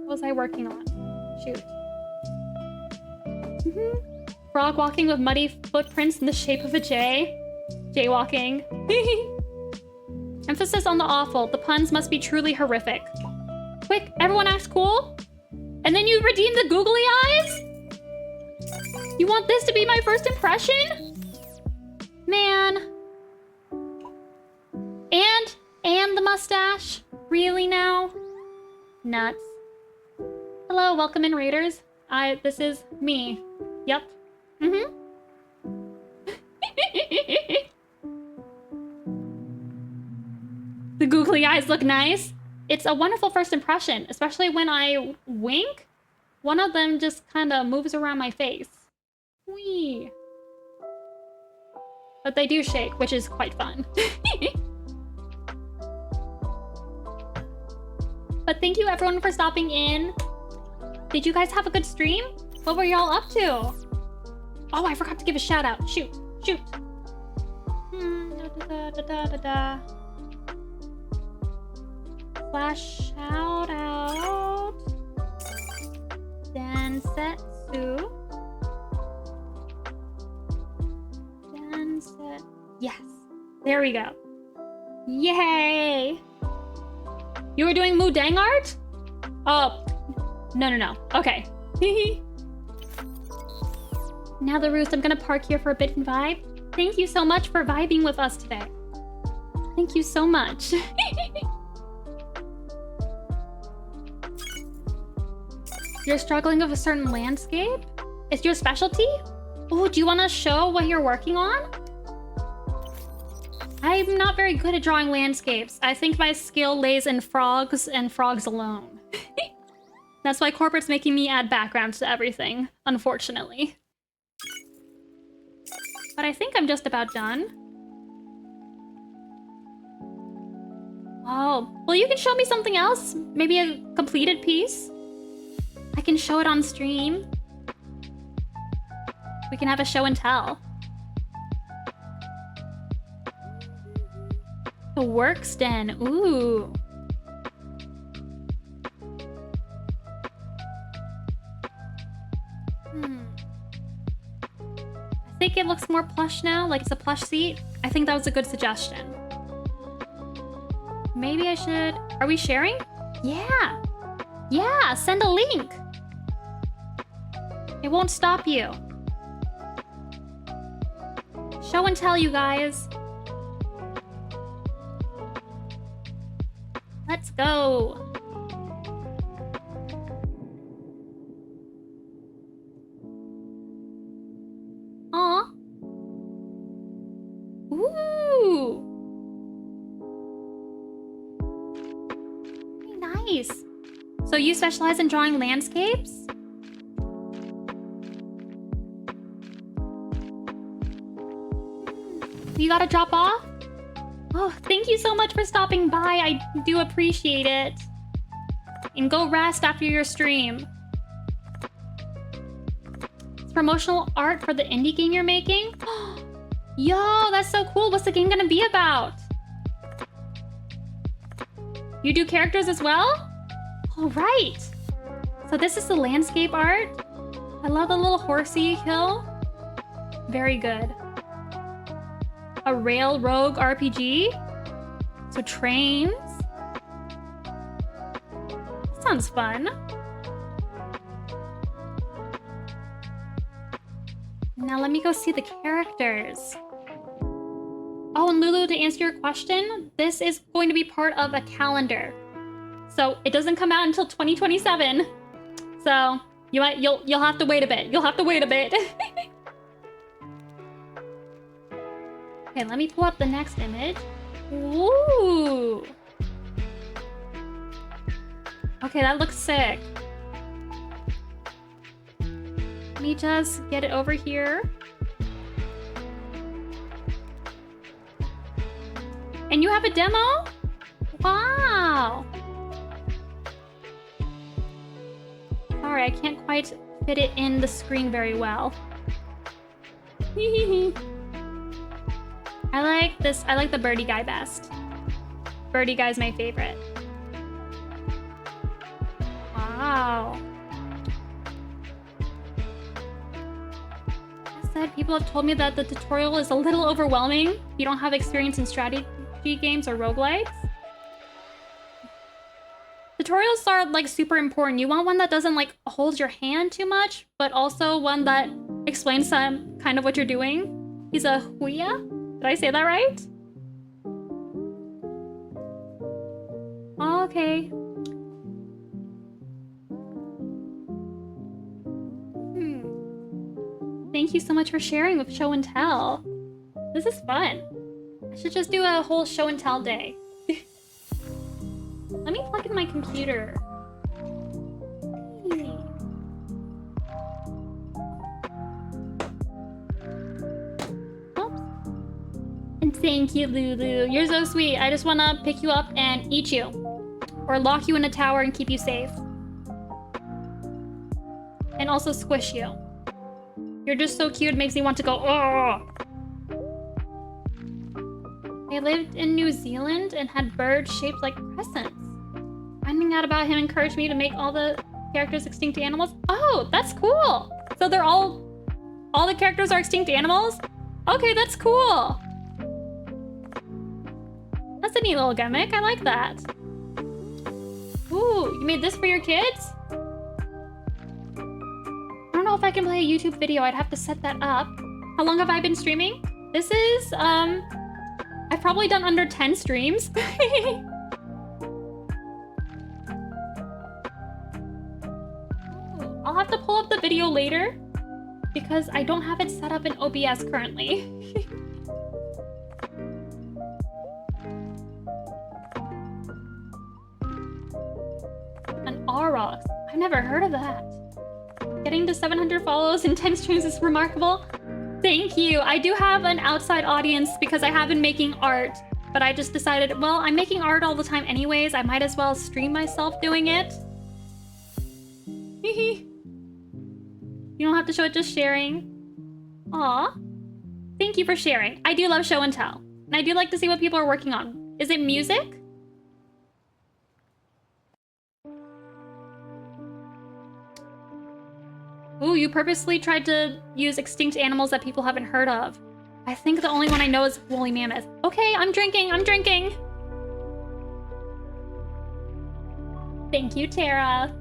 What was I working on? Shoot. Frog walking with muddy footprints in the shape of a J. Jaywalking. Emphasis on the awful. The puns must be truly horrific. Quick, everyone acts cool? And then you redeem the googly eyes? You want this to be my first impression? Man. And the mustache? Really now? Nuts. Hello, welcome in, raiders. This is me. Yep. The googly eyes look nice. It's a wonderful first impression, especially when I wink. One of them just kind of moves around my face. Whee. But they do shake, which is quite fun. But thank you everyone for stopping in. Did you guys have a good stream? What were y'all up to? Oh, I forgot to give a shout out. Shoot. Slash shout out. Densetsu. Yes. There we go. Yay! You were doing Mudang art? Oh. No. Okay. Now the roost, I'm gonna park here for a bit and vibe. Thank you so much for vibing with us today. Thank you so much. You're struggling with a certain landscape? It's your specialty? Oh, do you want to show what you're working on? I'm not very good at drawing landscapes. I think my skill lays in frogs and frogs alone. That's why corporate's making me add backgrounds to everything, unfortunately. But I think I'm just about done. Oh, well, you can show me something else. Maybe a completed piece. I can show it on stream. We can have a show and tell. The works den. Ooh. I think it looks more plush now, like it's a plush seat. I think that was a good suggestion. Maybe I should... Are we sharing? Yeah. Yeah, send a link. It won't stop you. Show and tell, you guys. Let's go. Aw. Ooh. Nice. So you specialize in drawing landscapes? You gotta drop off? Oh, thank you so much for stopping by. I do appreciate it. And go rest after your stream. It's promotional art for the indie game you're making? Yo, that's so cool. What's the game gonna be about? You do characters as well? All right. So this is the landscape art. I love the little horsey hill. Very good. A rail rogue RPG. So trains. sounds fun. Now let me go see the characters. Oh, and Lulu, to answer your question, this is going to be part of a calendar. So it doesn't come out until 2027. So you'll have to wait a bit. You'll have to wait a bit. Okay, let me pull up the next image. Ooh. Okay, that looks sick. Let me just get it over here. And you have a demo? Wow. Sorry, I can't quite fit it in the screen very well. I like this. I like the birdie guy best. Birdie guy's my favorite. Wow. That said, people have told me that the tutorial is a little overwhelming if you don't have experience in strategy games or roguelikes. Tutorials are like super important. You want one that doesn't like hold your hand too much, but also one that explains some kind of what you're doing. He's a Huya? Did I say that right? Okay. Thank you so much for sharing with Show and Tell. This is fun. I should just do a whole Show and Tell day. Let me plug in my computer. Oops. And thank you, Lulu. You're so sweet. I just want to pick you up and eat you. Or lock you in a tower and keep you safe. And also squish you. You're just so cute, it makes me want to go, oh! I lived in New Zealand and had birds shaped like crescents. Finding out about him encouraged me to make all the characters extinct animals. Oh, that's cool! So they're all the characters are extinct animals? Okay, that's cool! That's a neat little gimmick, I like that. Ooh, you made this for your kids? I don't know if I can play a YouTube video. I'd have to set that up. How long have I been streaming? This is, I've probably done under 10 streams. I'll have to pull up the video later because I don't have it set up in OBS currently. An Aurochs. I've never heard of that. Getting to 700 follows in 10 streams is remarkable. Thank you. I do have an outside audience because I have been making art, but I just decided, well, I'm making art all the time anyways. I might as well stream myself doing it. You don't have to show it, just sharing. Aw. Thank you for sharing. I do love Show and Tell. And I do like to see what people are working on. Is it music? Ooh, you purposely tried to use extinct animals that people haven't heard of. I think the only one I know is woolly mammoth. Okay, I'm drinking, I'm drinking. Thank you, Tara.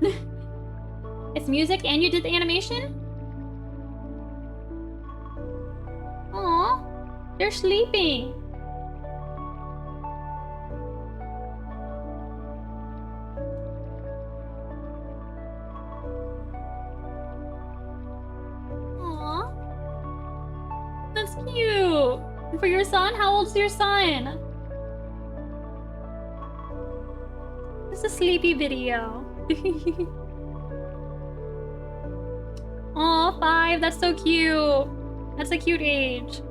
It's music and you did the animation? Aw, they're sleeping. That's cute. And for your son, how old's your son? It's a sleepy video. Aw, 5. That's so cute. That's a cute age.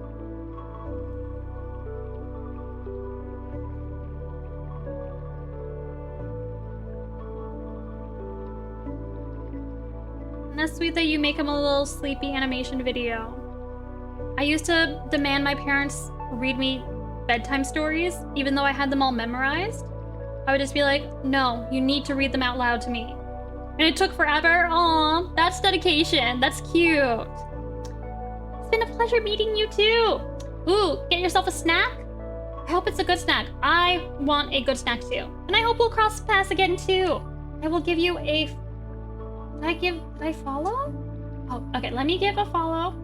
And that's sweet that you make him a little sleepy animation video. I used to demand my parents read me bedtime stories, even though I had them all memorized. I would just be like, no, you need to read them out loud to me. And it took forever. Aw, that's dedication. That's cute. It's been a pleasure meeting you too. Ooh, get yourself a snack? I hope it's a good snack. I want a good snack too. And I hope we'll cross paths again too. I I will give you a... Did I follow? Oh, okay, let me give a follow.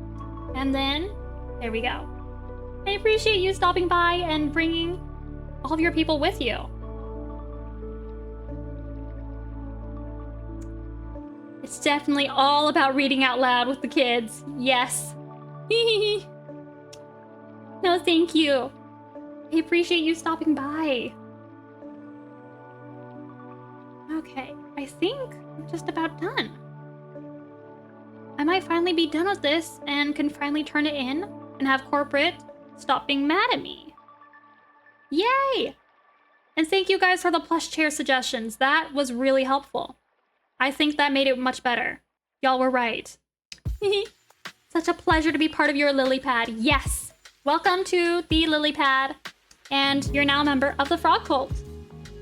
And then, there we go. I appreciate you stopping by and bringing all of your people with you. It's definitely all about reading out loud with the kids. Yes. No, thank you. I appreciate you stopping by. Okay, I think I'm just about done. I might finally be done with this and can finally turn it in and have corporate stop being mad at me. Yay! And thank you guys for the plush chair suggestions. That was really helpful. I think that made it much better. Y'all were right. Such a pleasure to be part of your lily pad. Yes! Welcome to the lily pad. And you're now a member of the frog cult.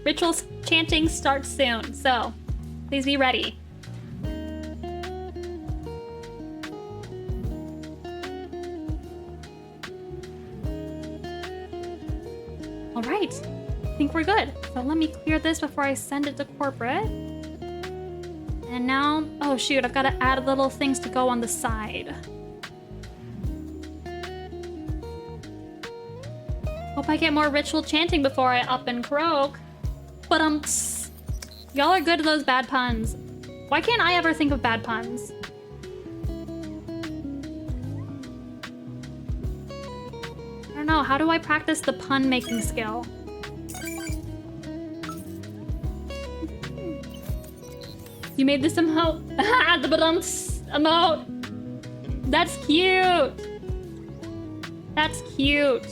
Ritual chanting starts soon, so please be ready. All right, I think we're good. So let me clear this before I send it to corporate. And now, oh shoot, I've got to add little things to go on the side. Hope I get more ritual chanting before I up and croak. But y'all are good at those bad puns. Why can't I ever think of bad puns? I don't know, how do I practice the pun making skill? You made this emote. The emote. That's cute. That's cute.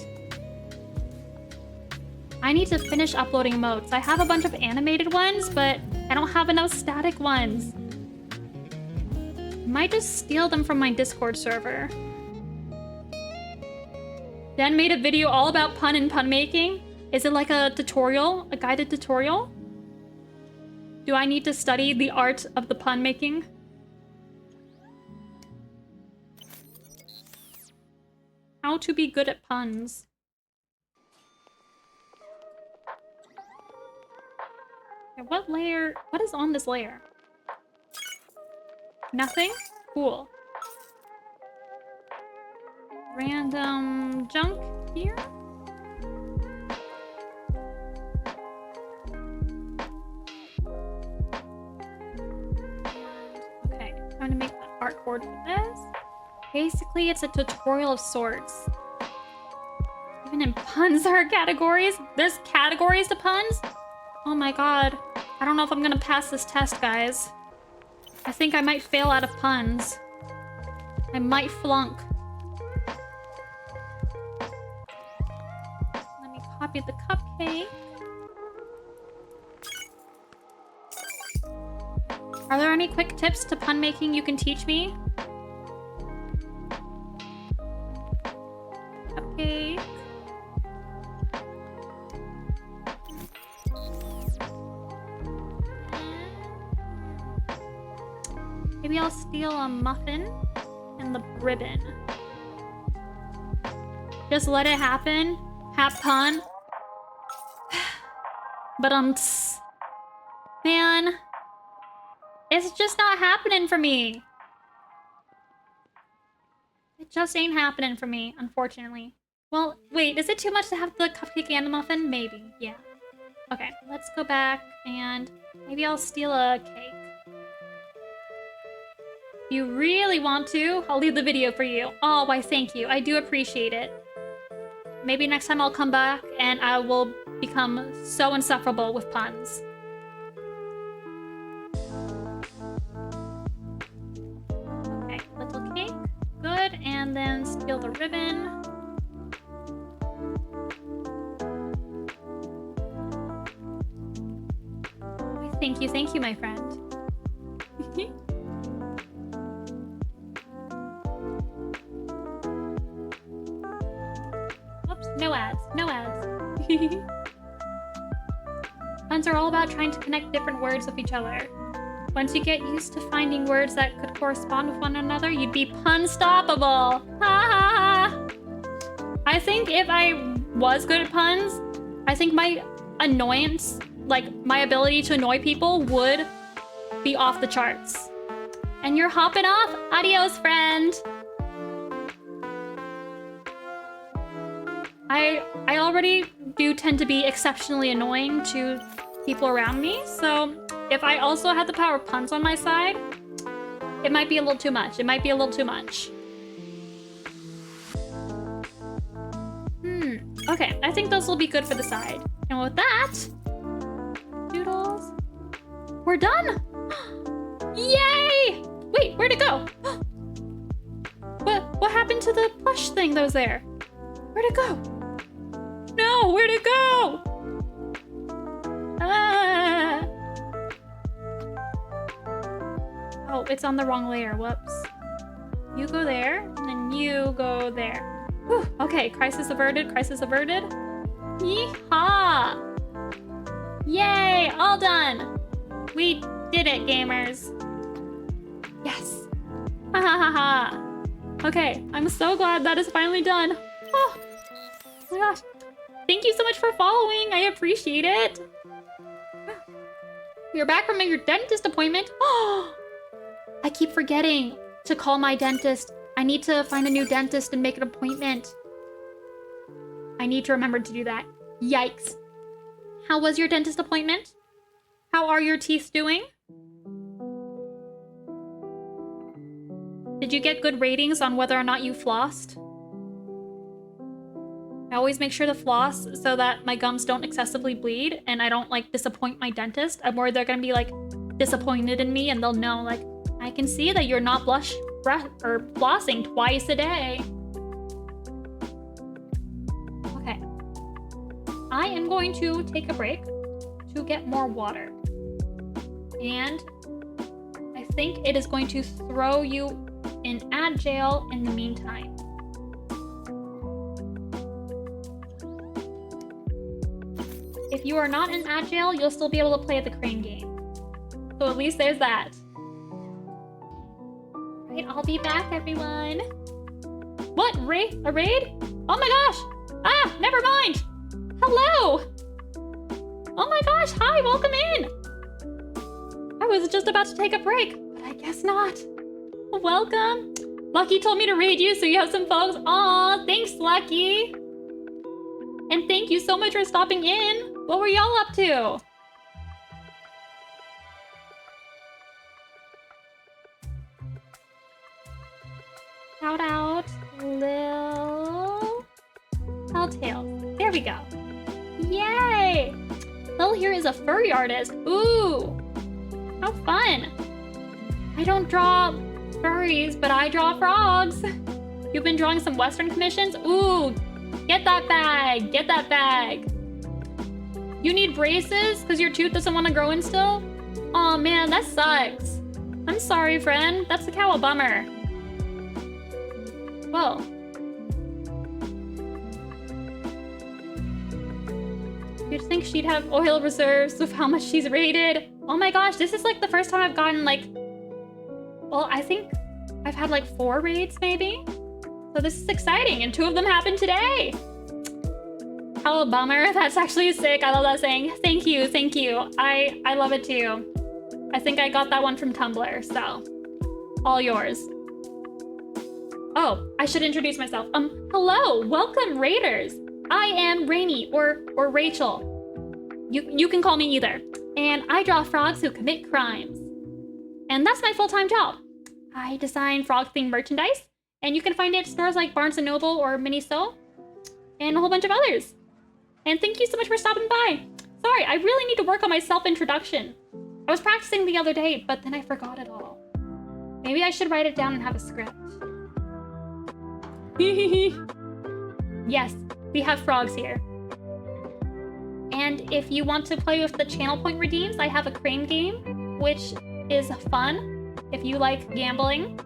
I need to finish uploading emotes. I have a bunch of animated ones, but I don't have enough static ones. Might just steal them from my Discord server. Dan made a video all about pun and pun making. Is it like a tutorial? A guided tutorial? Do I need to study the art of the pun making? How to be good at puns. Okay, what layer? What is on this layer? Nothing? Cool. Random junk here? Okay, trying to make the artboard for this. Basically, it's a tutorial of sorts. Even in puns there are categories? There's categories to puns? Oh my god. I don't know if I'm gonna pass this test, guys. I think I might fail out of puns. I might flunk. Let me copy the cupcake. Are there any quick tips to pun making you can teach me? Cupcake. Maybe I'll steal a muffin and the ribbon. Just let it happen. Have pun. But man, it's just not happening for me. It just ain't happening for me, unfortunately. Well, wait, is it too much to have the cupcake and the muffin? Maybe, yeah. Okay, let's go back and maybe I'll steal a cake. If you really want to, I'll leave the video for you. Oh, why thank you. I do appreciate it. Maybe next time I'll come back and I will become so insufferable with puns. Okay, little cake. Good, and then steal the ribbon. Thank you, my friend. No ads. No ads. Puns are all about trying to connect different words with each other. Once you get used to finding words that could correspond with one another, you'd be pun-stoppable. Ha ha ha! I think if I was good at puns, I think my annoyance, like my ability to annoy people, would be off the charts. And you're hopping off? Adios, friend! I already do tend to be exceptionally annoying to people around me, so if I also had the power of puns on my side, it might be a little too much. It might be a little too much. Okay, I think those will be good for the side. And with that, doodles, we're done! Yay! Wait, where'd it go? What happened to the plush thing that was there? Where'd it go? No, where'd it go? Ah. Oh, it's on the wrong layer. Whoops. You go there, and then you go there. Whew. Okay, crisis averted, crisis averted. Yeehaw! Yay, all done. We did it, gamers. Yes. Ha ha ha ha. Okay, I'm so glad that is finally done. Oh my gosh. Thank you so much for following. I appreciate it. You're back from your dentist appointment. Oh, I keep forgetting to call my dentist. I need to find a new dentist and make an appointment. I need to remember to do that. Yikes. How was your dentist appointment? How are your teeth doing? Did you get good ratings on whether or not you flossed? I always make sure to floss so that my gums don't excessively bleed and I don't like disappoint my dentist. I'm worried they're gonna be like disappointed in me and they'll know like, I can see that you're not flossing twice a day. Okay. I am going to take a break to get more water. And I think it is going to throw you in ad jail in the meantime. If you are not in ad jail, you'll still be able to play the crane game. So at least there's that. Right, I'll be back, everyone. What? A raid? Oh my gosh! Ah, never mind! Hello! Oh my gosh, hi, welcome in! I was just about to take a break, but I guess not. Welcome! Lucky told me to raid you so you have some folks. Aw, thanks, Lucky! And thank you so much for stopping in. What were y'all up to? Shout out, Lil Telltale. There we go. Yay! Lil here is a furry artist. Ooh, how fun. I don't draw furries, but I draw frogs. You've been drawing some Western commissions? Ooh, get that bag, get that bag. You need braces because your tooth doesn't want to grow in still? Aw, man, that sucks. I'm sorry, friend. That's a cow a bummer. Whoa. You'd think she'd have oil reserves with how much she's rated. Oh my gosh, this is like the first time I've gotten like... Well, I think I've had like 4 raids maybe? So this is exciting, and 2 of them happened today. Oh, bummer. That's actually sick. I love that saying. Thank you, thank you. I love it too. I think I got that one from Tumblr, so all yours. Oh, I should introduce myself. Hello, welcome raiders. I am Rainy or Rachel. You can call me either. And I draw frogs who commit crimes. And that's my full-time job. I design frog-themed merchandise, and you can find it at stores like Barnes & Noble or Miniso, and a whole bunch of others. And thank you so much for stopping by. Sorry, I really need to work on my self-introduction. I was practicing the other day, but then I forgot it all. Maybe I should write it down and have a script. Yes, we have frogs here. And if you want to play with the channel point redeems, I have a crane game, which is fun if you like gambling.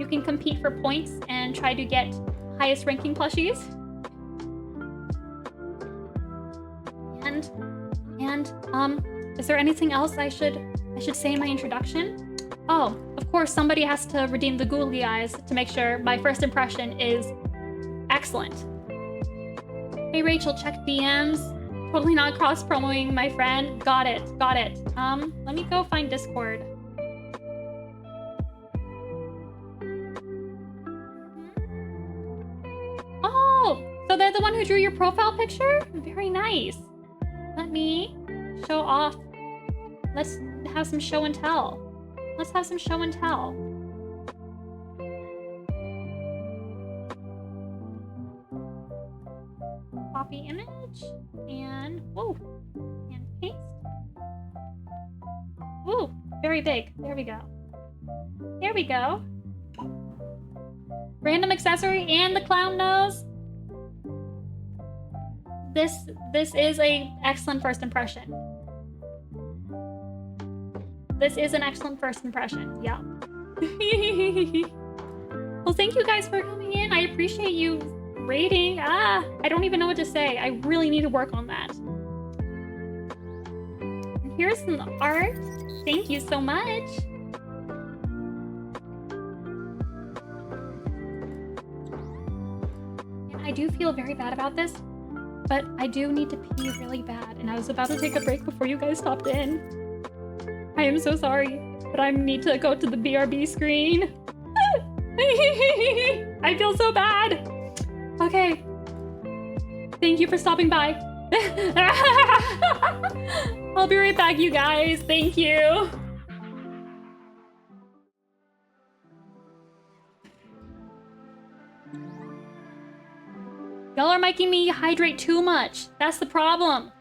You can compete for points and try to get highest ranking plushies. And is there anything else I should say in my introduction? Oh, of course, somebody has to redeem the googly eyes to make sure my first impression is excellent. Hey Rachel, check DMs. Totally not cross-promoing, my friend. Got it. Got it. Let me go find Discord. Oh, so they're the one who drew your profile picture? Very nice. Let me show off. Let's have some show and tell. Let's have some show and tell. Copy image and whoa, and paste. Woo, very big. There we go. There we go. Random accessory and the clown nose. This is a excellent first impression. This is an excellent first impression. Yeah. Well, thank you guys for coming in. I appreciate you rating. I don't even know what to say. I really need to work on that. And here's some art. Thank you so much. And I do feel very bad about this, but I do need to pee really bad, and I was about to take a break before you guys stopped in. I am so sorry, but I need to go to the BRB screen. I feel so bad. Okay. Thank you for stopping by. I'll be right back, you guys. Thank you. Y'all are making me hydrate too much. That's the problem.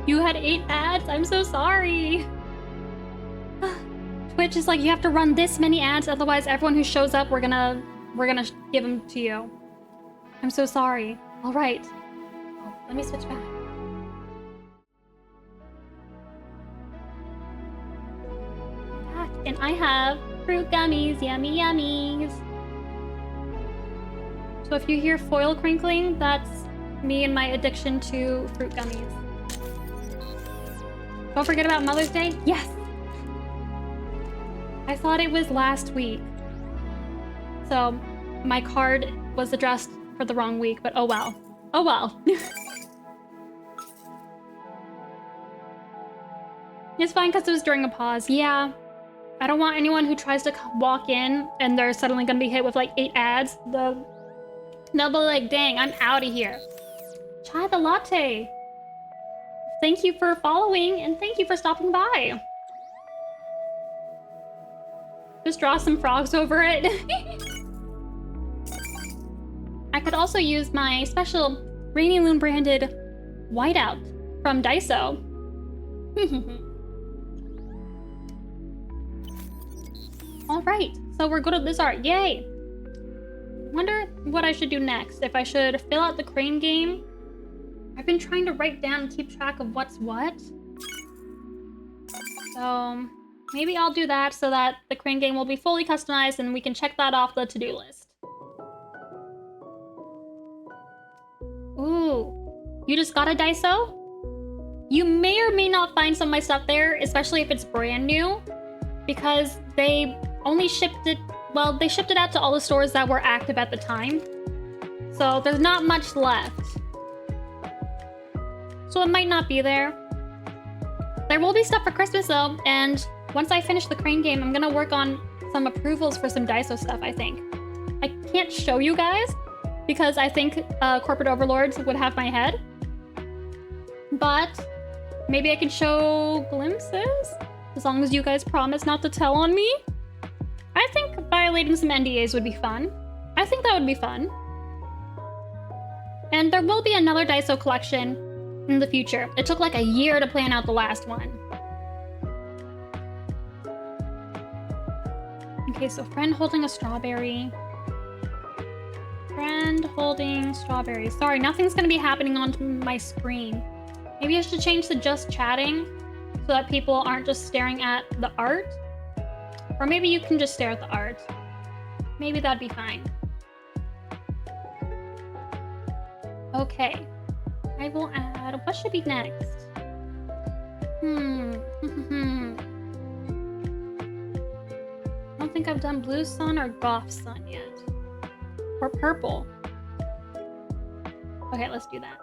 You had 8 ads? I'm so sorry. Twitch is like, you have to run this many ads, otherwise everyone who shows up, we're gonna give them to you. I'm so sorry. All right. Oh, let me switch back. Back, and I have fruit gummies. Yummy yummies. So if you hear foil crinkling, that's me and my addiction to fruit gummies. Don't forget about Mother's Day. Yes. I thought it was last week. So my card was addressed for the wrong week, but oh well. Oh well. It's fine because it was during a pause. Yeah. I don't want anyone who tries to walk in and they're suddenly going to be hit with like 8 ads. They'll be like, dang, I'm out of here. Chai the latte. Thank you for following and thank you for stopping by. Just draw some frogs over it. I could also use my special rainylune branded whiteout from Daiso. Alright, so we're good at this art. Yay! Wonder what I should do next. If I should fill out the crane game. I've been trying to write down and keep track of what's what. So maybe I'll do that so that the crane game will be fully customized and we can check that off the to-do list. Ooh, you just got a Daiso? You may or may not find some of my stuff there, especially if it's brand new, because they only shipped it, well, they shipped it out to all the stores that were active at the time. So there's not much left. So it might not be there. There will be stuff for Christmas though, and once I finish the crane game, I'm gonna work on some approvals for some Daiso stuff, I think. I can't show you guys because I think corporate overlords would have my head. But maybe I can show glimpses as long as you guys promise not to tell on me. I think violating some NDAs would be fun. I think that would be fun. And there will be another Daiso collection in the future. It took like a year to plan out the last one. Okay, so friend holding a strawberry. Friend holding strawberry. Sorry, nothing's gonna be happening on my screen. Maybe I should change to just chatting so that people aren't just staring at the art. Or maybe you can just stare at the art. Maybe that'd be fine. Okay. I will add, what should be next? I don't think I've done blue sun or goth sun yet. Or purple. Okay, let's do that.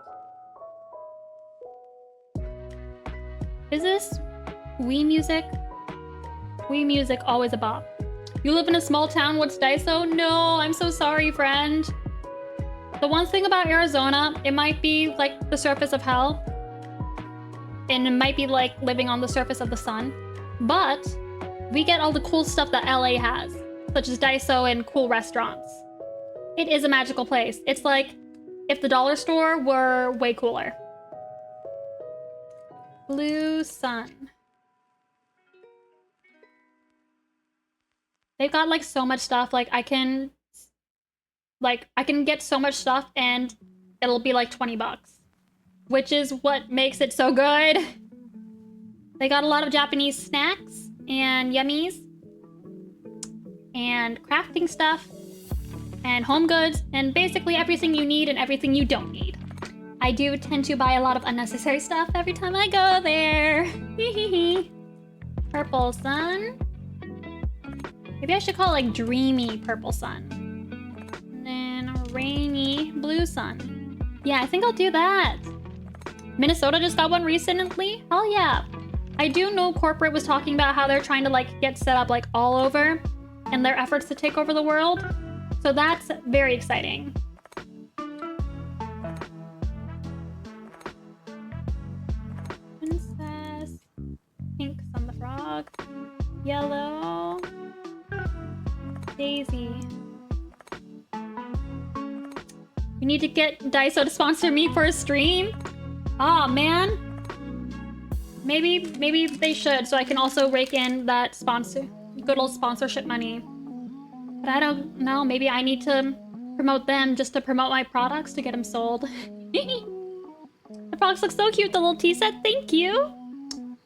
Is this Wii music? Wii music, always a bop. You live in a small town, what's Daiso? No, I'm so sorry, friend. The one thing about Arizona, it might be like the surface of hell. And it might be like living on the surface of the sun. But we get all the cool stuff that LA has, such as Daiso and cool restaurants. It is a magical place. It's like if the dollar store were way cooler. Blue sun. They've got like so much stuff. Like I can get so much stuff and it'll be like 20 bucks, which is what makes it so good. They got a lot of Japanese snacks and yummies and crafting stuff and home goods and basically everything you need and everything you don't need. I do tend to buy a lot of unnecessary stuff every time I go there. Purple sun. Maybe I should call it like dreamy purple sun. And then rainy blue sun. Yeah, I think I'll do that. Minnesota just got one recently. Hell yeah. I do know corporate was talking about how they're trying to like get set up like all over in their efforts to take over the world. So that's very exciting. Princess. Pink on the frog. Yellow. Daisy. You need to get Daiso to sponsor me for a stream? Aw, man. Maybe they should, so I can also rake in that good old sponsorship money. But I don't know, maybe I need to promote them just to promote my products to get them sold. The products look so cute, the little tea set, thank you!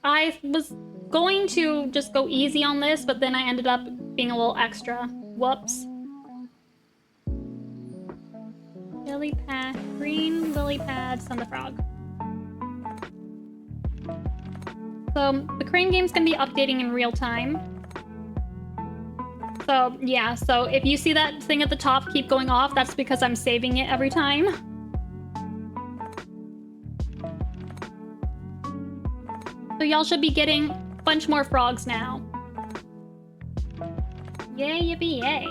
I was going to just go easy on this, but then I ended up being a little extra. Whoops. Lily pad, green lily pads on the frog. So the crane game's gonna be updating in real time. So yeah, so if you see that thing at the top keep going off, that's because I'm saving it every time. So y'all should be getting a bunch more frogs now. Yay, yippee, yay.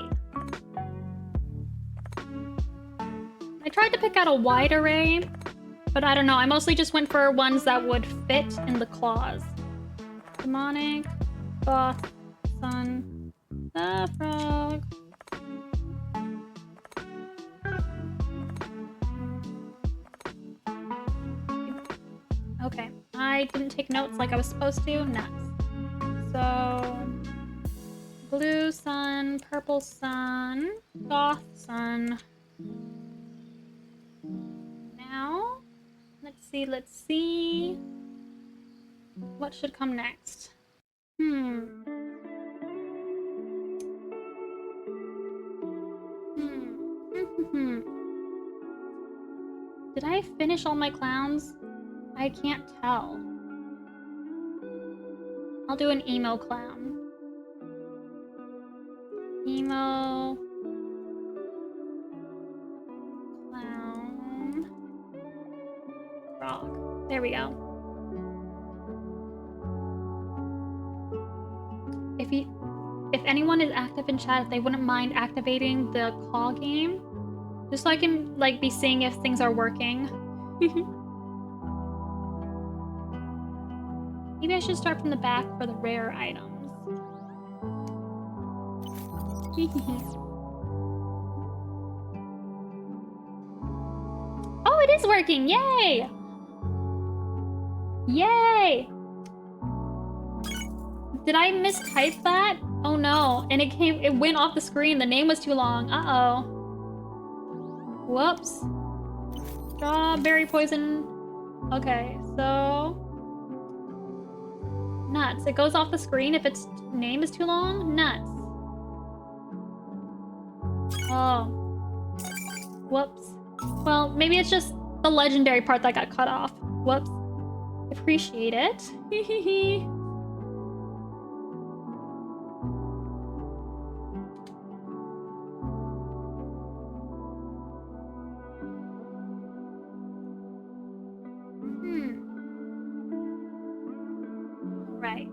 I tried to pick out a wide array, but I don't know. I mostly just went for ones that would fit in the claws. Demonic, goth, sun, the frog. Okay, I didn't take notes like I was supposed to. Nuts. So, blue sun, purple sun, goth sun. Now, let's see. What should come next? Did I finish all my clowns? I can't tell. I'll do an emo clown. Emo clown frog. There we go. If anyone is active in chat, if they wouldn't mind activating the call game, just so I can like be seeing if things are working. Maybe I should start from the back for the rare items. Oh, it is working! Yay! Yay! Did I mistype that? Oh no, and it went off the screen. The name was too long. Uh-oh. Whoops. Strawberry poison. Okay, so... Nuts. It goes off the screen if its name is too long? Nuts. Oh. Whoops. Well, maybe it's just the legendary part that got cut off. Whoops. Appreciate it. Hehehe. Right.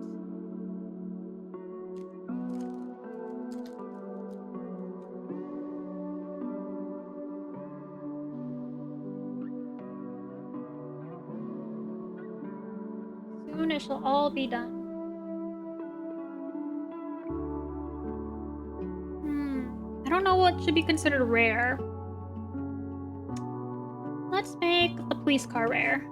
Soon it shall all be done. I don't know what should be considered rare. Let's make the police car rare.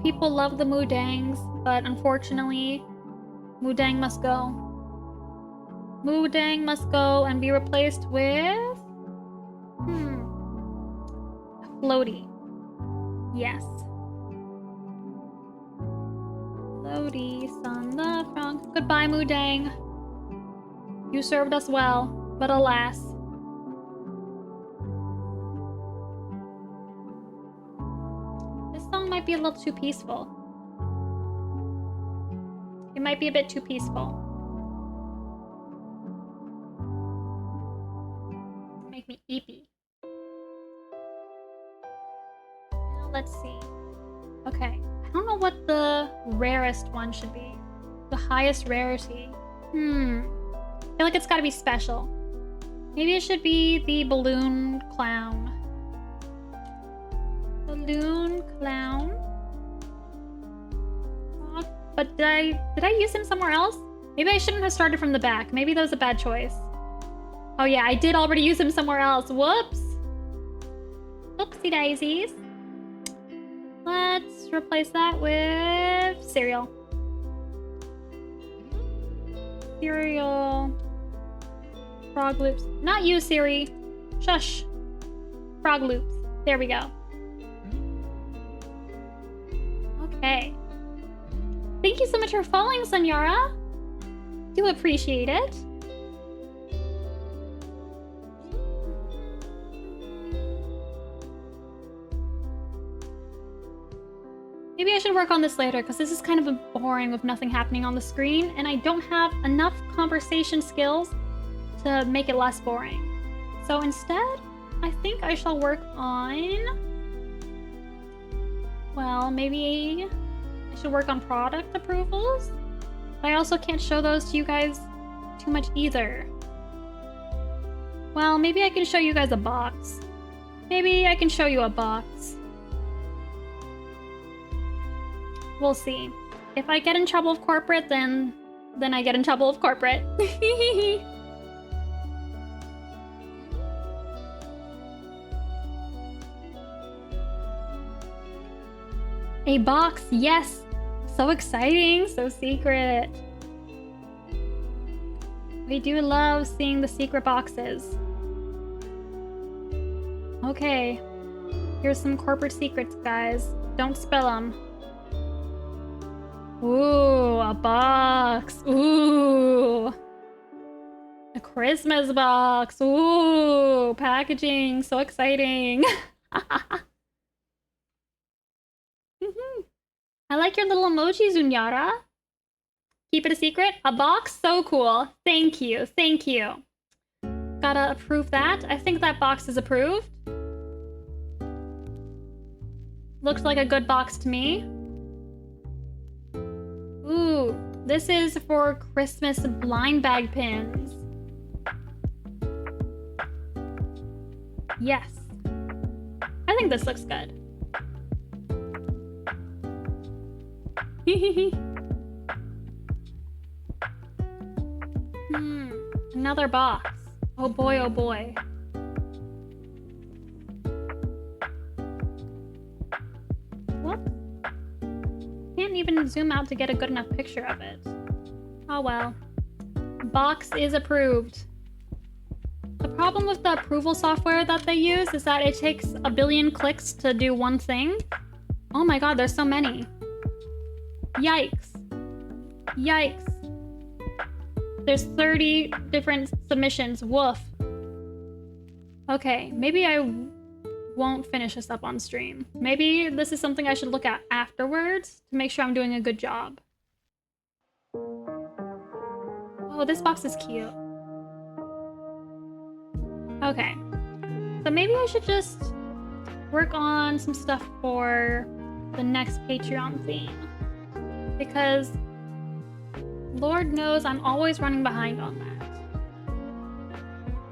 People love the Moodangs, but unfortunately, Moodang must go. Moodang must go and be replaced with... a floaty. Yes. Floaty, son the frog. Goodbye, Moodang. You served us well, but alas. Might be a little too peaceful. It might be a bit too peaceful. Make me eepy. Now let's see. Okay, I don't know what the rarest one should be. The highest rarity. I feel like it's gotta be special. Maybe it should be the balloon clown. Balloon clown. but did I use him somewhere else? Maybe I shouldn't have started from the back. Maybe that was a bad choice. Oh yeah, I did already use him somewhere else. Whoops. Oopsie daisies. Let's replace that with cereal. Cereal. Frog loops. Not you, Siri. Shush. Frog loops. There we go. Okay. Thank you so much for following, Sanyara. Do appreciate it. Maybe I should work on this later, because this is kind of boring with nothing happening on the screen, and I don't have enough conversation skills to make it less boring. So instead, I think I shall work on... Well, maybe I should work on product approvals? But I also can't show those to you guys too much either. Well, maybe I can show you guys a box. Maybe I can show you a box. We'll see. If I get in trouble with corporate, then I get in trouble with corporate. A box, yes! So exciting, so secret. We do love seeing the secret boxes. Okay, here's some corporate secrets, guys. Don't spill them. Ooh, a box. Ooh. A Christmas box. Ooh, packaging. So exciting. I like your little emoji, Zunyara. Keep it a secret. A box? So cool. Thank you. Thank you. Gotta approve that. I think that box is approved. Looks like a good box to me. Ooh, this is for Christmas blind bag pins. Yes. I think this looks good. Another box. Oh boy, oh boy. Whoops. Can't even zoom out to get a good enough picture of it. Oh well. Box is approved. The problem with the approval software that they use is that it takes a billion clicks to do one thing. Oh my god, there's so many. Yikes. Yikes. There's 30 different submissions. Woof. Okay, maybe I won't finish this up on stream. Maybe this is something I should look at afterwards to make sure I'm doing a good job. Oh, this box is cute. Okay. So maybe I should just work on some stuff for the next Patreon theme. Because Lord knows I'm always running behind on that.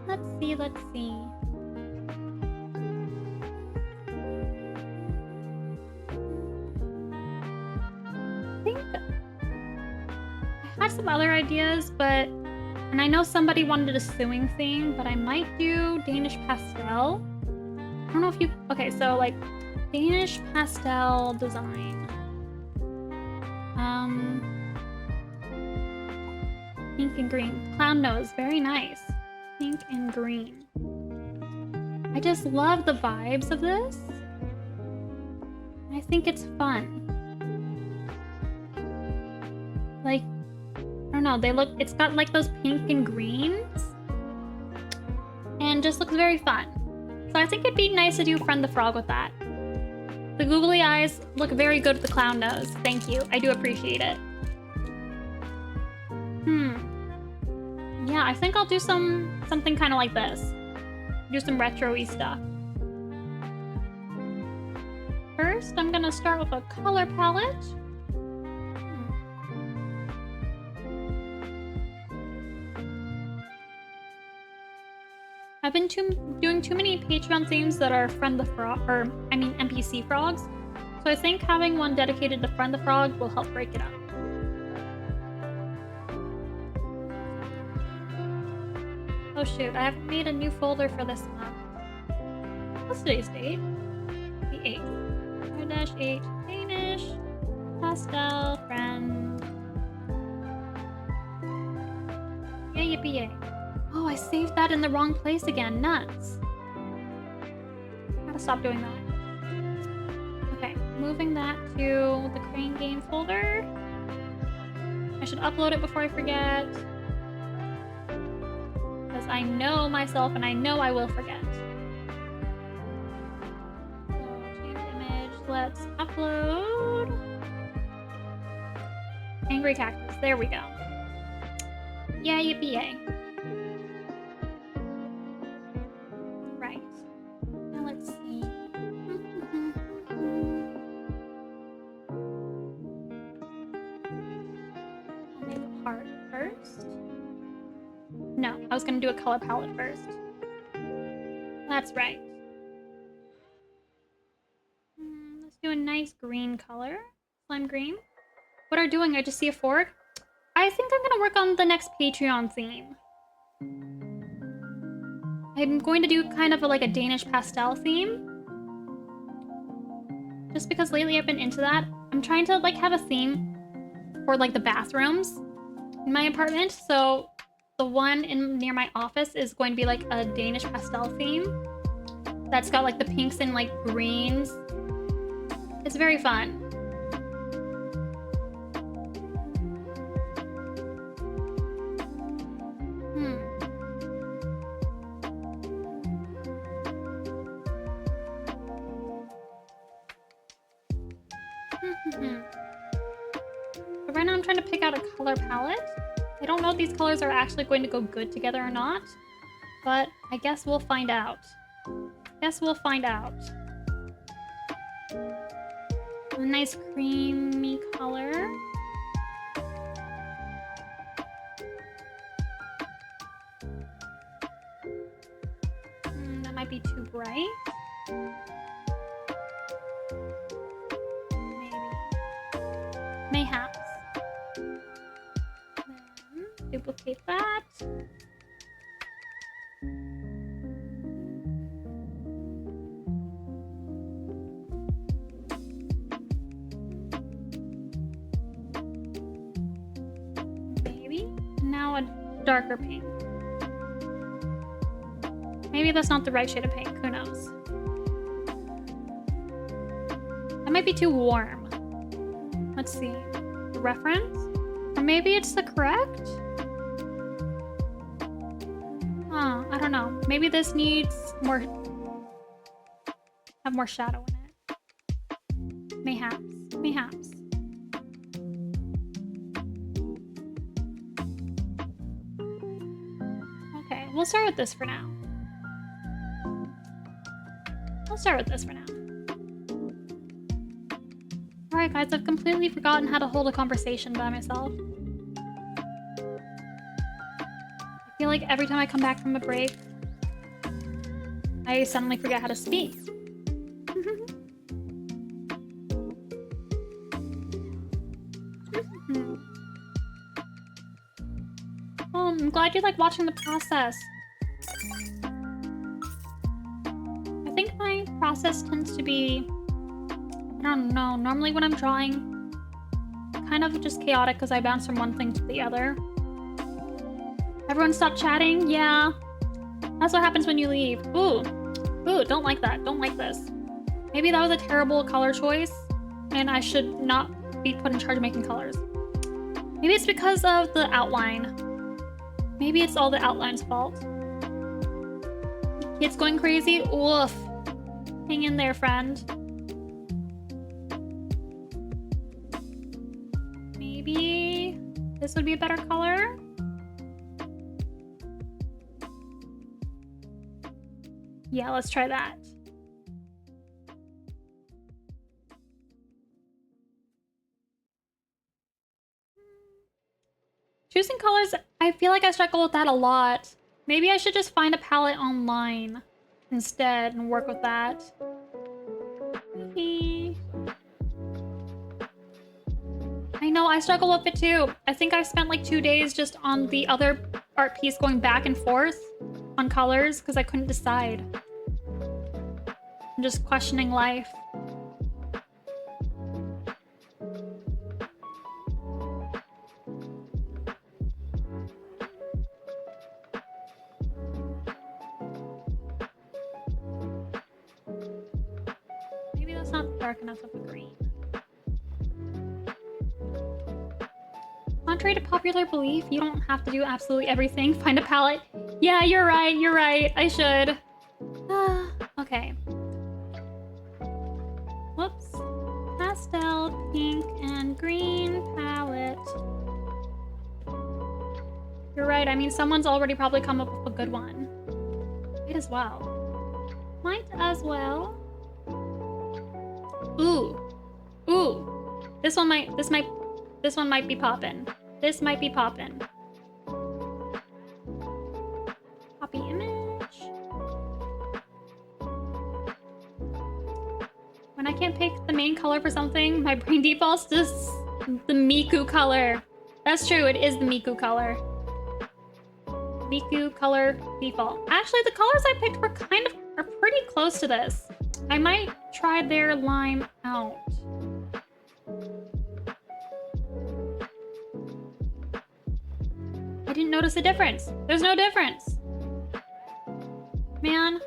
Let's see, let's see. I think I had some other ideas, but... And I know somebody wanted a sewing theme, but I might do Danish pastel. I don't know if you... Okay, so like Danish pastel design. Pink and green. Clown nose. Very nice. Pink and green. I just love the vibes of this. I think it's fun. Like, I don't know, they look, it's got like those pink and greens. And just looks very fun. So I think it'd be nice to do Friend the Frog with that. The googly eyes look very good with the clown nose. Thank you. I do appreciate it. Yeah, I think I'll do something kind of like this. Do some retro-y stuff. First, I'm gonna start with a color palette. I've been doing too many Patreon themes that are Friend the Frog, or I mean NPC frogs. So I think having one dedicated to Friend the Frog will help break it up. shoot, I haven't made a new folder for this month. What's today's date? The 8th. R-8 Danish pastel friend. Yay, yippee yay. Oh, I saved that in the wrong place again. Nuts. Gotta stop doing that. Okay, moving that to the Crane Game folder. I should upload it before I forget. Because I know myself and I know I will forget. So, change image. Let's upload. Angry Cactus. There we go. Yeah, yippee yay. Right. Now let's see. I'll make a heart first. No, I was gonna do a color palette first. That's right. Let's do a nice green color. Slime green. What are you doing? I just see a fork. I think I'm gonna work on the next Patreon theme. I'm going to do kind of like a Danish pastel theme. Just because lately I've been into that. I'm trying to like have a theme for like the bathrooms in my apartment. So the one near my office is going to be like a Danish pastel theme. That's got like the pinks and like greens. It's very fun. But right now I'm trying to pick out a color palette. I don't know if these colors are actually going to go good together or not, but I guess we'll find out. Guess we'll find out. A nice creamy color. That might be too bright. Mayhaps. Then duplicate that. Maybe. Now a darker pink. Maybe that's not the right shade of pink. Who knows? That might be too warm. Let's see. The reference? Or maybe it's the correct? Huh, I don't know. Maybe this needs more... have more shadow in it. Mayhaps. Mayhaps. Okay, we'll start with this for now. We'll start with this for now. Alright guys, I've completely forgotten how to hold a conversation by myself. I feel like every time I come back from a break, I suddenly forget how to speak. Oh, I'm glad you like watching the process. I think my process tends to be... I don't know, normally when I'm drawing, kind of just chaotic because I bounce from one thing to the other. Everyone stop chatting? Yeah. That's what happens when you leave. Ooh. Ooh, don't like that. Don't like this. Maybe that was a terrible color choice, and I should not be put in charge of making colors. Maybe it's because of the outline. Maybe it's all the outline's fault. Kids going crazy? Woof. Hang in there, friend. Maybe this would be a better color? Yeah, let's try that. Choosing colors, I feel like I struggle with that a lot. Maybe I should just find a palette online instead and work with that. I know, I struggle with it too. I think I've spent like 2 days just on the other art piece going back and forth. on colors because I couldn't decide. I'm just questioning life. Maybe that's not dark enough of a green. Contrary to popular belief, you don't have to do absolutely everything. Find a palette. Yeah, you're right, I should. Okay. Whoops. Pastel, pink, and green palette. You're right, I mean, someone's already probably come up with a good one. Might as well. Might as well. Ooh. Ooh. This one might be poppin'. This might be poppin'. Copy image. When I can't pick the main color for something, my brain defaults to the Miku color. That's true, it is the Miku color. Miku color default. Actually, the colors I picked are pretty close to this. I might try their lime out. I didn't notice a difference. There's no difference. Man.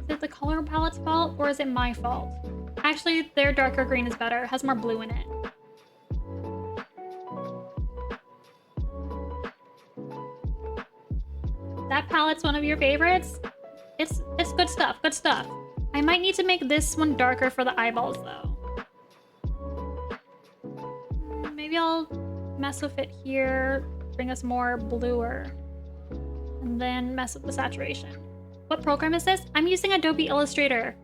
Is it the color palette's fault or is it my fault? Actually, their darker green is better. It has more blue in it. That palette's one of your favorites? It's good stuff, good stuff. I might need to make this one darker for the eyeballs though. Maybe I'll mess with it here, bring us more bluer, and then mess with the saturation. What program is this? I'm using Adobe Illustrator.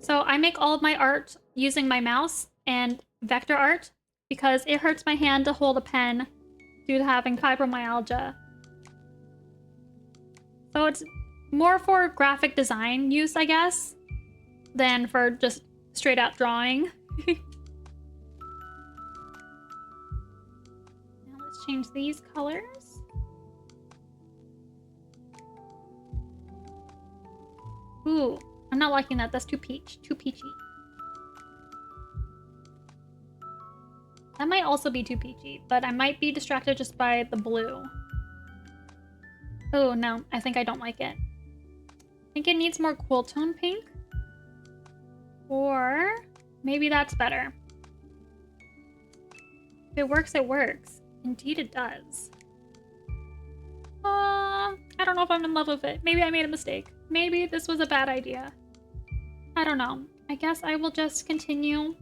So I make all of my art using my mouse and vector art because it hurts my hand to hold a pen due to having fibromyalgia. So it's more for graphic design use, I guess, than for just straight out drawing. Now let's change these colors. Ooh, I'm not liking that. That's too peachy. That might also be too peachy, but I might be distracted just by the blue. Oh no, I think I don't like it. I think it needs more cool tone pink. Or maybe that's better. If it works, it works. Indeed it does. I don't know if I'm in love with it. Maybe I made a mistake. Maybe this was a bad idea. I don't know. I guess I will just continue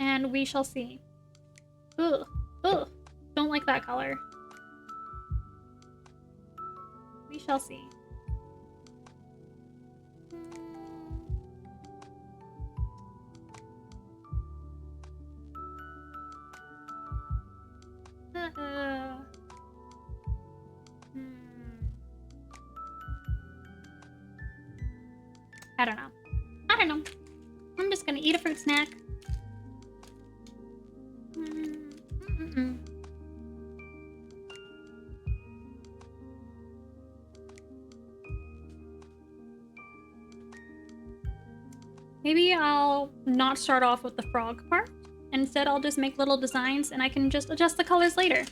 and we shall see. Ugh. Ugh. Don't like that color. We shall see. I don't know. I don't know. I'm just gonna eat a fruit snack. Maybe I'll not start off with the frog part. Instead, I'll just make little designs and I can just adjust the colors later.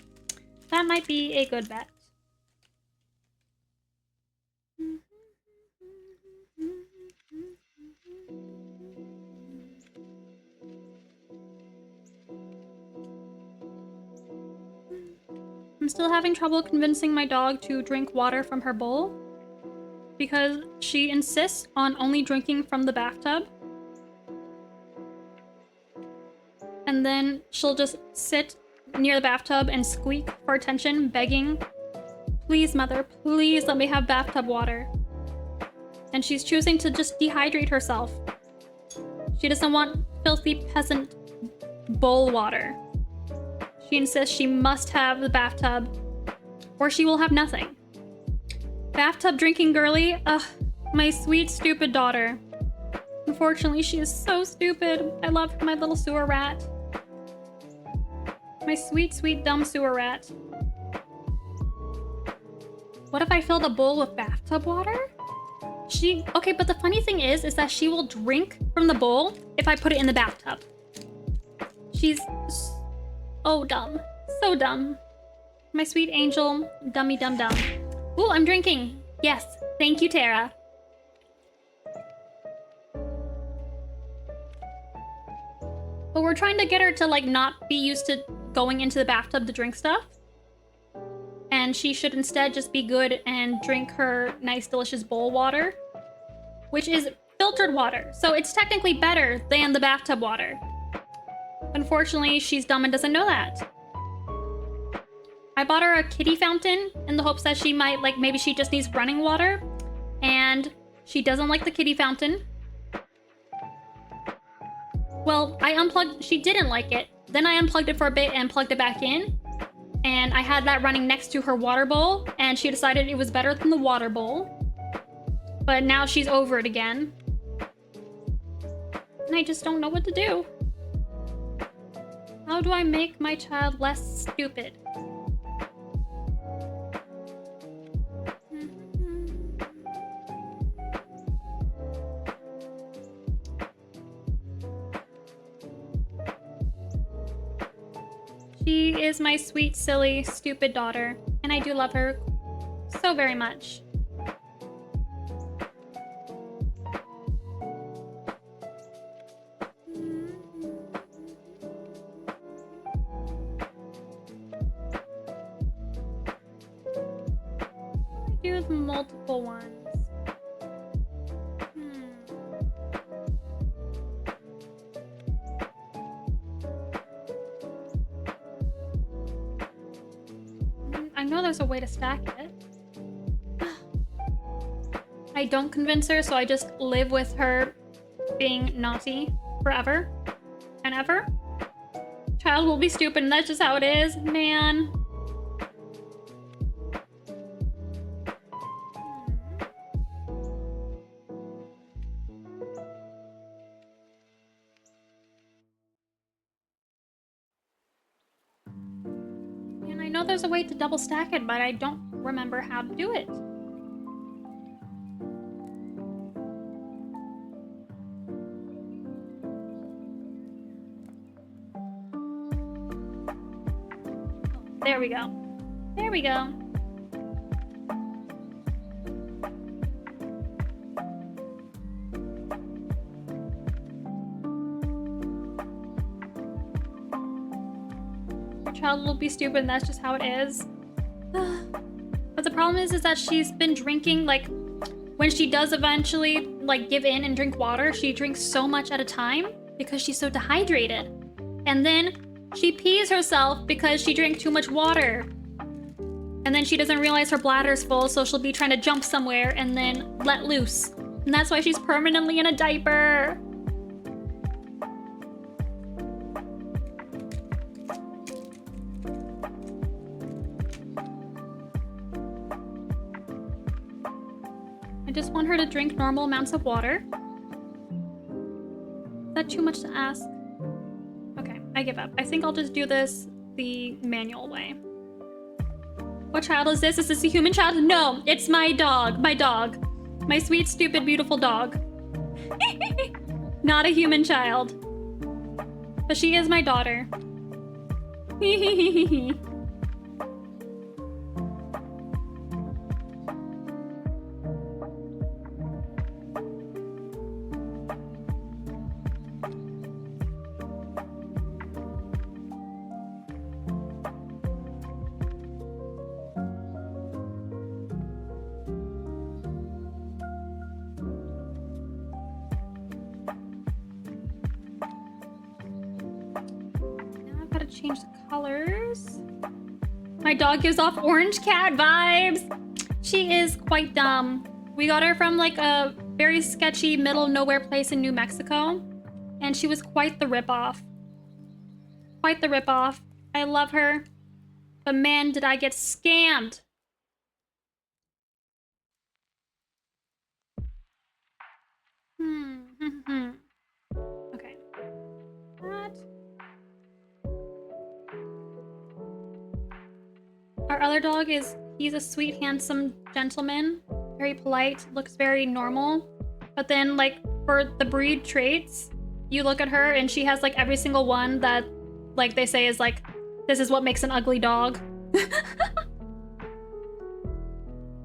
That might be a good bet. I'm still having trouble convincing my dog to drink water from her bowl because she insists on only drinking from the bathtub. And then she'll just sit near the bathtub and squeak for attention, begging, "Please, mother, please let me have bathtub water." And she's choosing to just dehydrate herself. She doesn't want filthy peasant bowl water. She insists she must have the bathtub or she will have nothing. Bathtub drinking girly? Ugh, my sweet, stupid daughter. Unfortunately, she is so stupid. I love my little sewer rat. My sweet, sweet dumb sewer rat. What if I fill the bowl with bathtub water? Okay, but the funny thing is that she will drink from the bowl if I put it in the bathtub. She's so dumb. So dumb. My sweet angel, dummy dum dum. Ooh, I'm drinking. Yes, thank you, Tara. But we're trying to get her to like not be used to going into the bathtub to drink stuff. And she should instead just be good and drink her nice, delicious bowl water, which is filtered water. So it's technically better than the bathtub water. Unfortunately, she's dumb and doesn't know that. I bought her a kitty fountain in the hopes that she might, like, maybe she just needs running water. And she doesn't like the kitty fountain. Well, she didn't like it. Then I unplugged it for a bit and plugged it back in. And I had that running next to her water bowl, and she decided it was better than the water bowl. But now she's over it again. And I just don't know what to do. How do I make my child less stupid? She is my sweet, silly, stupid daughter, and I do love her so very much. I do with multiple ones. I know there's a way to stack it. I don't convince her, so I just live with her being naughty forever and ever. Child will be stupid, and that's just how it is, man. And I know there's a way to double stack it, but I don't remember how to do it. There we go. There we go. Your child will be stupid, and that's just how it is. But the problem is that she's been drinking, like, when she does eventually, like, give in and drink water, she drinks so much at a time because she's so dehydrated. And then she pees herself because she drank too much water. And then she doesn't realize her bladder's full, so she'll be trying to jump somewhere and then let loose. And that's why she's permanently in a diaper. I just want her to drink normal amounts of water. Is that too much to ask? I give up. I think I'll just do this the manual way. What child is this? Is this a human child? No, it's my dog. My dog. My sweet, stupid, beautiful dog. Not a human child. But she is my daughter. Change the colors. My dog gives off orange cat vibes. She is quite dumb. We got her from like a very sketchy middle of nowhere place in New Mexico, and she was quite the ripoff. Quite the ripoff. I love her, but man, did I get scammed. Okay. That. other dog he's a sweet, handsome gentleman, very polite, looks very normal. But then, like, for the breed traits, you look at her and she has, like, every single one that, like, they say is, like, this is what makes an ugly dog.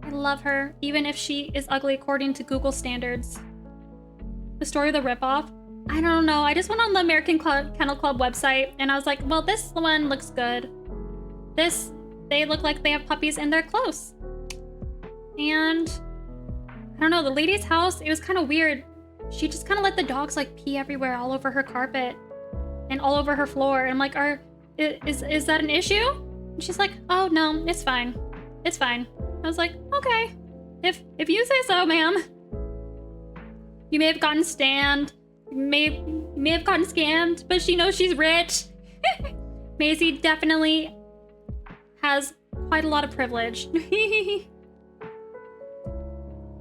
I love her, even if she is ugly according to Google standards. The story of the ripoff? I don't know. I just went on the American Kennel Club website and I was like, well, this one looks good. They look like they have puppies and they're close. And I don't know, the lady's house, it was kind of weird. She just kind of let the dogs like pee everywhere, all over her carpet and all over her floor. And I'm like, is that an issue? And she's like, oh no, it's fine. It's fine. I was like, okay, if you say so, ma'am. You may have gotten scammed. You may have gotten scammed, but she knows she's rich. Maisie definitely has quite a lot of privilege.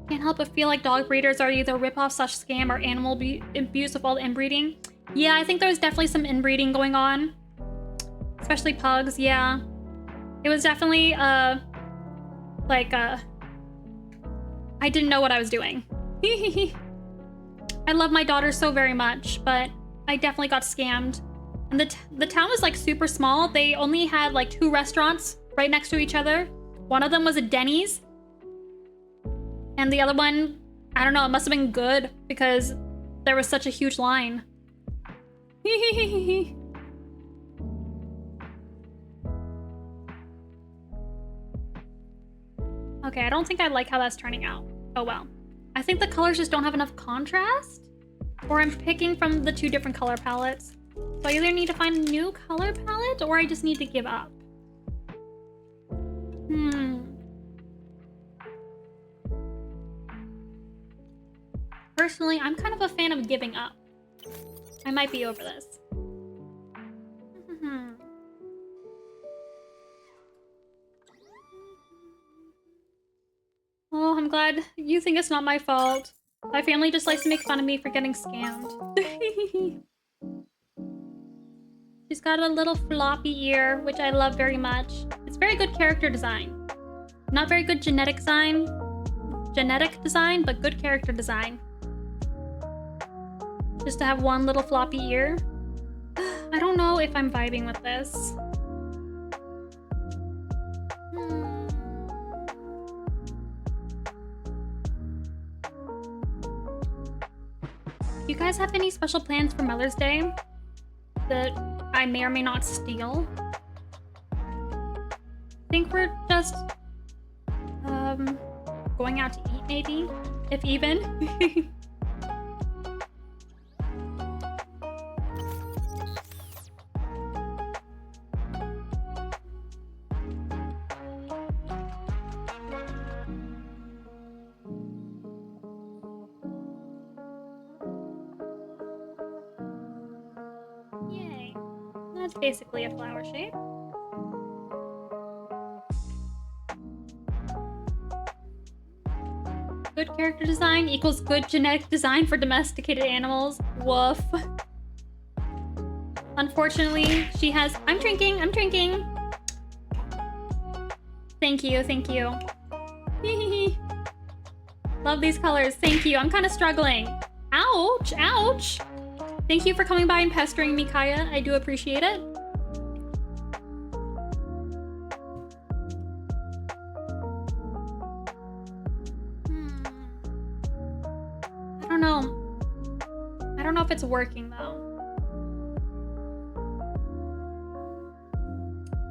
Can't help but feel like dog breeders are either ripoff/scam or animal abuse of all the inbreeding. Yeah, I think there was definitely some inbreeding going on. Especially pugs, yeah. It was definitely, I didn't know what I was doing. I love my daughter so very much, but I definitely got scammed. And the town was, like, super small. They only had, like, 2 restaurants right next to each other. One of them was a Denny's. And the other one, I don't know, it must have been good because there was such a huge line. Okay, I don't think I like how that's turning out. Oh well. I think the colors just don't have enough contrast. Or I'm picking from the 2 different color palettes. So I either need to find a new color palette or I just need to give up. Personally, I'm kind of a fan of giving up. I might be over this. Oh, I'm glad you think it's not my fault. My family just likes to make fun of me for getting scammed. She's got a little floppy ear, which I love very much. It's very good character design. Not very good genetic design, but good character design. Just to have one little floppy ear. I don't know if I'm vibing with this. Do you guys have any special plans for Mother's Day that I may or may not steal? I think we're just going out to eat, maybe, if even. Yay. That's basically a flower shape. Good character design equals good genetic design for domesticated animals. Woof. Unfortunately, she has... I'm drinking. Thank you. Love these colors. Thank you. I'm kind of struggling. Ouch. Thank you for coming by and pestering me, Kaya. I do appreciate it. I don't know if it's working, though.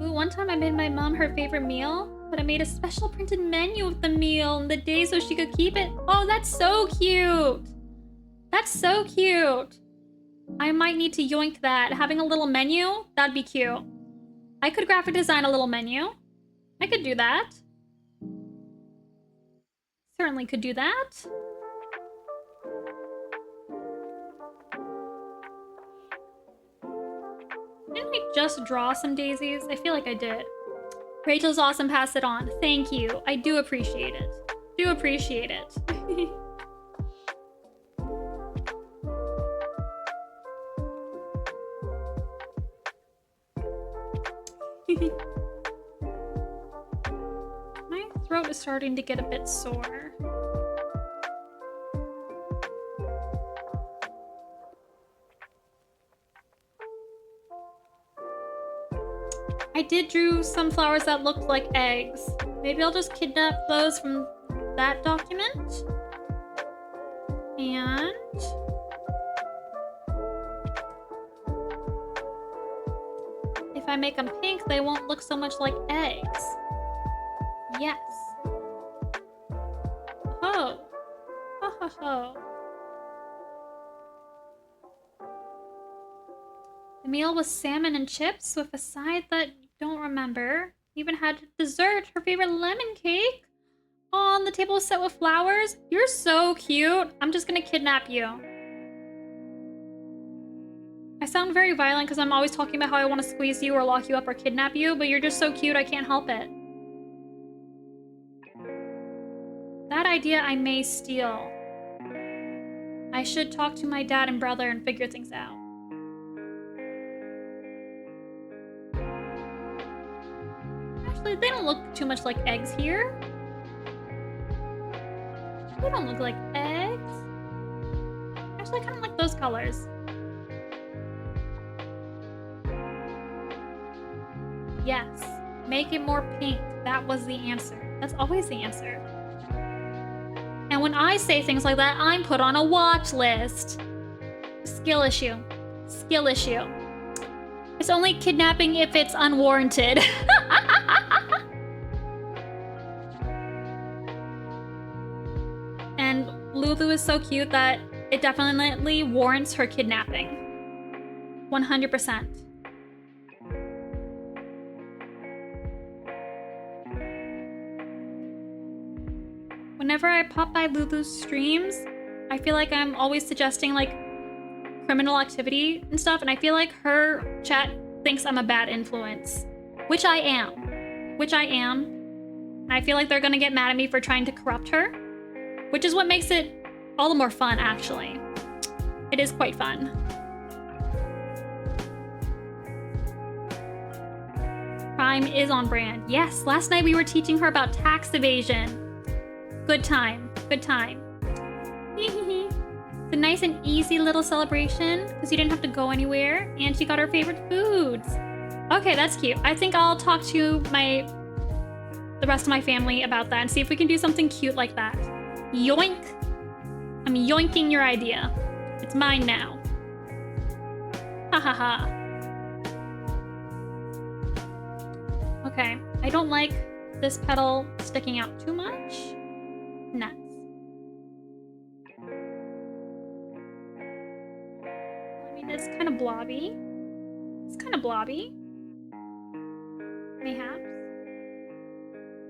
Ooh, one time I made my mom her favorite meal, but I made a special printed menu of the meal in the day so she could keep it. Oh, that's so cute. That's so cute. I might need to yoink that. Having a little menu, that'd be cute. I could graphic design a little menu. I could do that. Certainly could do that. Didn't I just draw some daisies? I feel like I did. Rachel's awesome, pass it on. Thank you. I do appreciate it. Do appreciate it. throat is starting to get a bit sore. I did drew some flowers that looked like eggs. Maybe I'll just kidnap those from that document. And if I make them pink, they won't look so much like eggs. Yes. Oh. Ho ho ho. The meal was salmon and chips with a side that you don't remember. Even had dessert, her favorite lemon cake. Oh, and the table was set with flowers. You're so cute. I'm just gonna kidnap you. I sound very violent because I'm always talking about how I want to squeeze you or lock you up or kidnap you, but you're just so cute I can't help it. That idea I may steal. I should talk to my dad and brother and figure things out. Actually, they don't look too much like eggs here. They don't look like eggs. Actually, I kind of like those colors. Yes, make it more pink. That was the answer. That's always the answer. And when I say things like that, I'm put on a watch list. Skill issue. Skill issue. It's only kidnapping if it's unwarranted. And Lulu is so cute that it definitely warrants her kidnapping. 100%. Whenever I pop by Lulu's streams, I feel like I'm always suggesting like criminal activity and stuff, and I feel like her chat thinks I'm a bad influence, which I am. And I feel like they're gonna get mad at me for trying to corrupt her, which is what makes it all the more fun, actually. It is quite fun. Crime is on brand. Yes, last night we were teaching her about tax evasion. Good time. Good time. It's a nice and easy little celebration because you didn't have to go anywhere and she got her favorite foods. Okay, that's cute. I think I'll talk to the rest of my family about that and see if we can do something cute like that. Yoink! I'm yoinking your idea. It's mine now. Ha ha ha. Okay, I don't like this petal sticking out too much. Nuts. I mean, it's kind of blobby. It's kind of blobby. Mayhaps.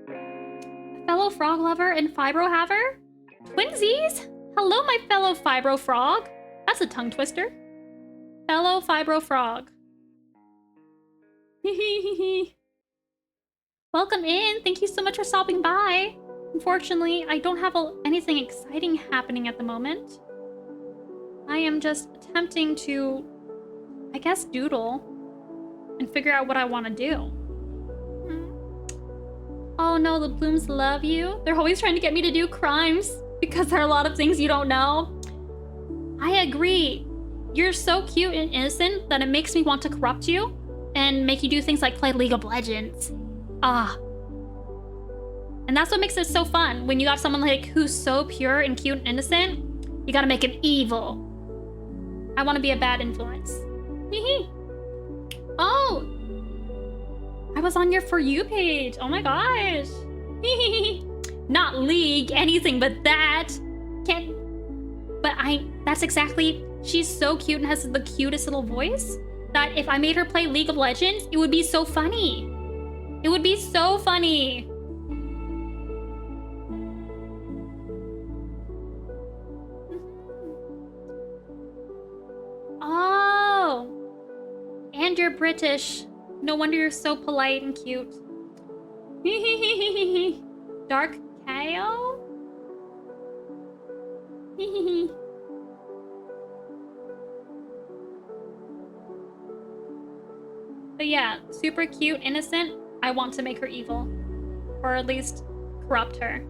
A fellow frog lover and fibro haver? Twinsies? Hello, my fellow fibro frog. That's a tongue twister. Fellow fibro frog. Welcome in. Thank you so much for stopping by. Unfortunately, I don't have anything exciting happening at the moment. I am just attempting to, I guess, doodle and figure out what I want to do. Oh no, the blooms love you. They're always trying to get me to do crimes because there are a lot of things you don't know. I agree. You're so cute and innocent that it makes me want to corrupt you and make you do things like play League of Legends. Ah. And that's what makes it so fun. When you got someone like who's so pure and cute and innocent, you gotta make him evil. I want to be a bad influence. Oh! I was on your For You page. Oh my gosh. Not League, anything but that. That's exactly, she's so cute and has the cutest little voice that if I made her play League of Legends, it would be so funny. It would be so funny. Oh. And you're British. No wonder you're so polite and cute. Dark Kao? But yeah, super cute, innocent. I want to make her evil. Or at least corrupt her.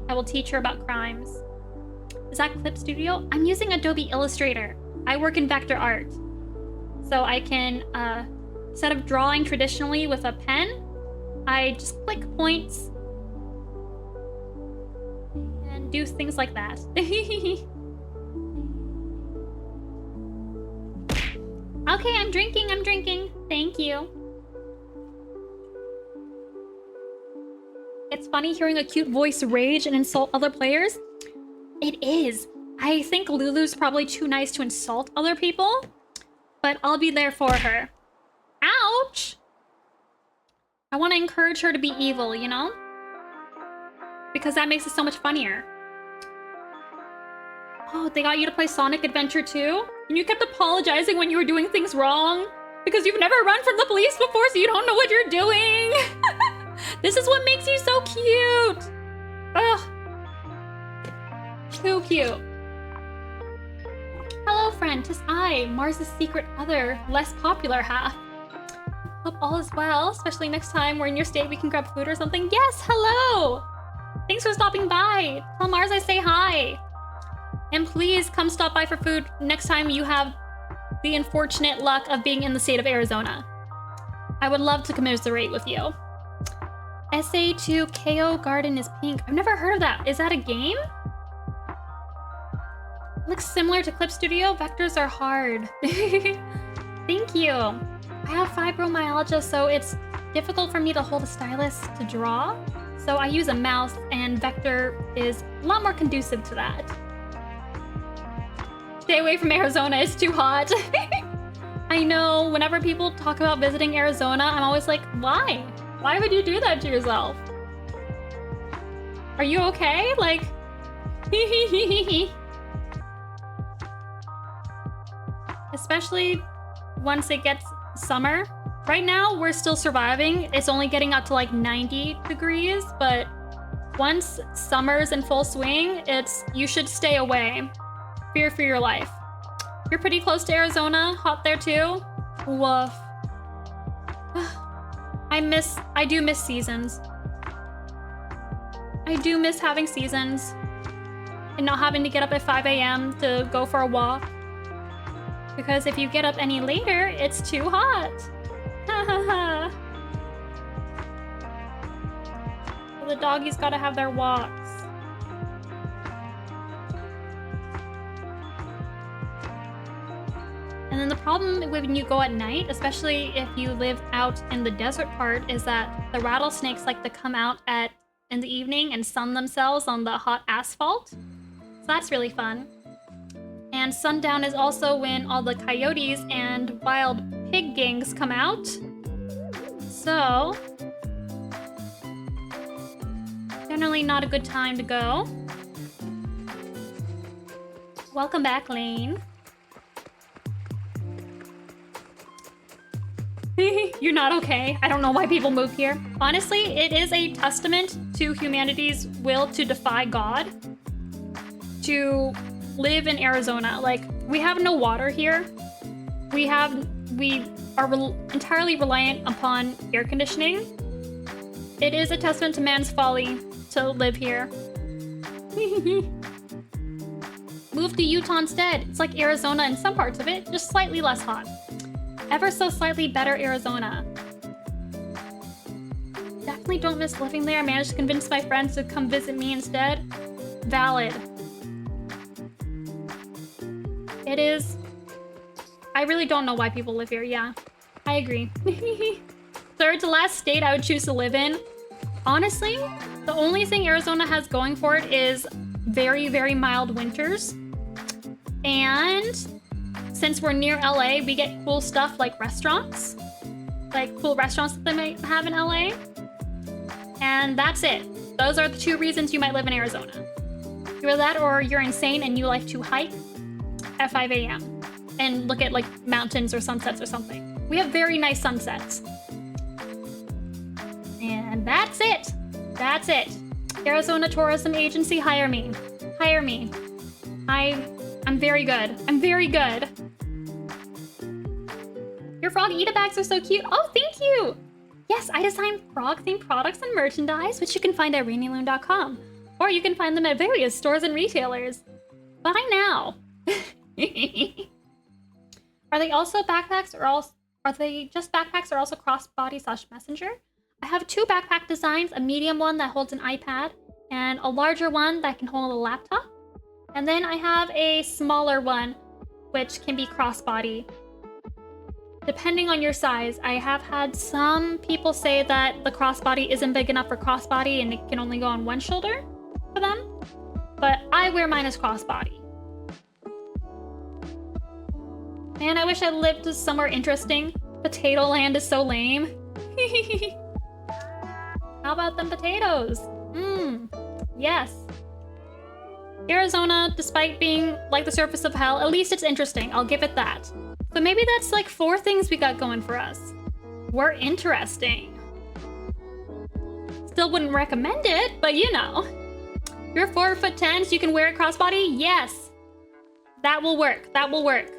I will teach her about crimes. Is that Clip Studio? I'm using Adobe Illustrator. I work in vector art. So I can, instead of drawing traditionally with a pen, I just click points and do things like that. Okay, I'm drinking. Thank you. It's funny hearing a cute voice rage and insult other players. It is. I think Lulu's probably too nice to insult other people, but I'll be there for her. Ouch! I want to encourage her to be evil, you know? Because that makes it so much funnier. Oh, they got you to play Sonic Adventure 2? And you kept apologizing when you were doing things wrong? Because you've never run from the police before, so you don't know what you're doing! This is what makes you so cute! Ugh. Too cute. Hello, friend. 'Tis I, Mars's secret other, less popular half. Hope all is well, especially next time we're in your state we can grab food or something. Yes, hello! Thanks for stopping by. Tell Mars I say hi. And please come stop by for food next time you have the unfortunate luck of being in the state of Arizona. I would love to commiserate with you. SA2 KO Garden is pink. I've never heard of that. Is that a game? Looks similar to Clip Studio. Vectors are hard. Thank you. I have fibromyalgia, so it's difficult for me to hold a stylus to draw. So I use a mouse, and Vector is a lot more conducive to that. Stay away from Arizona, it's too hot. I know, whenever people talk about visiting Arizona, I'm always like, why? Why would you do that to yourself? Are you okay? Like, especially once it gets summer. Right now, we're still surviving. It's only getting up to like 90 degrees, but once summer's in full swing, you should stay away. Fear for your life. You're pretty close to Arizona. Hot there too? Woof. I do miss seasons. I do miss having seasons and not having to get up at 5 a.m. to go for a walk. Because if you get up any later, it's too hot. Ha ha ha. So the doggies gotta have their walks. And then the problem when you go at night, especially if you live out in the desert part, is that the rattlesnakes like to come out in the evening and sun themselves on the hot asphalt. So that's really fun. And sundown is also when all the coyotes and wild pig gangs come out. So, generally not a good time to go. Welcome back, Lane. You're not okay. I don't know why people move here. Honestly, it is a testament to humanity's will to defy God to live in Arizona. Like, we have no water here. We are entirely reliant upon air conditioning. It is a testament to man's folly to live here. Move to Utah instead. It's like Arizona in some parts of it, just slightly less hot. Ever so slightly better Arizona. Definitely don't miss living there. I managed to convince my friends to come visit me instead. Valid. It is. I really don't know why people live here. Yeah, I agree. Third to last state I would choose to live in. Honestly, the only thing Arizona has going for it is very, very mild winters. And since we're near LA, we get cool stuff like restaurants. Like cool restaurants that they might have in LA. And that's it. Those are the two reasons you might live in Arizona. Either that or you're insane and you like to hike at 5 a.m. and look at like mountains or sunsets or something. We have very nice sunsets. And that's it. That's it. Arizona Tourism Agency, hire me. Hire me. I'm very good. I'm very good. Your frog Eat-A-Bags are so cute. Oh, thank you. Yes, I design frog-themed products and merchandise, which you can find at rainylune.com. Or you can find them at various stores and retailers. Buy now. Are they also backpacks or are they just backpacks or also crossbody / messenger? I have 2 backpack designs, a medium one that holds an iPad and a larger one that can hold a laptop. And then I have a smaller one which can be crossbody. Depending on your size, I have had some people say that the crossbody isn't big enough for crossbody and it can only go on one shoulder for them. But I wear mine as crossbody. Man, I wish I lived somewhere interesting. Potato Land is so lame. How about them potatoes? Yes. Arizona, despite being like the surface of hell, at least it's interesting. I'll give it that. So maybe that's like 4 things we got going for us. We're interesting. Still wouldn't recommend it, but you know. You're 4'10", so you can wear a crossbody? Yes. That will work. That will work.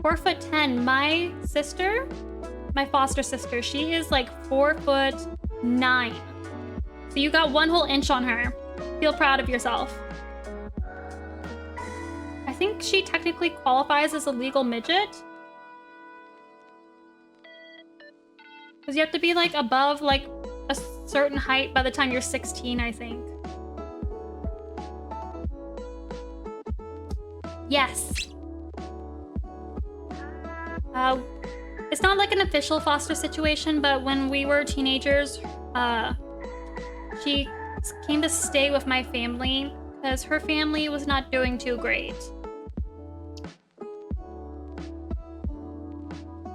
4'10". My sister, my foster sister, she is like 4'9". So you got 1 whole inch on her. Feel proud of yourself. I think she technically qualifies as a legal midget. Because you have to be like above like a certain height by the time you're 16, I think. Yes. It's not like an official foster situation, but when we were teenagers, she came to stay with my family because her family was not doing too great.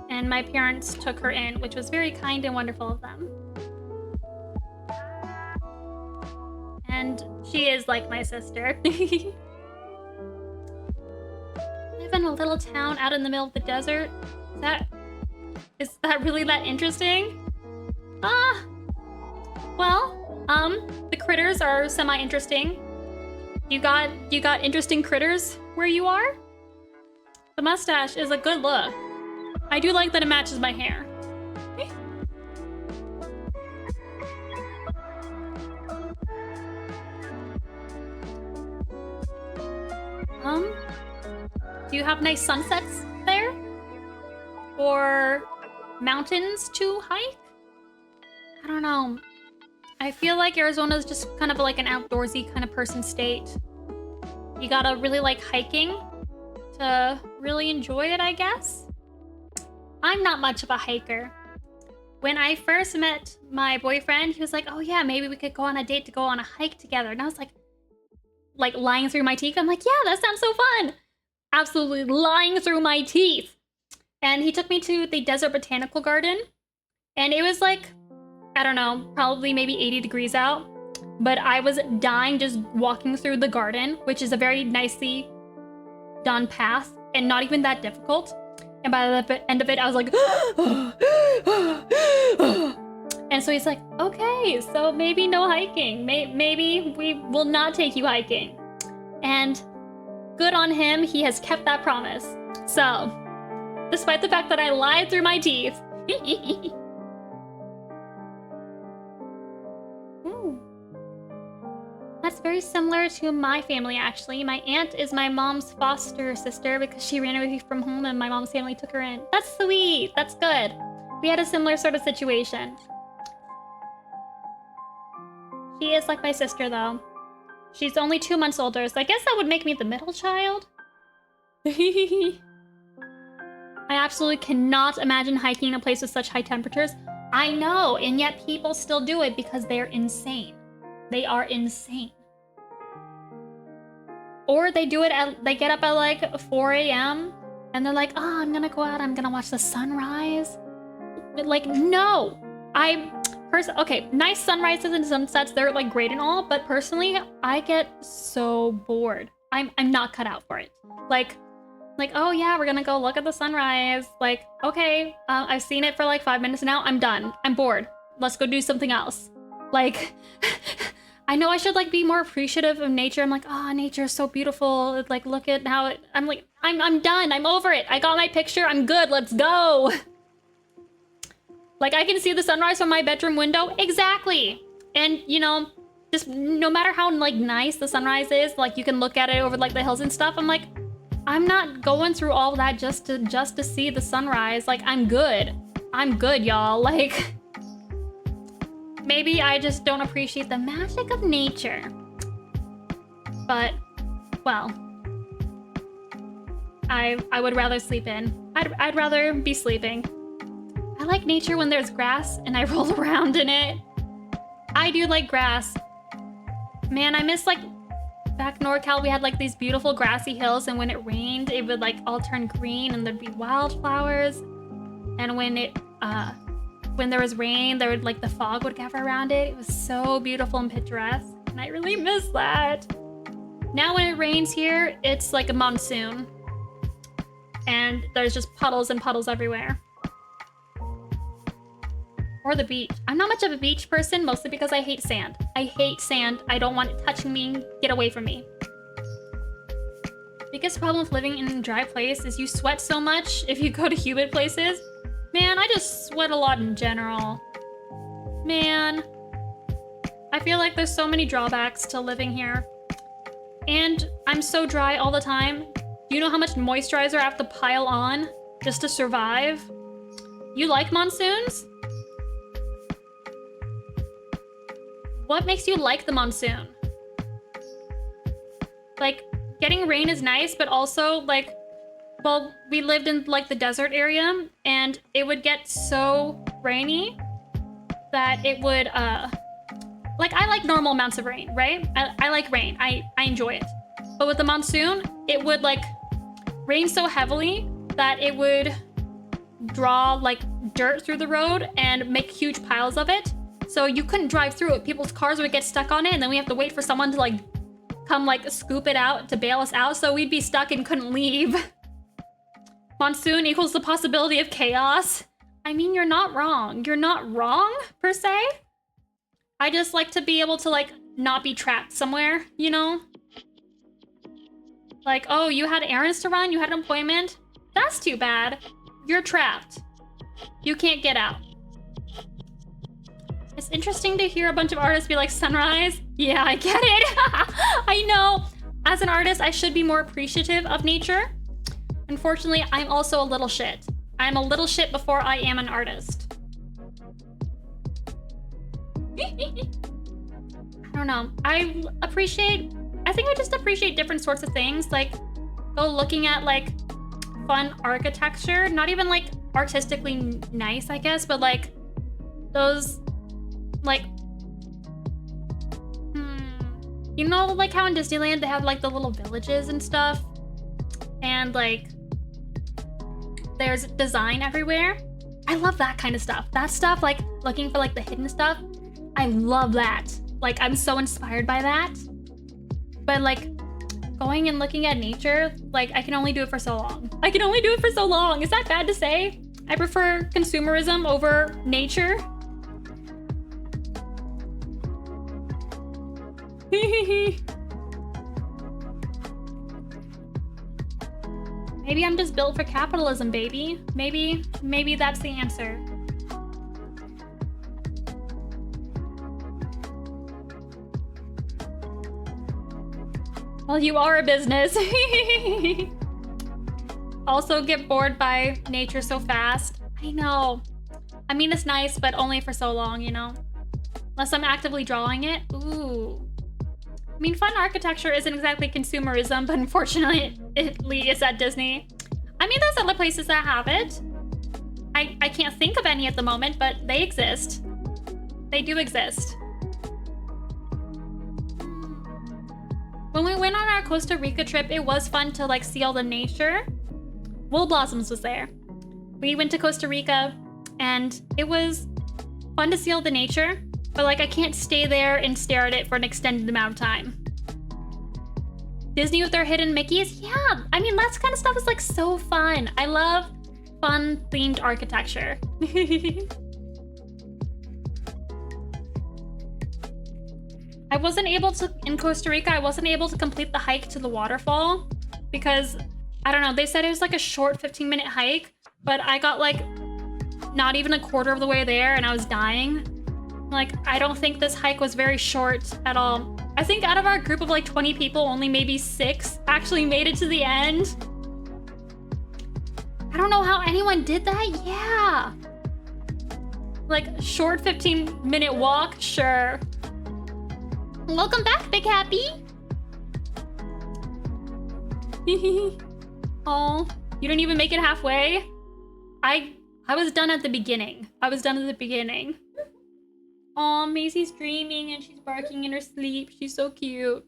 And my parents took her in, which was very kind and wonderful of them. And she is like my sister. I live in a little town out in the middle of the desert. Is that really that interesting? Well, the critters are semi-interesting. You got interesting critters where you are? The mustache is a good look. I do like that it matches my hair. Do you have nice sunsets there? Or mountains to hike? I don't know. I feel like Arizona is just kind of like an outdoorsy kind of person state. You gotta really like hiking to really enjoy it, I guess. I'm not much of a hiker. When I first met my boyfriend, he was like, oh yeah, maybe we could go on a date to go on a hike together. And I was like lying through my teeth. I'm like, yeah, that sounds so fun. Absolutely lying through my teeth. And he took me to the Desert Botanical Garden. And it was like, I don't know, probably maybe 80 degrees out. But I was dying just walking through the garden, which is a very nicely done path and not even that difficult. And by the end of it, I was like, and so he's like, okay, so maybe no hiking. Maybe we will not take you hiking. And good on him, he has kept that promise. So, despite the fact that I lied through my teeth. Ooh. That's very similar to my family, actually. My aunt is my mom's foster sister because she ran away from home and my mom's family took her in. That's sweet. That's good. We had a similar sort of situation. She is like my sister, though. She's only 2 months older, so I guess that would make me the middle child. I absolutely cannot imagine hiking in a place with such high temperatures. I know, and yet people still do it because they're insane. They are insane. Or they do it they get up at like 4 a.m. and they're like, oh, I'm gonna go out, I'm gonna watch the sunrise. Like, no. Okay, nice sunrises and sunsets, they're like great and all, but personally, I get so bored. I'm not cut out for it. Like, oh yeah, we're gonna go look at the sunrise. Like, okay, I've seen it for like 5 minutes now, I'm done. I'm bored. Let's go do something else. Like, I know I should like be more appreciative of nature. I'm like, oh, nature is so beautiful. Like, look at how it, I'm like, I'm done. I'm over it. I got my picture. I'm good. Let's go. Like, I can see the sunrise from my bedroom window. Exactly. And, you know, just no matter how, like, nice the sunrise is, like, you can look at it over, like, the hills and stuff. I'm like, I'm not going through all that just to see the sunrise. Like, I'm good. I'm good, y'all. Like, maybe I just don't appreciate the magic of nature. But, well, I would rather sleep in. I'd rather be sleeping. I like nature when there's grass and I roll around in it. I do like grass. Man, I miss, like, back in NorCal, we had, like, these beautiful grassy hills, and when it rained, it would, like, all turn green and there'd be wildflowers. And when there was rain, there would, like, the fog would gather around it. It was so beautiful and picturesque, and I really miss that. Now when it rains here, it's like a monsoon. And there's just puddles and puddles everywhere. Or the beach. I'm not much of a beach person, mostly because I hate sand. I hate sand. I don't want it touching me. Get away from me. Biggest problem with living in a dry place is you sweat so much if you go to humid places. Man, I just sweat a lot in general. Man. I feel like there's so many drawbacks to living here. And I'm so dry all the time. Do you know how much moisturizer I have to pile on just to survive? You like monsoons? What makes you like the monsoon? Like, getting rain is nice, but also, like, well, we lived in, like, the desert area, and it would get so rainy that it would, like, I like normal amounts of rain, right? I like rain. I enjoy it. But with the monsoon, it would, like, rain so heavily that it would draw, like, dirt through the road and make huge piles of it. So you couldn't drive through it. People's cars would get stuck on it, and then we have to wait for someone to, like, come, like, scoop it out to bail us out, so we'd be stuck and couldn't leave. Monsoon equals the possibility of chaos. I mean, you're not wrong. You're not wrong, per se. I just like to be able to, like, not be trapped somewhere, you know? Like, oh, you had errands to run? You had an appointment? That's too bad. You're trapped. You can't get out. It's interesting to hear a bunch of artists be like, sunrise? Yeah, I get it. I know. As an artist, I should be more appreciative of nature. Unfortunately, I'm also a little shit. I'm a little shit before I am an artist. I don't know. I think I just appreciate different sorts of things. Like, go looking at, like, fun architecture. Not even, like, artistically nice, I guess, but, like, those, like, you know, like how in Disneyland they have, like, the little villages and stuff? And, like, there's design everywhere. I love that kind of stuff. That stuff, like, looking for, like, the hidden stuff. I love that. Like, I'm so inspired by that. But, like, going and looking at nature, like, I can only do it for so long. I can only do it for so long. Is that bad to say? I prefer consumerism over nature. Maybe I'm just built for capitalism, baby. Maybe that's the answer. Well, you are a business. Also get bored by nature so fast. I know. I mean, it's nice, but only for so long, you know? Unless I'm actively drawing it. Ooh. I mean, fun architecture isn't exactly consumerism, but unfortunately, it's at Disney. I mean, there's other places that have it. I can't think of any at the moment, but they exist. They do exist. When we went on our Costa Rica trip, it was fun to, like, see all the nature. Wool Blossoms was there. We went to Costa Rica, and it was fun to see all the nature. But, like, I can't stay there and stare at it for an extended amount of time. Disney with their hidden Mickeys? Yeah! I mean, that kind of stuff is, like, so fun. I love fun-themed architecture. I wasn't able to, in Costa Rica, I wasn't able to complete the hike to the waterfall. Because, I don't know, they said it was, like, a short 15-minute hike. But I got, like, not even a quarter of the way there and I was dying. Like, I don't think this hike was very short at all. I think out of our group of like 20 people, only maybe 6 actually made it to the end. I don't know how anyone did that. Yeah. Like, short 15-minute walk, sure. Welcome back, Big Happy. Oh, you didn't even make it halfway? I was done at the beginning. Aw, Maisie's dreaming and she's barking in her sleep. She's so cute.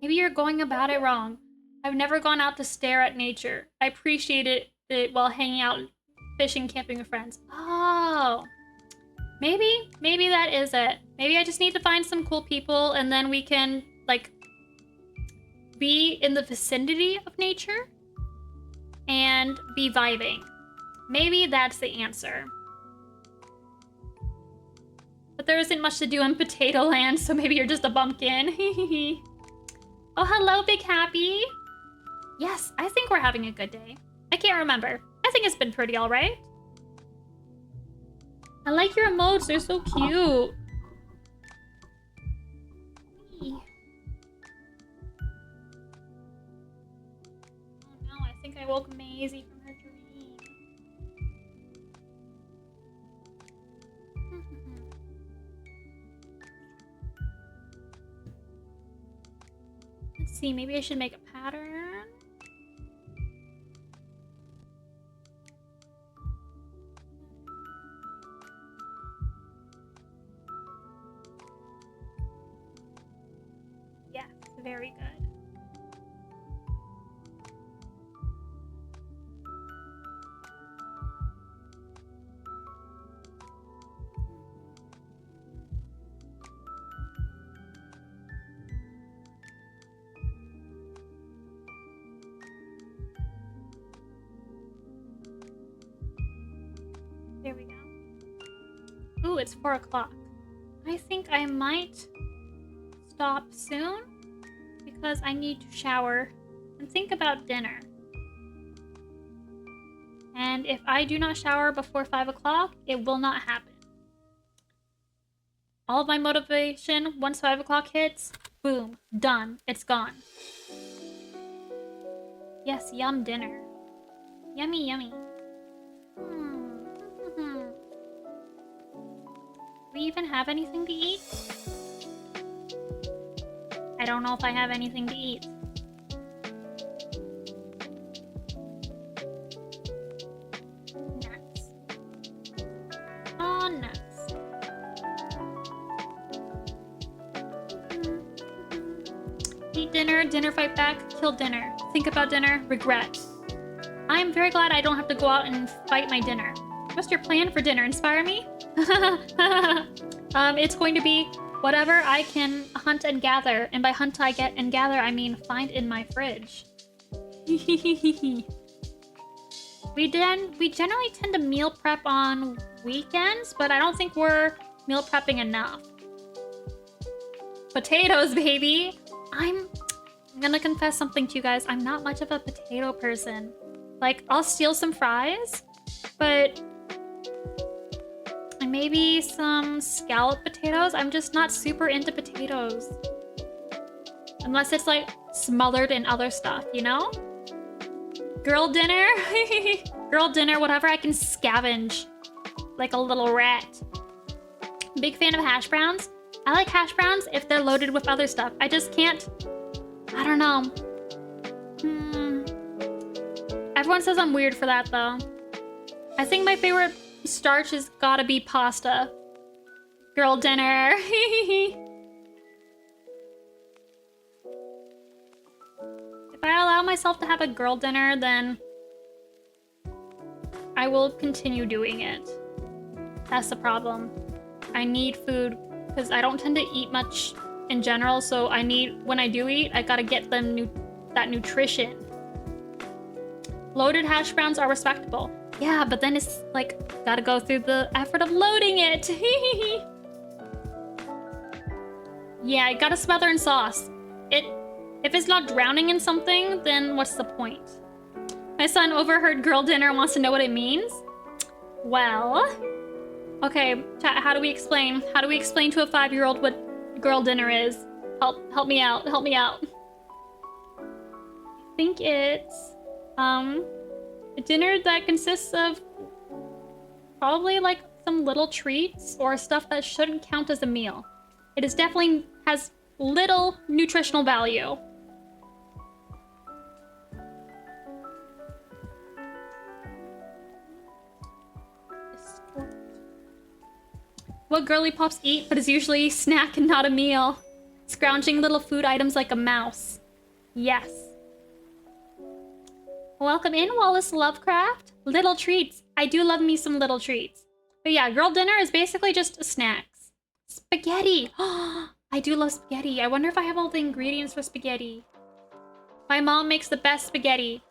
Maybe you're going about it wrong. I've never gone out to stare at nature. I appreciate it while hanging out, fishing, camping with friends. Oh, maybe that is it. Maybe I just need to find some cool people and then we can, like, be in the vicinity of nature and be vibing. Maybe that's the answer. But there isn't much to do in Potato Land, so maybe you're just a bumpkin. Oh, hello, Big Happy. Yes, I think we're having a good day. I can't remember. I think it's been pretty all right. I like your emotes. They're so cute. Oh no, I think I woke Maisie from her dream. Let's see, maybe I should make a pattern. Yes, very good. There we go. Ooh, it's 4 o'clock. I think I might stop soon because I need to shower and think about dinner. And if I do not shower before 5 o'clock, it will not happen. All of my motivation, once 5 o'clock hits, boom, done. It's gone. Yes, yum dinner. Yummy, yummy. Do we even have anything to eat? I don't know if I have anything to eat. Nuts. Oh, nuts. Eat dinner, dinner fight back, kill dinner. Think about dinner, regret. I am very glad I don't have to go out and fight my dinner. What's your plan for dinner? Inspire me? It's going to be whatever I can hunt and gather. And by hunt and gather, I mean find in my fridge. We generally tend to meal prep on weekends, but I don't think we're meal prepping enough. Potatoes, baby! I'm gonna confess something to you guys. I'm not much of a potato person. Like, I'll steal some fries, but and maybe some scalloped potatoes. I'm just not super into potatoes. Unless it's like smothered in other stuff, you know? Girl dinner? Girl dinner, whatever I can scavenge. Like a little rat. Big fan of hash browns. I like hash browns if they're loaded with other stuff. I just can't... I don't know. Everyone says I'm weird for that, though. I think my favorite starch has gotta be pasta. Girl dinner. If I allow myself to have a girl dinner, then I will continue doing it. That's the problem. I need food because I don't tend to eat much in general, so I need, when I do eat, I gotta get them that nutrition. Loaded hash browns are respectable. Yeah, but then it's like, gotta go through the effort of loading it. Yeah, you gotta smother in sauce. If it's not drowning in something, then what's the point? My son overheard girl dinner and wants to know what it means. Well, okay, chat, how do we explain to a 5-year-old what girl dinner is? Help me out, help me out. I think it's, a dinner that consists of probably like some little treats or stuff that shouldn't count as a meal. It is definitely has little nutritional value. What girly pops eat, but is usually a snack and not a meal. Scrounging little food items like a mouse. Yes. Welcome in, Wallace Lovecraft. Little treats. I do love me some little treats. But yeah, girl dinner is basically just snacks. Spaghetti. I do love spaghetti. I wonder if I have all the ingredients for spaghetti. My mom makes the best spaghetti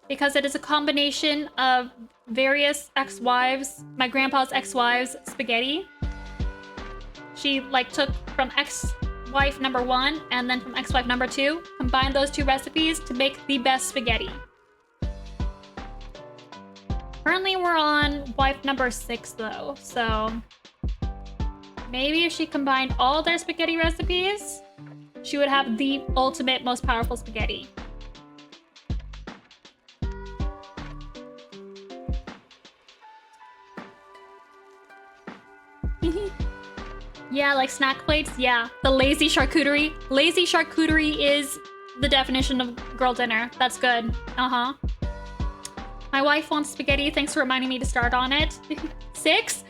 because it is a combination of various ex-wives, my grandpa's ex-wives' spaghetti. She like took from ex-wife number 1 and then from ex-wife number 2, combined those 2 recipes to make the best spaghetti. Currently we're on wife number 6 though, so maybe if she combined all their spaghetti recipes, she would have the ultimate, most powerful spaghetti. Yeah, like snack plates, yeah. The lazy charcuterie. Lazy charcuterie is the definition of girl dinner. That's good. Uh-huh. My wife wants spaghetti. Thanks for reminding me to start on it. 6?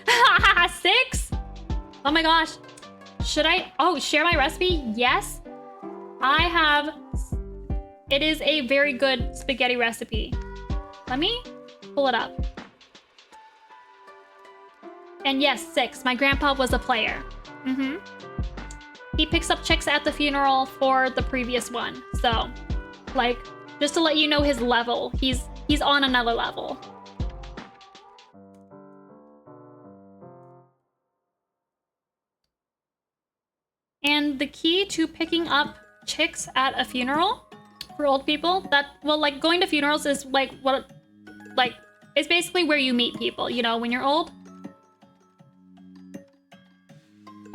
6? Oh my gosh. Should I? Oh, share my recipe? Yes. I have. It is a very good spaghetti recipe. Let me pull it up. And yes, 6. My grandpa was a player. Mm-hmm. He picks up chicks at the funeral for the previous one. So, like, just to let you know his level. He's on another level. And the key to picking up chicks at a funeral for old people, like going to funerals is like it's basically where you meet people, you know, when you're old.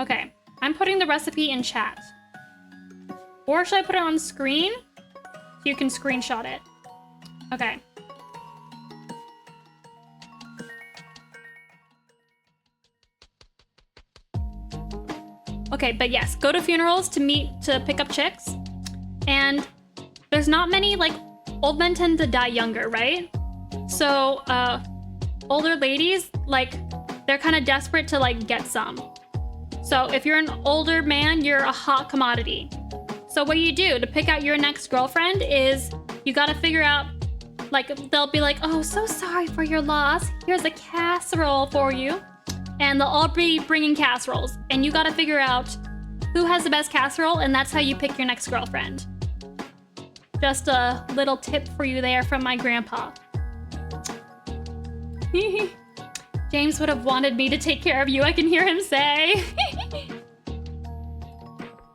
Okay, I'm putting the recipe in chat. Or should I put it on screen? So you can screenshot it. Okay. Okay, but yes, go to funerals to pick up chicks. And there's not many, like, old men tend to die younger, right? So, older ladies, like, they're kind of desperate to, like, get some. So if you're an older man, you're a hot commodity. So what you do to pick out your next girlfriend is you gotta figure out, like, they'll be like, oh, so sorry for your loss. Here's a casserole for you. And they'll all be bringing casseroles. And you gotta figure out who has the best casserole, and that's how you pick your next girlfriend. Just a little tip for you there from my grandpa. James would have wanted me to take care of you, I can hear him say.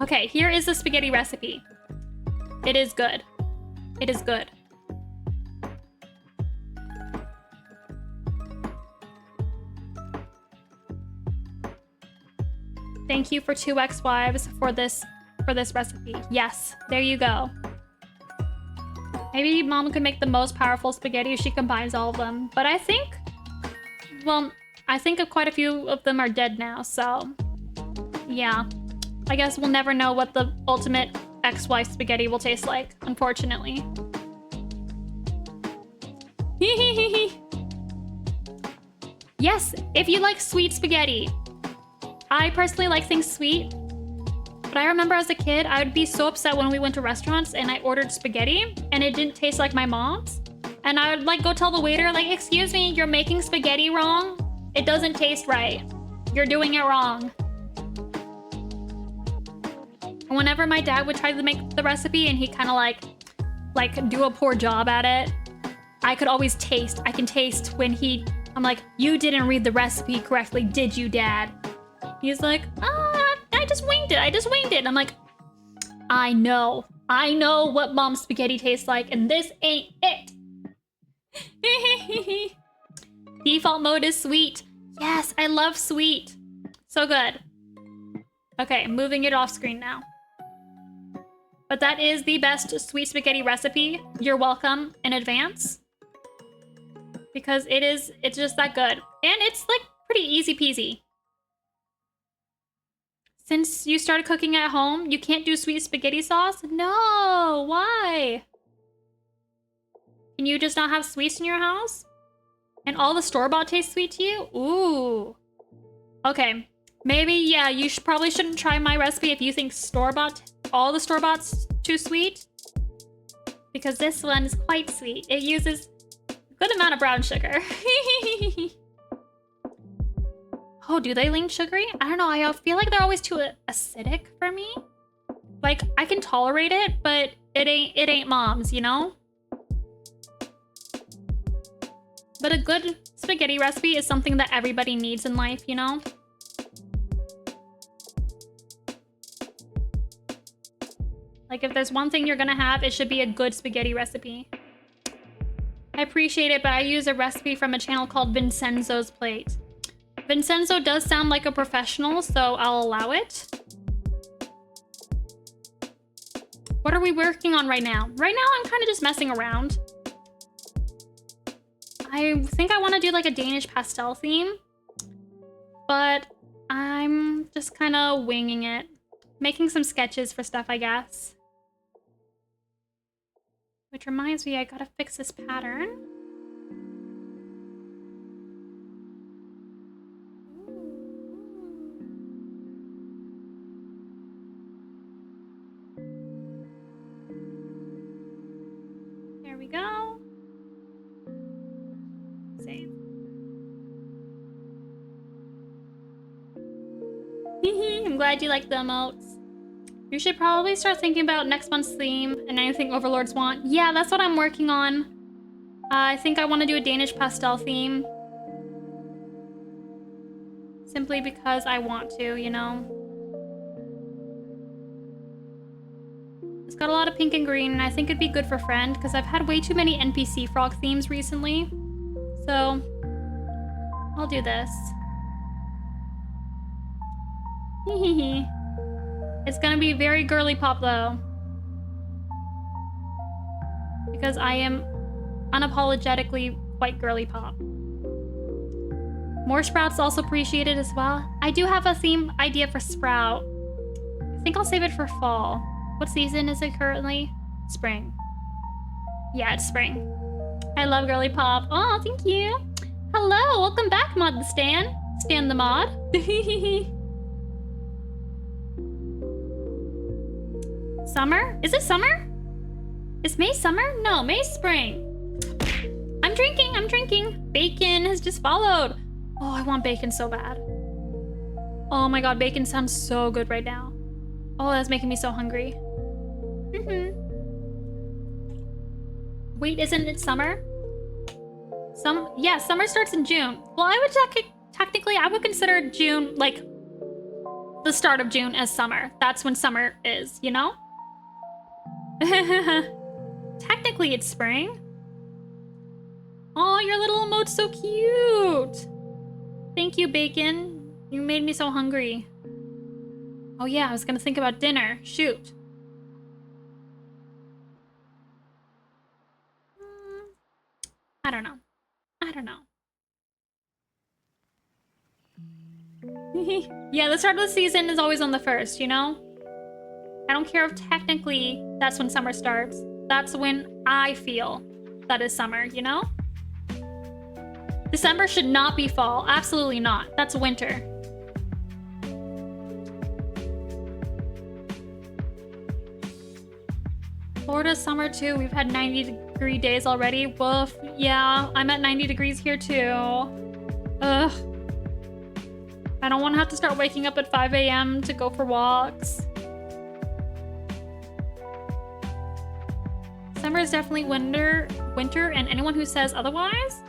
Okay, here is the spaghetti recipe. It is good. It is good. Thank you for 2 ex-wives for this recipe. Yes, there you go. Maybe mom could make the most powerful spaghetti if she combines all of them. But I think, well, I think quite a few of them are dead now, so yeah. I guess we'll never know what the ultimate ex-wife spaghetti will taste like, unfortunately. Yes, if you like sweet spaghetti. I personally like things sweet, but I remember as a kid, I would be so upset when we went to restaurants and I ordered spaghetti and it didn't taste like my mom's. And I would like go tell the waiter, like, excuse me, you're making spaghetti wrong. It doesn't taste right. You're doing it wrong. And whenever my dad would try to make the recipe and he kind of like do a poor job at it, I could always taste. I can taste when I'm like, you didn't read the recipe correctly, did you, Dad? He's like, oh, I just winged it. I just winged it. And I'm like, I know what mom's spaghetti tastes like, and this ain't it. Default mode is sweet. Yes, I love sweet. So good. Okay, moving it off screen now. But that is the best sweet spaghetti recipe. You're welcome in advance. Because it's just that good. And it's like pretty easy peasy. Since you started cooking at home, you can't do sweet spaghetti sauce? No, why? Can you just not have sweets in your house? And all the store-bought taste sweet to you? Ooh. Okay, maybe, yeah, you probably shouldn't try my recipe if you think store-bought, all the store-bought's too sweet. Because this one is quite sweet. It uses a good amount of brown sugar. Oh, do they lean sugary? I don't know, I feel like they're always too acidic for me. Like, I can tolerate it, but it ain't mom's, you know? But a good spaghetti recipe is something that everybody needs in life, you know? Like, if there's one thing you're gonna have, it should be a good spaghetti recipe. I appreciate it, but I use a recipe from a channel called Vincenzo's Plate. Vincenzo does sound like a professional, so I'll allow it. What are we working on right now? Right now, I'm kind of just messing around. I think I want to do like a Danish pastel theme, but I'm just kind of winging it. Making some sketches for stuff, I guess. Which reminds me, I gotta fix this pattern. There we go. Save. I'm glad you like the emotes. You should probably start thinking about next month's theme and anything overlords want. Yeah, that's what I'm working on. I think I want to do a Danish pastel theme. Simply because I want to, you know? It's got a lot of pink and green, and I think it'd be good for Friend, because I've had way too many NPC frog themes recently. So, I'll do this. Hehehe. It's gonna be very girly pop, though. Because I am unapologetically quite girly pop. More Sprouts also appreciated as well. I do have a theme idea for Sprout. I think I'll save it for fall. What season is it currently? Spring. Yeah, it's spring. I love girly pop. Oh, thank you. Hello, welcome back, Mod the Stan. Stan the Mod. Summer? Is it summer? Is May summer? No, May's spring. I'm drinking. Bacon has just followed. Oh, I want bacon so bad. Oh my god, bacon sounds so good right now. Oh, that's making me so hungry. Wait, isn't it summer? Yeah, summer starts in June. Well, I would technically, I would consider June, like, the start of June as summer. That's when summer is, you know? Technically, it's spring. Oh, your little emote's so cute. Thank you, Bacon. You made me so hungry. Oh yeah, I was gonna think about dinner. Shoot. I don't know. Yeah, the start of the season is always on the 1st, you know? I don't care if technically that's when summer starts. That's when I feel that is summer, you know? December should not be fall. Absolutely not. That's winter. Florida's summer too. We've had 90-degree days already. Woof. Yeah, I'm at 90 degrees here too. Ugh. I don't want to have to start waking up at 5 a.m. to go for walks. Summer is definitely winter, and anyone who says otherwise,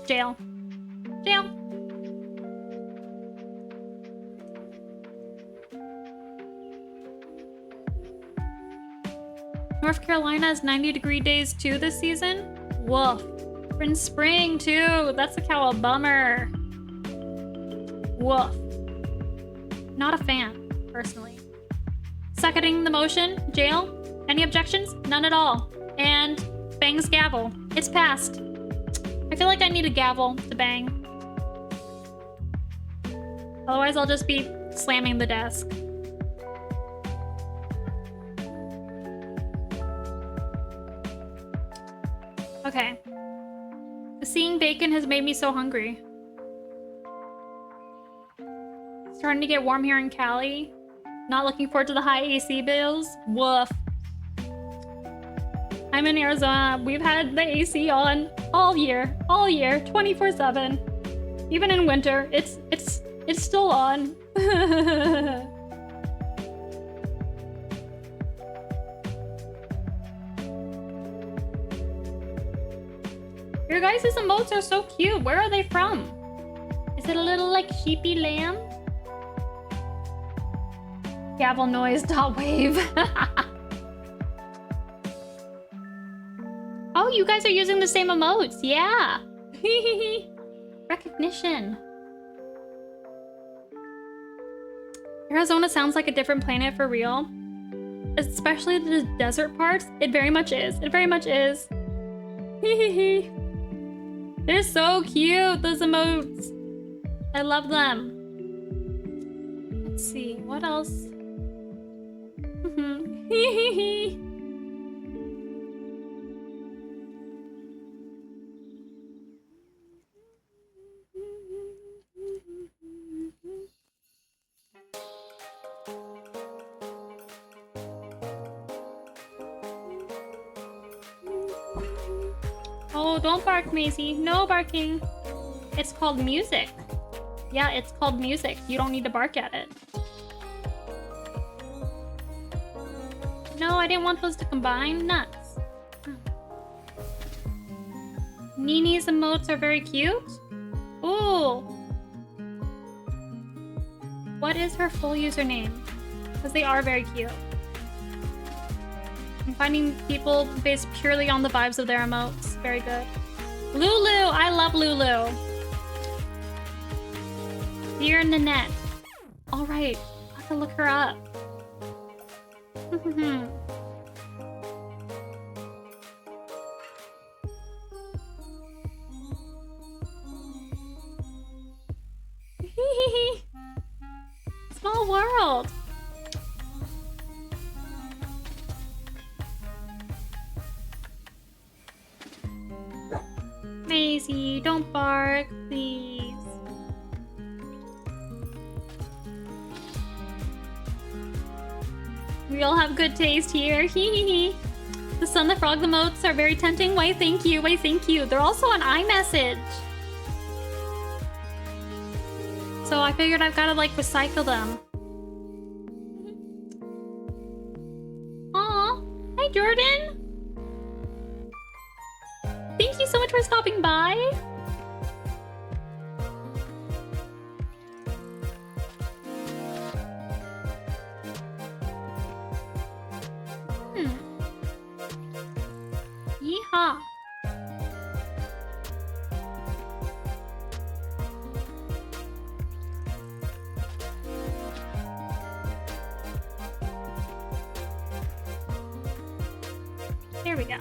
jail. Jail. North Carolina has 90-degree days too this season? Woof. We're in spring too. That's a cow a bummer. Woof. Not a fan, personally. Seconding the motion, jail. Any objections? None at all. And bangs gavel. It's passed. I feel like I need a gavel to bang. Otherwise, I'll just be slamming the desk. Okay. Seeing bacon has made me so hungry. Starting to get warm here in Cali. Not looking forward to the high AC bills. Woof. I'm in Arizona. We've had the AC on all year, 24/7. Even in winter, it's still on. Your guys' emotes are so cute. Where are they from? Is it a little like sheepy lamb? Gavel noise dot wave. Oh, you guys are using the same emotes. Yeah. Recognition. Arizona sounds like a different planet for real. Especially the desert parts. It very much is. It very much is. They're so cute, those emotes. I love them. Let's see, what else? Oh, don't bark, Maisie. No barking. It's called music. Yeah, it's called music. You don't need to bark at it. No, I didn't want those to combine. Nuts. Nini's emotes are very cute. Ooh. What is her full username? Because they are very cute. I'm finding people based purely on the vibes of their emotes. Very good. Lulu! I love Lulu. Dear Nanette. Alright, I'll have to look her up. Small world. Maisie, don't bark, please. We all have good taste here. The Sun the Frog emotes are very tempting. Why, thank you. Why, thank you. They're also on iMessage. So I figured I've got to, like, recycle them. Aw. Hi, Jordan. Thank you so much for stopping by. Yeehaw. There we go.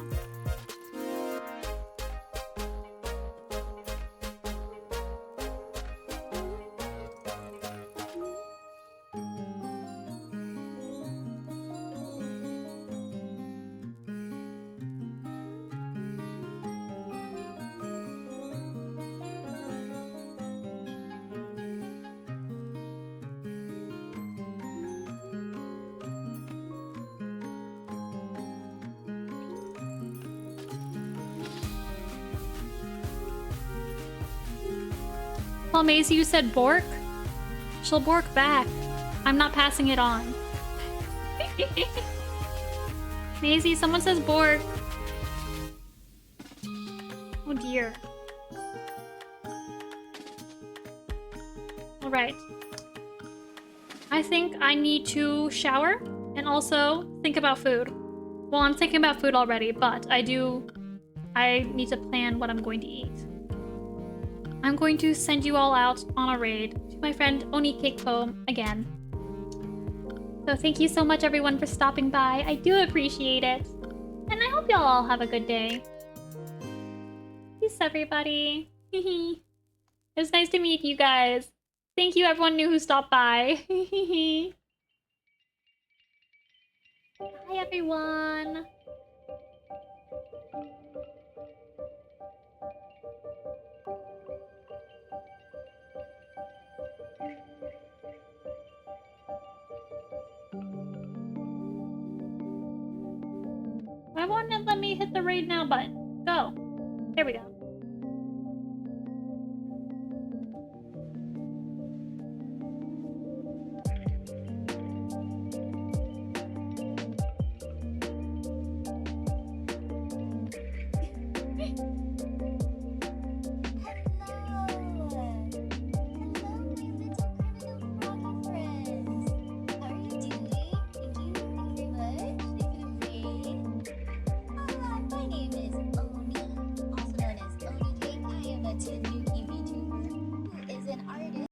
Well, Maisie, you said bork? She'll bork back. I'm not passing it on. Maisie, someone says bork. Oh dear. Alright. I think I need to shower and also think about food. Well, I'm thinking about food already, but I do I need to plan what I'm going to eat. I'm going to send you all out on a raid to my friend Oni Keiko again. So thank you so much everyone for stopping by. I do appreciate it. And I hope y'all all have a good day. Peace everybody. It was nice to meet you guys. Thank you everyone new who stopped by. Hi everyone. Why won't it let me hit the raid now button? Go. There we go.